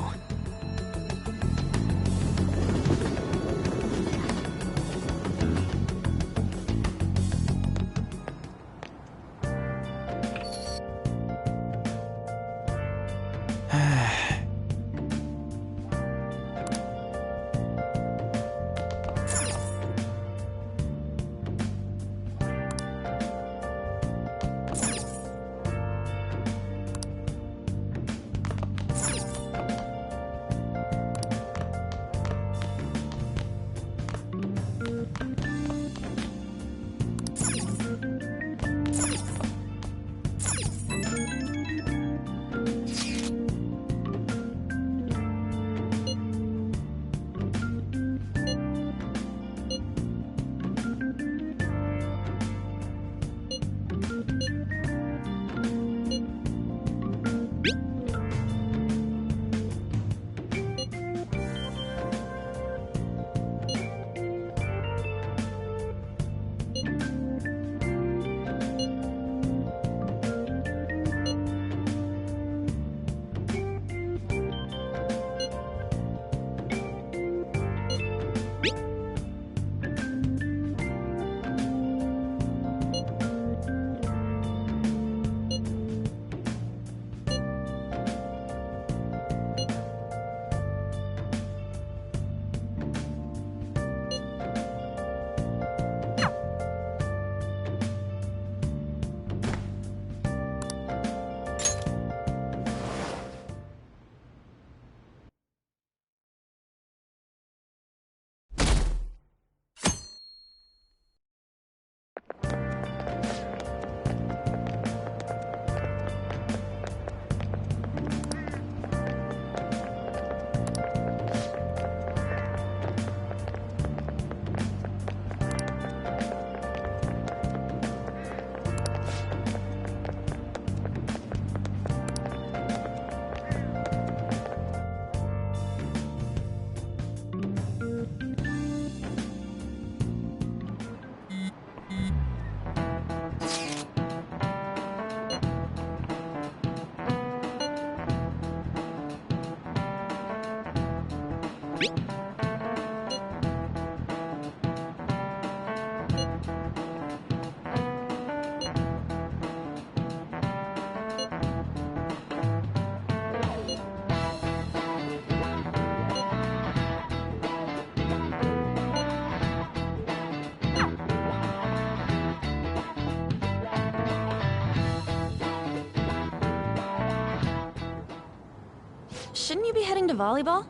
Shouldn't you be heading to volleyball?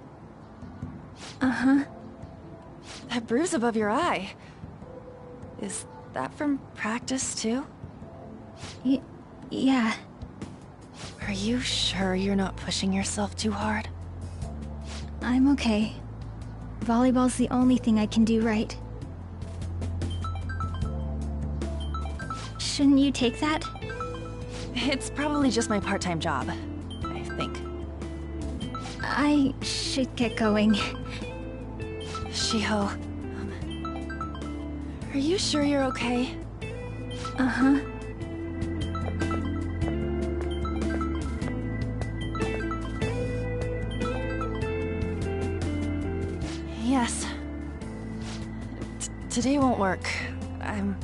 Uh-huh. That bruise above your eye. Is that from practice, too? Yeah. Are you sure you're not pushing yourself too hard? I'm okay. Volleyball's the only thing I can do right. Shouldn't you take that? It's probably just my part-time job, I think. I should get going. Shiho, are you sure you're okay? Uh-huh. Yes. Today won't work. I'm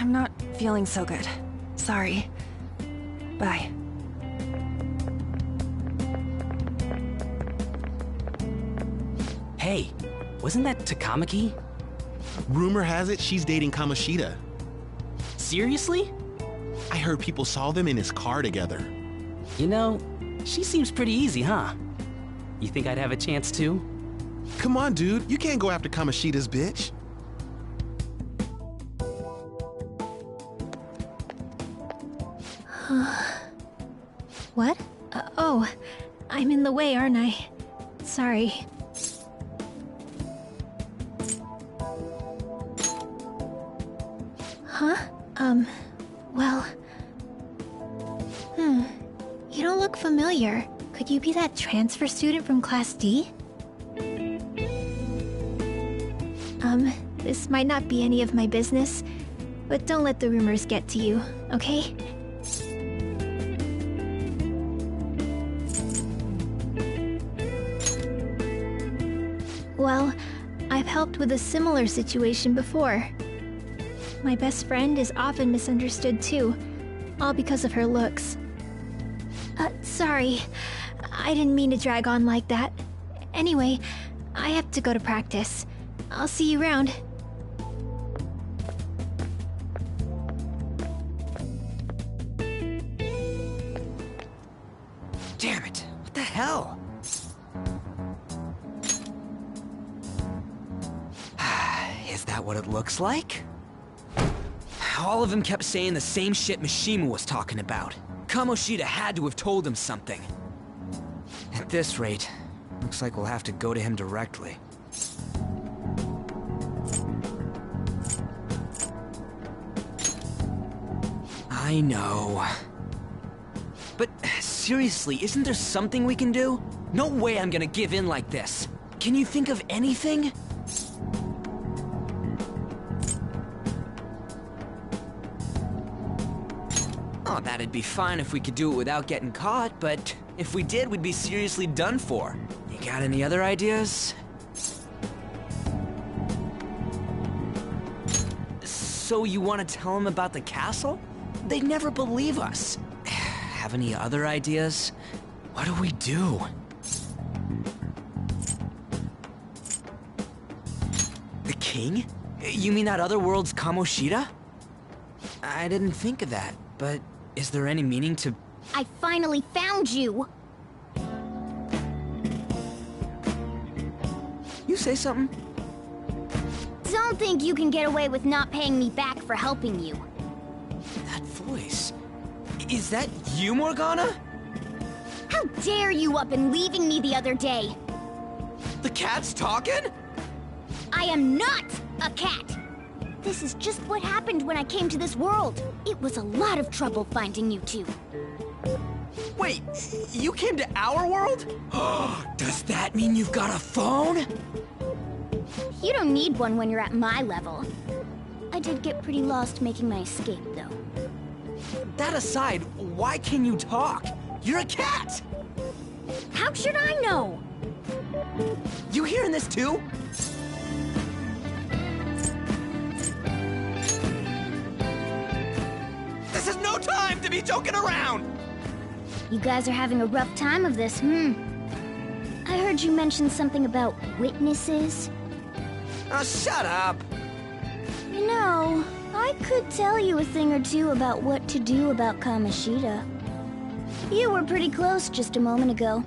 not feeling so good. Sorry. Bye. Hey, wasn't that Takamaki? Rumor has it she's dating Kamoshida. Seriously? I heard people saw them in his car together. You know, she seems pretty easy, huh? You think I'd have a chance too? Come on, dude. You can't go after Kamoshida's bitch. What? Oh, I'm in the way, aren't I? Sorry. Huh? Well... You don't look familiar. Could you be that transfer student from Class D? This might not be any of my business, but don't let the rumors get to you, okay? Well, I've helped with a similar situation before. My best friend is often misunderstood too, all because of her looks. Sorry. I didn't mean to drag on like that. Anyway, I have to go to practice. I'll see you around. Damn it, what the hell? Is that what it looks like? All of them kept saying the same shit Mishima was talking about. Kamoshida had to have told him something. At this rate, looks like we'll have to go to him directly. I know. But seriously, isn't there something we can do? No way I'm gonna give in like this. Can you think of anything? Oh, that'd be fine if we could do it without getting caught, but if we did, we'd be seriously done for. You got any other ideas? So you want to tell them about the castle? They'd never believe us. Have any other ideas? What do we do? The king? You mean that other world's Kamoshida? I didn't think of that, but is there any meaning to... I finally found you! You say something? Don't think you can get away with not paying me back for helping you. That voice... Is that you, Morgana? How dare you up and leaving me the other day? The cat's talking? I am not a cat! This is just what happened when I came to this world. It was a lot of trouble finding you two. Wait, you came to our world? Does that mean you've got a phone? You don't need one when you're at my level. I did get pretty lost making my escape, though. That aside, why can you talk? You're a cat! How should I know? in this too? This is no time to be joking around! You guys are having a rough time of this, I heard you mention something about witnesses. Oh, shut up! You know, I could tell you a thing or two about what to do about Kamoshida. You were pretty close just a moment ago.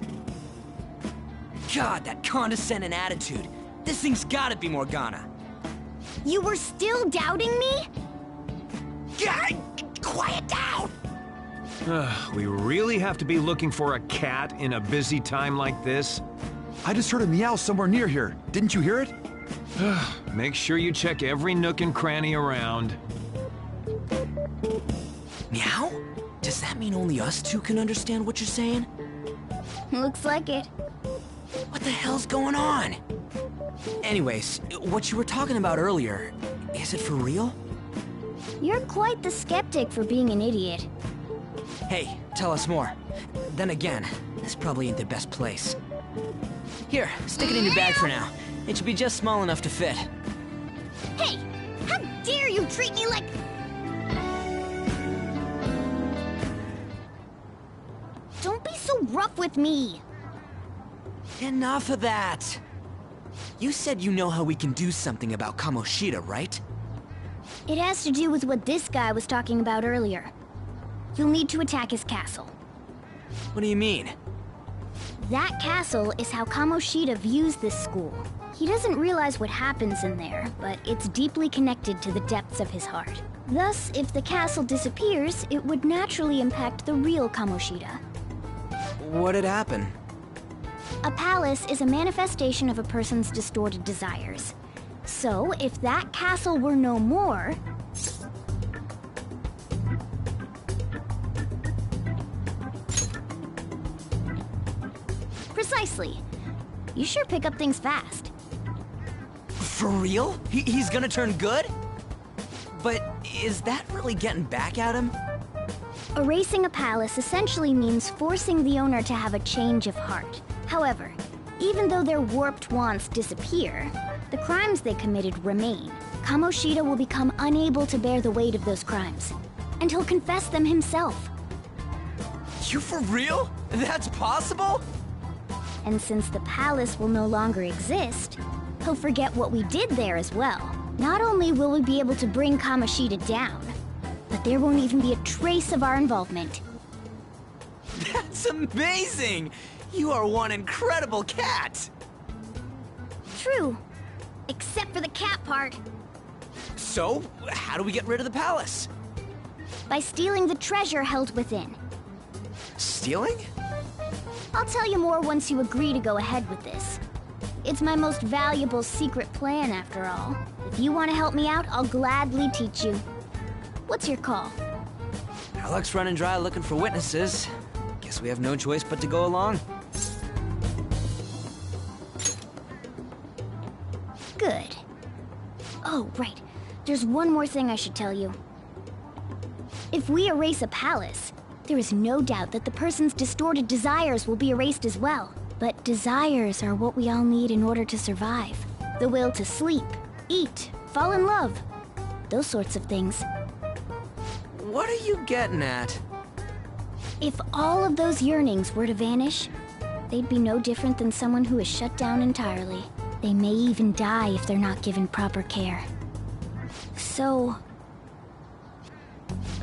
God, that condescending attitude. This thing's gotta be Morgana. You were still doubting me? God, quiet down! We really have to be looking for a cat in a busy time like this? I just heard a meow somewhere near here. Didn't you hear it? Make sure you check every nook and cranny around. Meow? Does that mean only us two can understand what you're saying? Looks like it. What the hell's going on? Anyways, what you were talking about earlier, is it for real? You're quite the skeptic for being an idiot. Hey, tell us more. Then again, this probably ain't the best place. Here, stick it in your bag for now. It should be just small enough to fit. Hey! How dare you treat me like... Don't be so rough with me! Enough of that! You said you know how we can do something about Kamoshida, right? It has to do with what this guy was talking about earlier. You'll need to attack his castle. What do you mean? That castle is how Kamoshida views this school. He doesn't realize what happens in there, but it's deeply connected to the depths of his heart. Thus, if the castle disappears, it would naturally impact the real Kamoshida. What'd happen? A palace is a manifestation of a person's distorted desires. So, if that castle were no more... Precisely. You sure pick up things fast. For real? He's gonna turn good? But is that really getting back at him? Erasing a palace essentially means forcing the owner to have a change of heart. However, even though their warped wants disappear, the crimes they committed remain. Kamoshida will become unable to bear the weight of those crimes, and he'll confess them himself. You for real? That's possible? And since the palace will no longer exist, he'll forget what we did there as well. Not only will we be able to bring Kamoshida down, but there won't even be a trace of our involvement. That's amazing! You are one incredible cat! True. Except for the cat part. So, how do we get rid of the palace? By stealing the treasure held within. Stealing? I'll tell you more once you agree to go ahead with this. It's my most valuable secret plan, after all. If you want to help me out, I'll gladly teach you. What's your call? Our luck's running dry looking for witnesses. Guess we have no choice but to go along. Good. Oh, right. There's one more thing I should tell you. If we erase a palace, there is no doubt that the person's distorted desires will be erased as well. But desires are what we all need in order to survive. The will to sleep, eat, fall in love. Those sorts of things. What are you getting at? If all of those yearnings were to vanish, they'd be no different than someone who is shut down entirely. They may even die if they're not given proper care. So...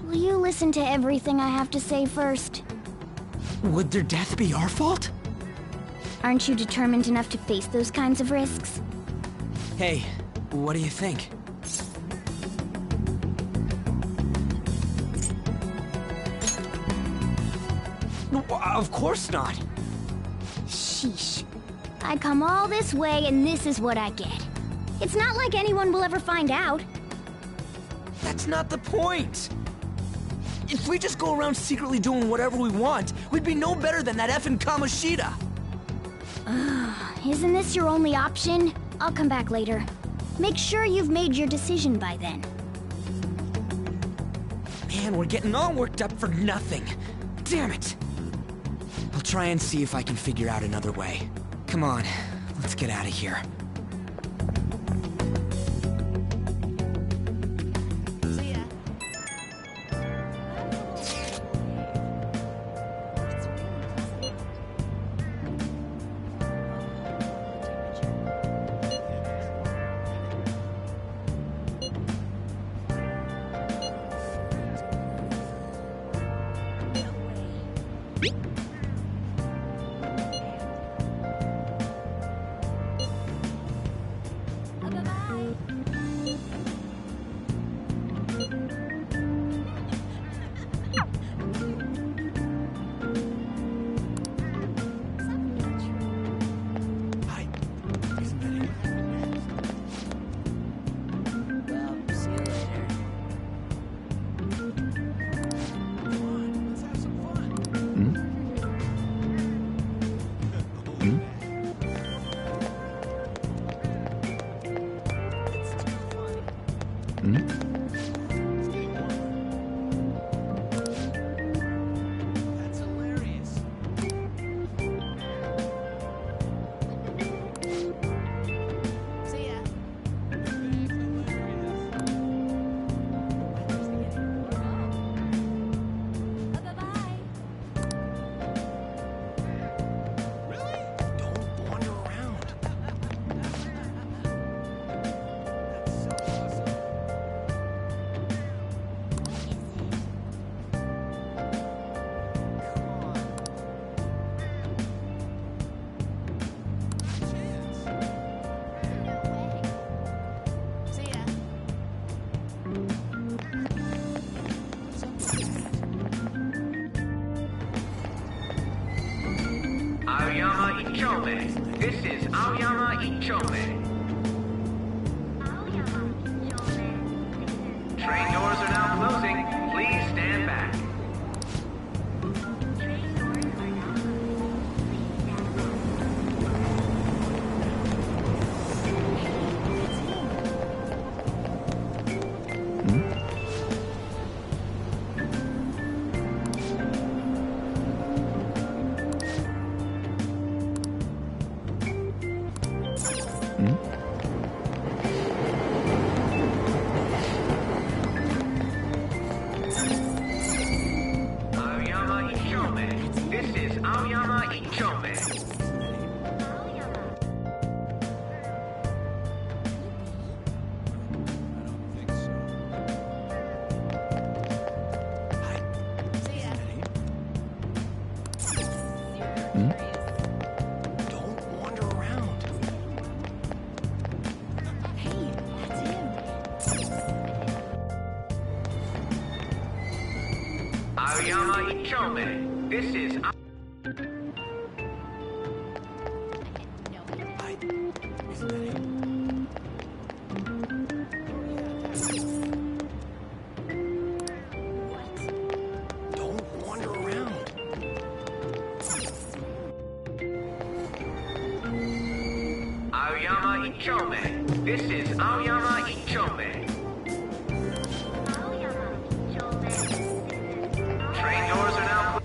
will you listen to everything I have to say first? Would their death be our fault? Aren't you determined enough to face those kinds of risks? Hey, what do you think? Of course not. Sheesh. I come all this way and this is what I get. It's not like anyone will ever find out. That's not the point. If we just go around secretly doing whatever we want, we'd be no better than that effing Kamoshida. Isn't this your only option? I'll come back later. Make sure you've made your decision by then. Man, we're getting all worked up for nothing. Damn it. I'll try and see if I can figure out another way. Come on, Let's get out of here. This is Aoyama Ichome. Train doors are now closing. Please stand back. Aoyama Ichome. This is... Don't wander around. Aoyama Ichome. This is Aoyama Ichome. Train doors are now...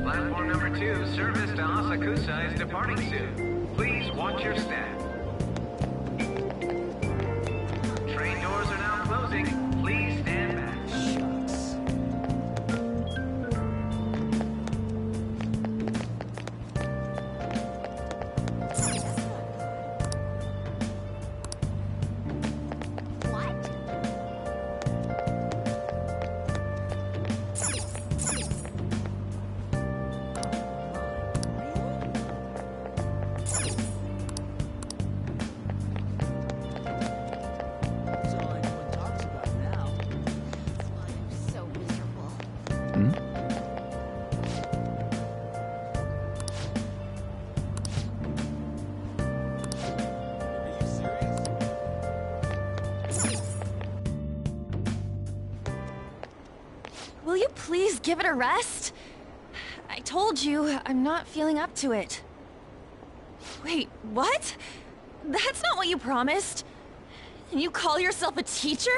Platform number 2, service to Asakusa is departing soon. Please watch your step. Train doors are now closing. Please stand back. Will you please give it a rest? I told you, I'm not feeling up to it. Wait, what? That's not what you promised. And you call yourself a teacher?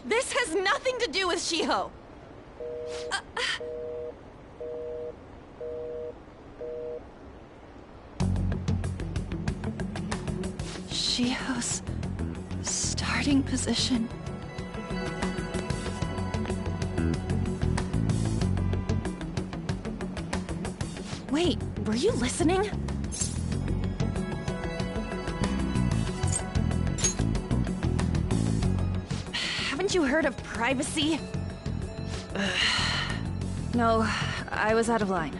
This has nothing to do with Shiho. Shiho's starting position. Wait, were you listening? Haven't you heard of privacy? No, I was out of line.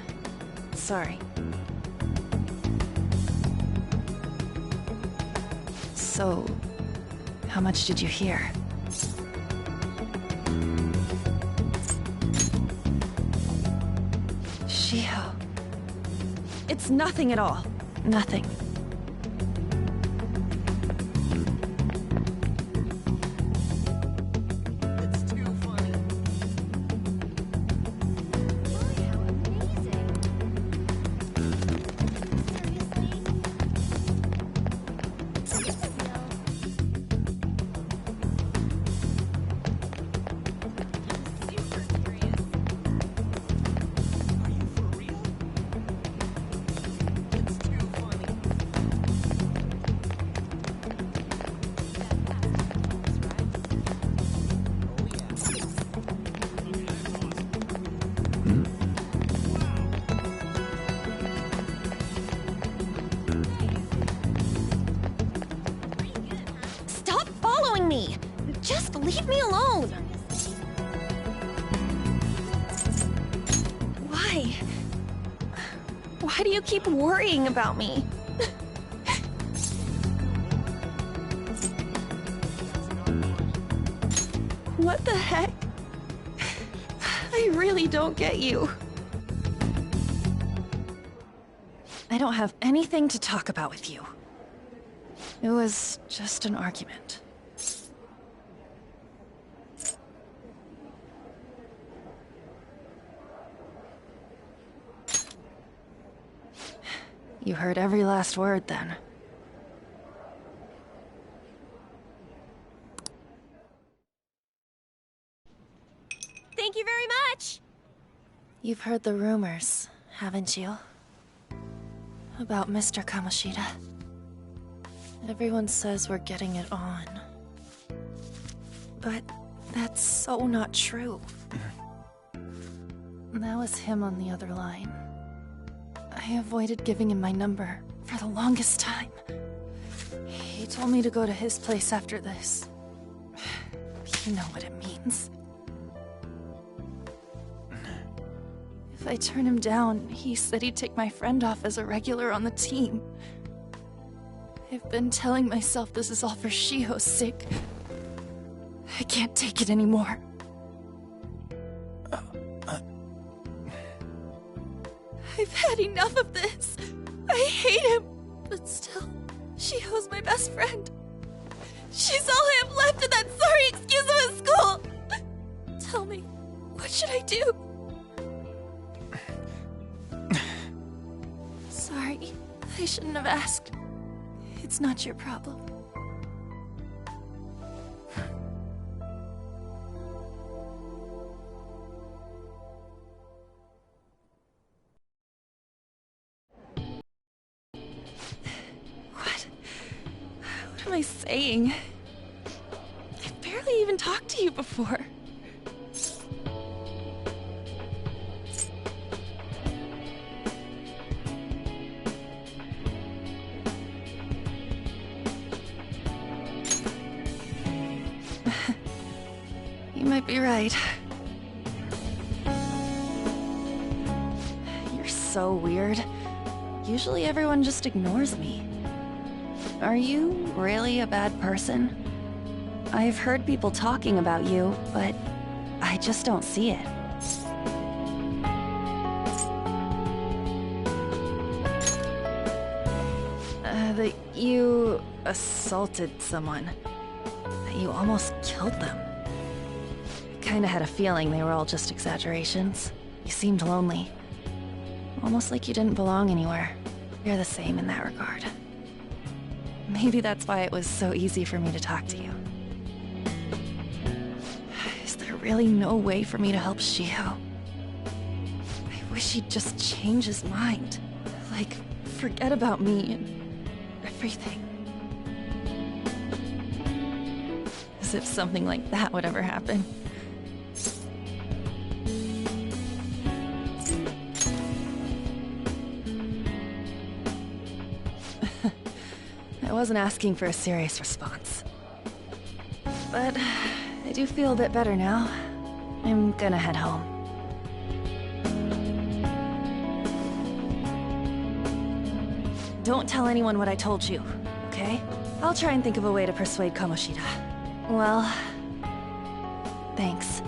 Sorry. So, how much did you hear? Shiho. It's nothing at all. Nothing. Just leave me alone! Why? Why do you keep worrying about me? What the heck? I really don't get you. I don't have anything to talk about with you. It was just an argument. You heard every last word, then. Thank you very much! You've heard the rumors, haven't you? About Mr. Kamoshida. Everyone says we're getting it on. But that's so not true. That was him on the other line. I avoided giving him my number for the longest time. He told me to go to his place after this. You know what it means. If I turn him down, he said he'd take my friend off as a regular on the team. I've been telling myself this is all for Shiho's sake. I can't take it anymore. I've had enough of this. I hate him. But still, Shiho's my best friend. She's all I have left in that sorry excuse of a school. Tell me, what should I do? Sorry, I shouldn't have asked. It's not your problem. What am I saying? I've barely even talked to you before. You might be right. You're so weird. Usually everyone just ignores me. Are you really a bad person? I've heard people talking about you, but I just don't see it. That you assaulted someone. That you almost killed them. Kinda had a feeling they were all just exaggerations. You seemed lonely. Almost like you didn't belong anywhere. You're the same in that regard. Maybe that's why it was so easy for me to talk to you. Is there really no way for me to help Shiho? I wish he'd just change his mind. Like, forget about me and everything. as if something like that would ever happen. I wasn't asking for a serious response. But I do feel a bit better now. I'm gonna head home. Don't tell anyone what I told you, okay? I'll try and think of a way to persuade Kamoshida. Well, thanks.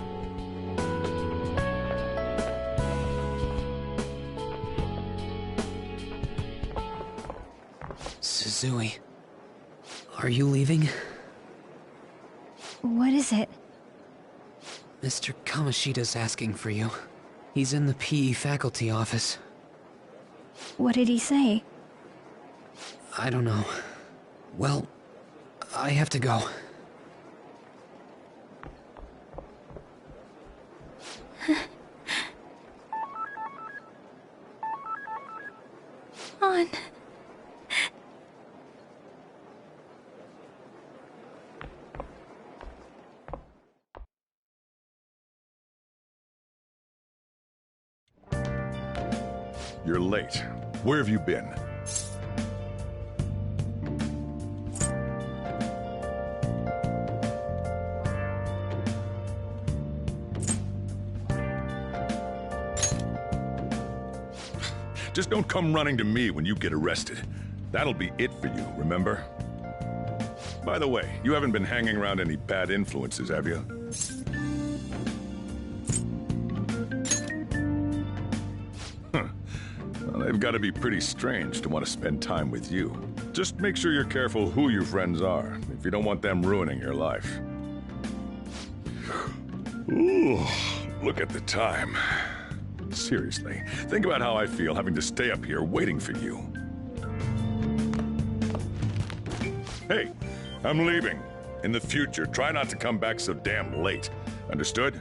Suzui, are you leaving? What is it? Mr. Kamoshida's asking for you. He's in the PE faculty office. What did he say? I don't know. Well, I have to go. On. You're late. Where have you been? Just don't come running to me when you get arrested. That'll be it for you, remember? By the way, you haven't been hanging around any bad influences, have you? Well, they've got to be pretty strange to want to spend time with you. Just make sure you're careful who your friends are, if you don't want them ruining your life. Ooh, look at the time. Seriously, think about how I feel having to stay up here waiting for you. Hey, I'm leaving. In the future, try not to come back so damn late. Understood?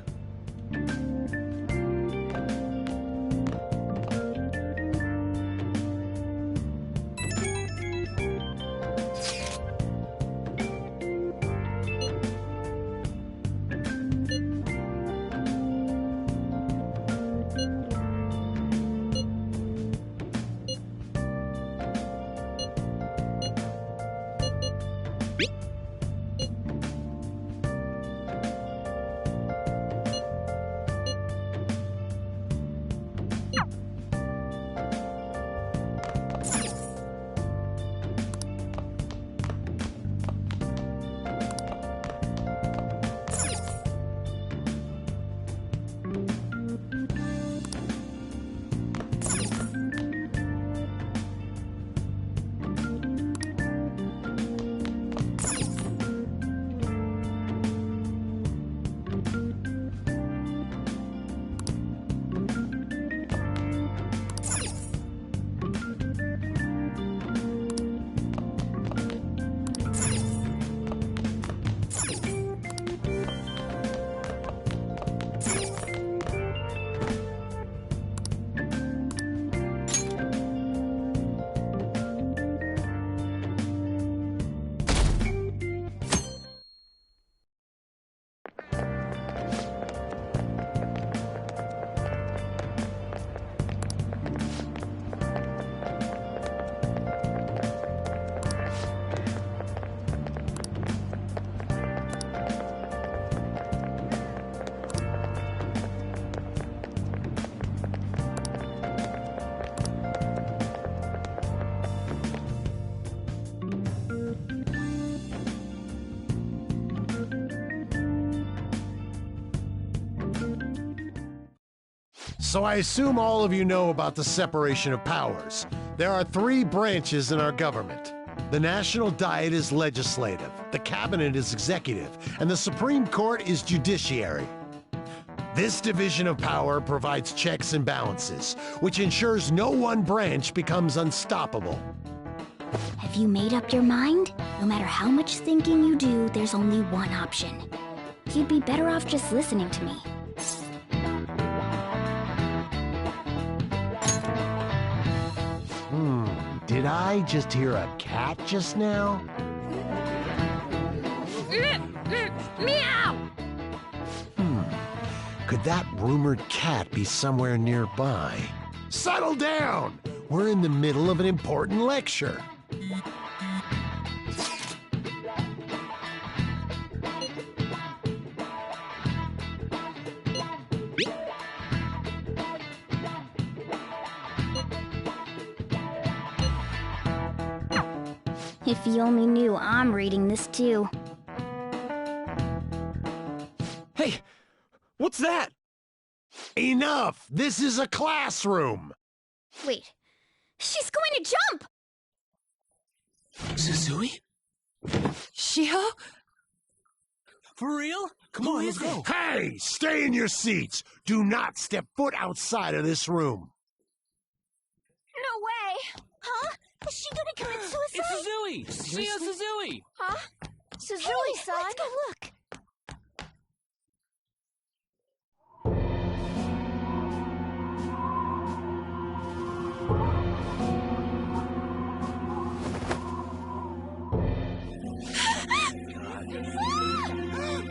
So I assume all of you know about the separation of powers. There are 3 branches in our government. The National Diet is legislative, the Cabinet is executive, and the Supreme Court is judiciary. This division of power provides checks and balances, which ensures no one branch becomes unstoppable. Have you made up your mind? No matter how much thinking you do, there's only one option. You'd be better off just listening to me. Did I just hear a cat just now? Meow! Could that rumored cat be somewhere nearby? Settle down! We're in the middle of an important lecture. If you only knew I'm reading this too. Hey, what's that? Enough! This is a classroom! Wait, she's going to jump! Suzui? Shiho? For real? Come on, let's go. Hey! Stay in your seats! Do not step foot outside of this room! No way! Huh? Is she gonna commit suicide? It's Suzui! Shia Suzui! Huh? Suzui-san? Let's go look!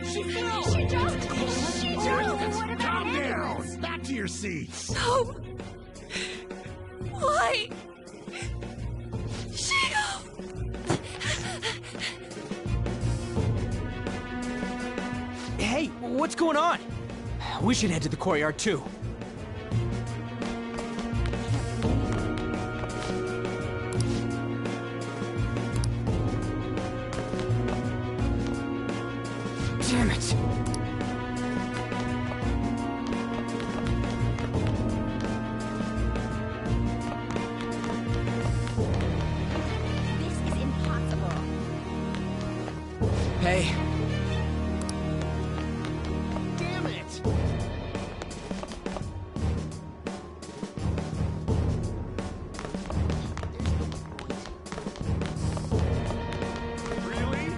She jumped! Calm down! Back to your seats! No! Why? Shio! Hey, what's going on? We should head to the courtyard too. Damn it! This is impossible. Hey. Damn it! Really?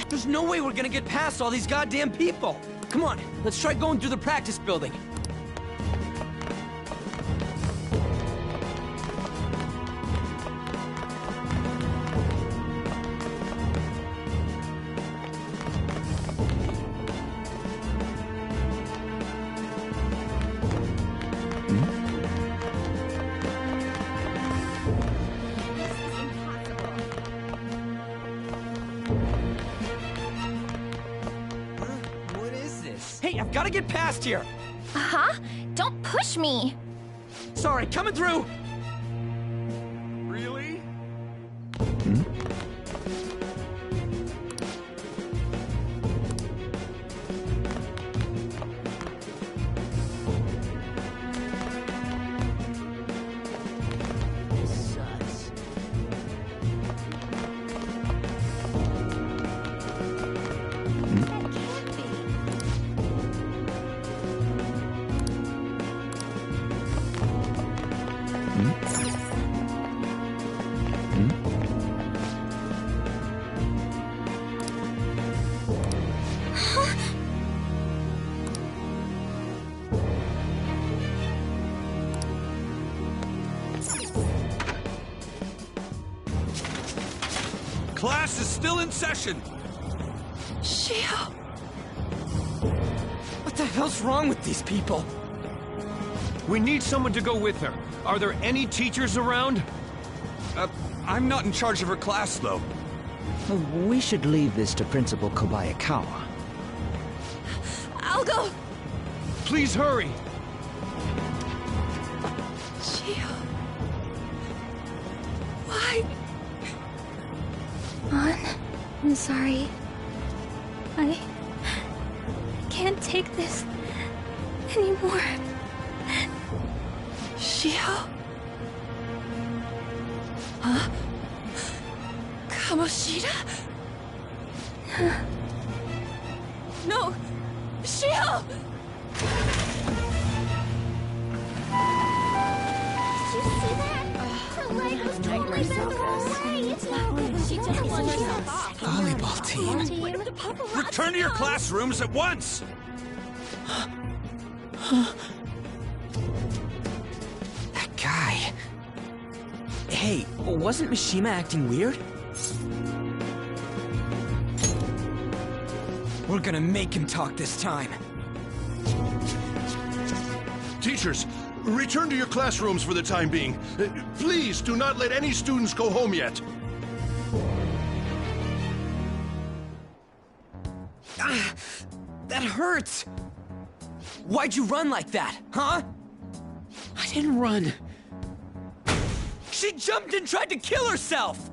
There's no way we're gonna get past all these goddamn people! Come on, let's try going through the practice building. What is this? Hey, I've gotta get past here! Huh? Don't push me! Sorry, coming through! Really? This sucks. Class is still in session! Shio! What the hell's wrong with these people? We need someone to go with her. Are there any teachers around? I'm not in charge of her class, though. We should leave this to Principal Kobayakawa. I'll go! Please hurry! Shio... Why? I'm sorry. I can't take this anymore. Shio? Huh? Kamoshida? No! Shio! Did you see that? Her leg was totally bent the wrong way. It's not good. She just wants herself off. Volleyball team. Return to your classrooms at once! That guy. Hey, wasn't Mishima acting weird? We're gonna make him talk this time. Teachers, return to your classrooms for the time being. Please do not let any students go home yet. Ah, that hurts! Why'd you run like that, huh? I didn't run. She jumped and tried to kill herself!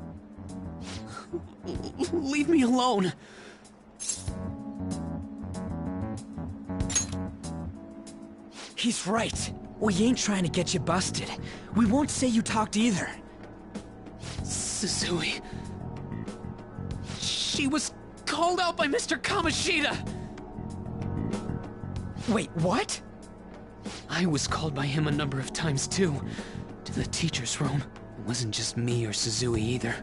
Leave me alone. He's right. We ain't trying to get you busted. We won't say you talked either. Suzui. She was called out by Mr. Kamoshida. Wait, what? I was called by him a number of times too. To the teacher's room. It wasn't just me or Suzui either.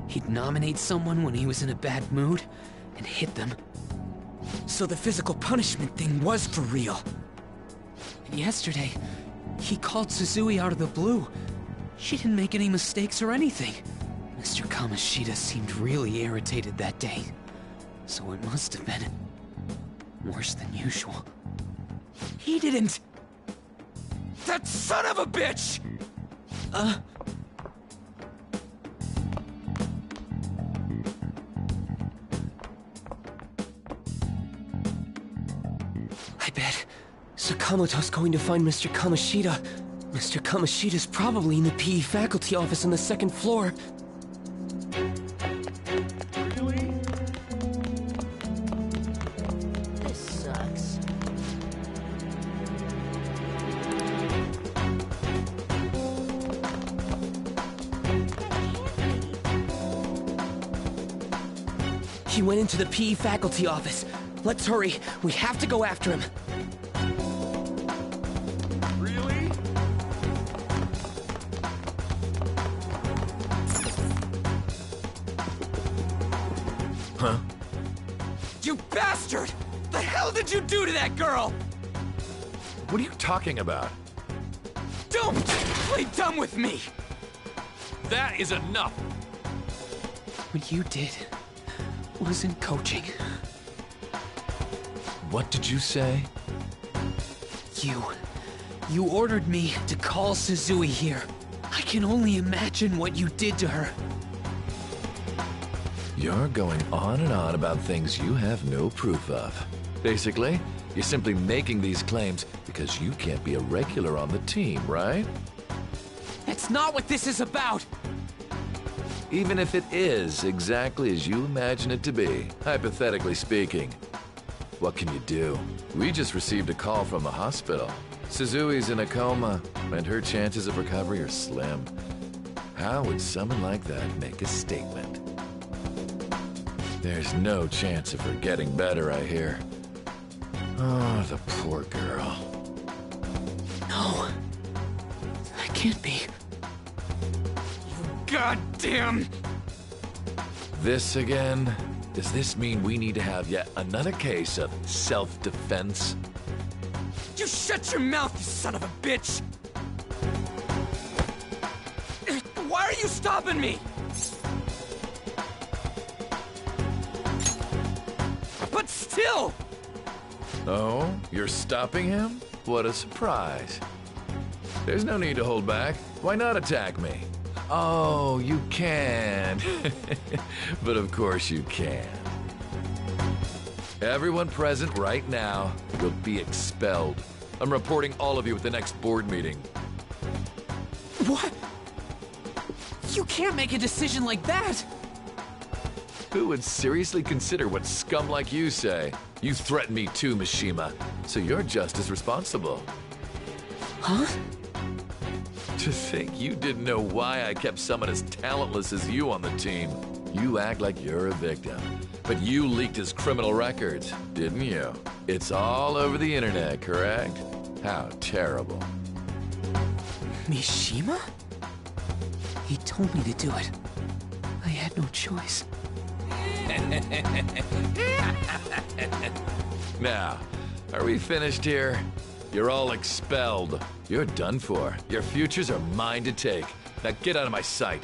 He'd nominate someone when he was in a bad mood and hit them. So the physical punishment thing was for real. And yesterday, he called Suzui out of the blue. She didn't make any mistakes or anything. Mr. Kamoshida seemed really irritated that day. So it must have been worse than usual. He didn't... That son of a bitch! I bet Sakamoto's going to find Mr. Kamoshida. Mr. Kamoshida's probably in the PE faculty office on the second floor. This sucks. He went into the PE faculty office. Let's hurry. We have to go after him. Really? Huh? You bastard! The hell did you do to that girl? What are you talking about? Don't play dumb with me! That is enough! What you did wasn't coaching. What did you say? You ordered me to call Suzui here. I can only imagine what you did to her. You're going on and on about things you have no proof of. Basically, you're simply making these claims because you can't be a regular on the team, right? That's not what this is about! Even if it is exactly as you imagine it to be, hypothetically speaking. What can you do? We just received a call from the hospital. Suzui's in a coma, and her chances of recovery are slim. How would someone like that make a statement? There's no chance of her getting better, I hear. Oh, the poor girl. No. That can't be. Goddamn! This again? Does this mean we need to have yet another case of self-defense? You shut your mouth, you son of a bitch! Why are you stopping me? But still! Oh, you're stopping him? What a surprise. There's no need to hold back. Why not attack me? Oh, you can. But of course you can. Everyone present right now will be expelled. I'm reporting all of you at the next board meeting. What? You can't make a decision like that! Who would seriously consider what scum like you say? You threatened me too, Mishima, so you're just as responsible. Huh? To think you didn't know why I kept someone as talentless as you on the team. You act like you're a victim. But you leaked his criminal records, didn't you? It's all over the internet, correct? How terrible. Mishima? He told me to do it. I had no choice. Now, are we finished here? You're all expelled. You're done for. Your futures are mine to take. Now get out of my sight.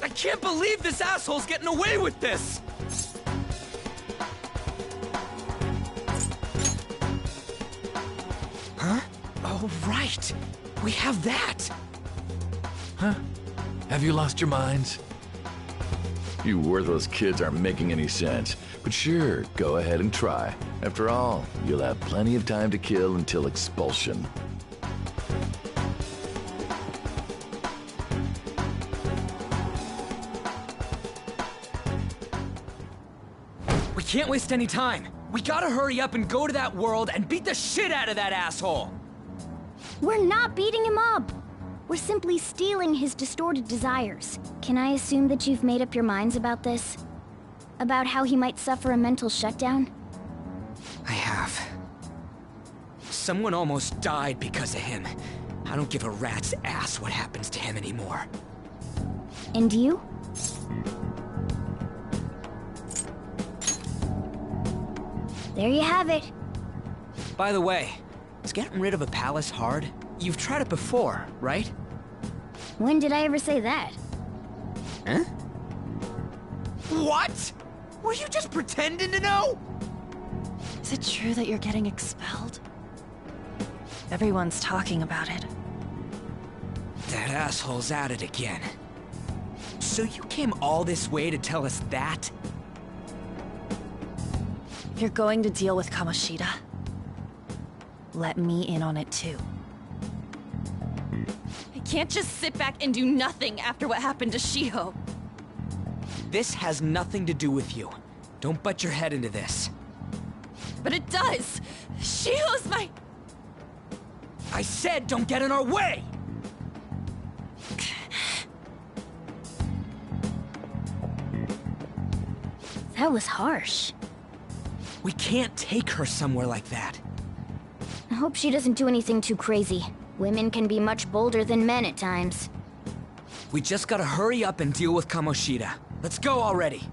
I can't believe this asshole's getting away with this! Huh? Oh, right. We have that. Huh? Have you lost your minds? You worthless kids aren't making any sense. But sure, go ahead and try. After all, you'll have plenty of time to kill until expulsion. We can't waste any time. We gotta hurry up and go to that world and beat the shit out of that asshole! We're not beating him up! We're simply stealing his distorted desires. Can I assume that you've made up your minds about this? About how he might suffer a mental shutdown? I have. Someone almost died because of him. I don't give a rat's ass what happens to him anymore. And you? There you have it. By the way, is getting rid of a palace hard? You've tried it before, right? When did I ever say that? Huh? What? Were you just pretending to know? Is it true that you're getting expelled? Everyone's talking about it. That asshole's at it again. So you came all this way to tell us that? If you're going to deal with Kamoshida, let me in on it too. I can't just sit back and do nothing after what happened to Shiho. This has nothing to do with you. Don't butt your head into this. But it does! Shiho's my... I said don't get in our way! That was harsh. We can't take her somewhere like that. I hope she doesn't do anything too crazy. Women can be much bolder than men at times. We just gotta hurry up and deal with Kamoshida. Let's go already.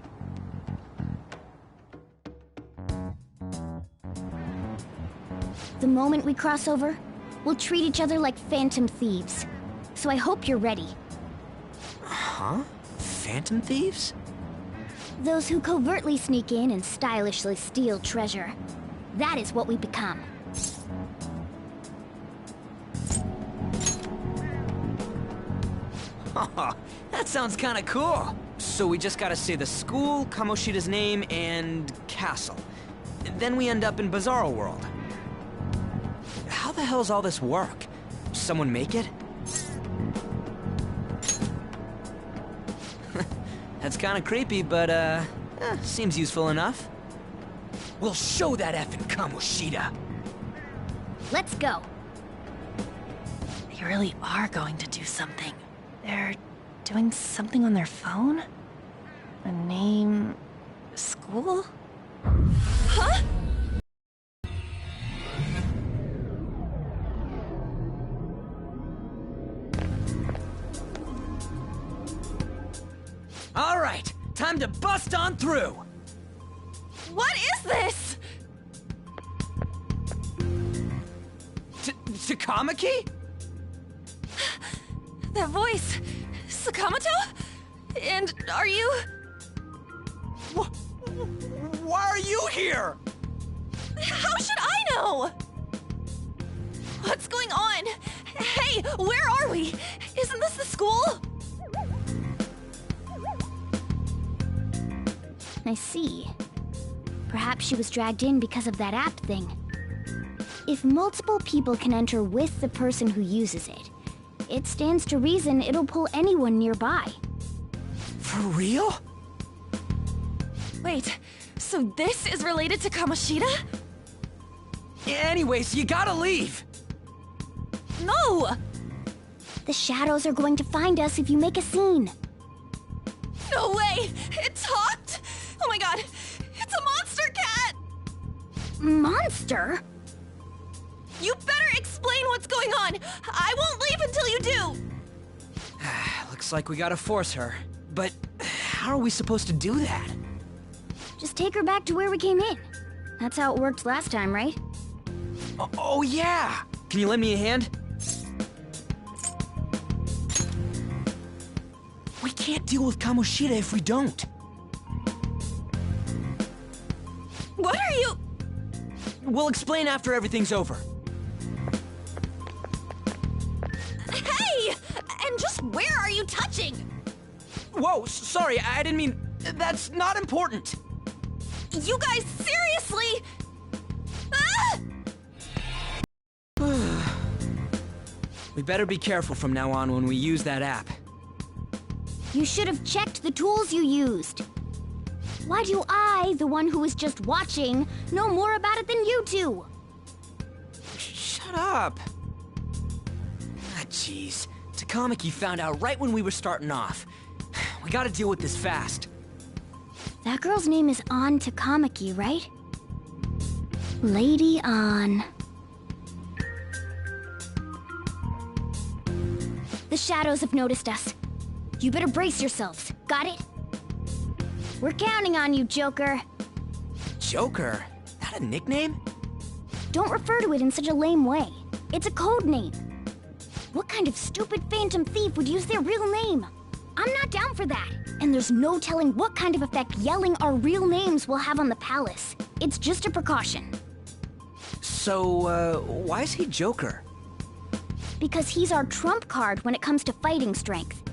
The moment we cross over, we'll treat each other like phantom thieves. So I hope you're ready. Huh? Phantom thieves? Those who covertly sneak in and stylishly steal treasure. That is what we become. That sounds kinda cool. So we just gotta say the school, Kamoshida's name, and castle. Then we end up in Bizarro World. How the hell's all this work? Someone make it? That's kinda creepy, but seems useful enough. We'll show that effing Kamoshida. Let's go. They really are going to do something. They're doing something on their phone? A name... school? Huh? All right, time to bust on through. What is this? Takamaki? That voice... Sakamoto? And are you... Why are you here? How should I know? What's going on? Hey, where are we? Isn't this the school? I see. Perhaps she was dragged in because of that app thing. If multiple people can enter with the person who uses it, it stands to reason it'll pull anyone nearby. For real? Wait, so this is related to Kamoshida? Anyways, you gotta leave! No! The shadows are going to find us if you make a scene. No way! It talked! Oh my god! It's a monster cat! Monster? You better explain what's going on! I won't leave until you do! Looks like we gotta force her. But how are we supposed to do that? Just take her back to where we came in. That's how it worked last time, right? Oh yeah! Can you lend me a hand? can't deal with Kamoshida if we don't. What are you... We'll explain after everything's over. Hey! And just where are you touching? Whoa, sorry, I didn't mean... That's not important. You guys, seriously? Ah! We better be careful from now on when we use that app. You should have checked the tools you used. Why do I, the one who was just watching, know more about it than you two? Shut up. Ah, jeez. Takamaki found out right when we were starting off. We gotta deal with this fast. That girl's name is An Takamaki, right? Lady An. The shadows have noticed us. You better brace yourselves. Got it? We're counting on you, Joker. Joker? That a nickname? Don't refer to it in such a lame way. It's a code name. What kind of stupid phantom thief would use their real name? I'm not down for that. And there's no telling what kind of effect yelling our real names will have on the palace. It's just a precaution. So, why is he Joker? Because he's our trump card when it comes to fighting strength.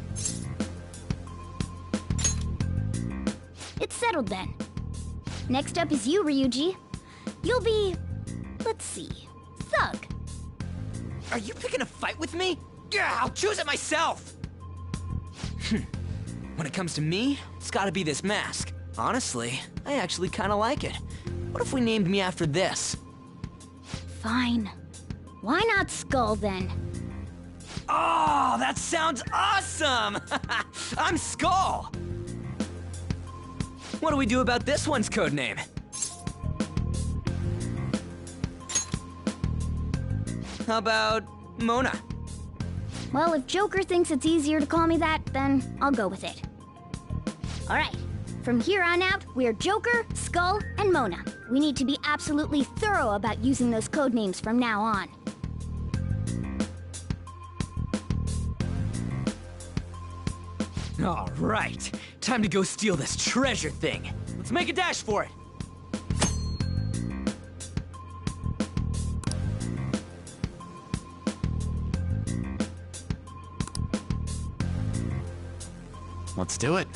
It's settled then. Next up is you, Ryuji. You'll be... let's see... Thug. Are you picking a fight with me? Yeah, I'll choose it myself! When it comes to me, it's gotta be this mask. Honestly, I actually kinda like it. What if we named me after this? Fine. Why not Skull, then? Oh, that sounds awesome! I'm Skull! What do we do about this one's codename? How about Mona? Well, if Joker thinks it's easier to call me that, then I'll go with it. Alright, from here on out, we're Joker, Skull, and Mona. We need to be absolutely thorough about using those codenames from now on. Alright, time to go steal this treasure thing. Let's make a dash for it. Let's do it.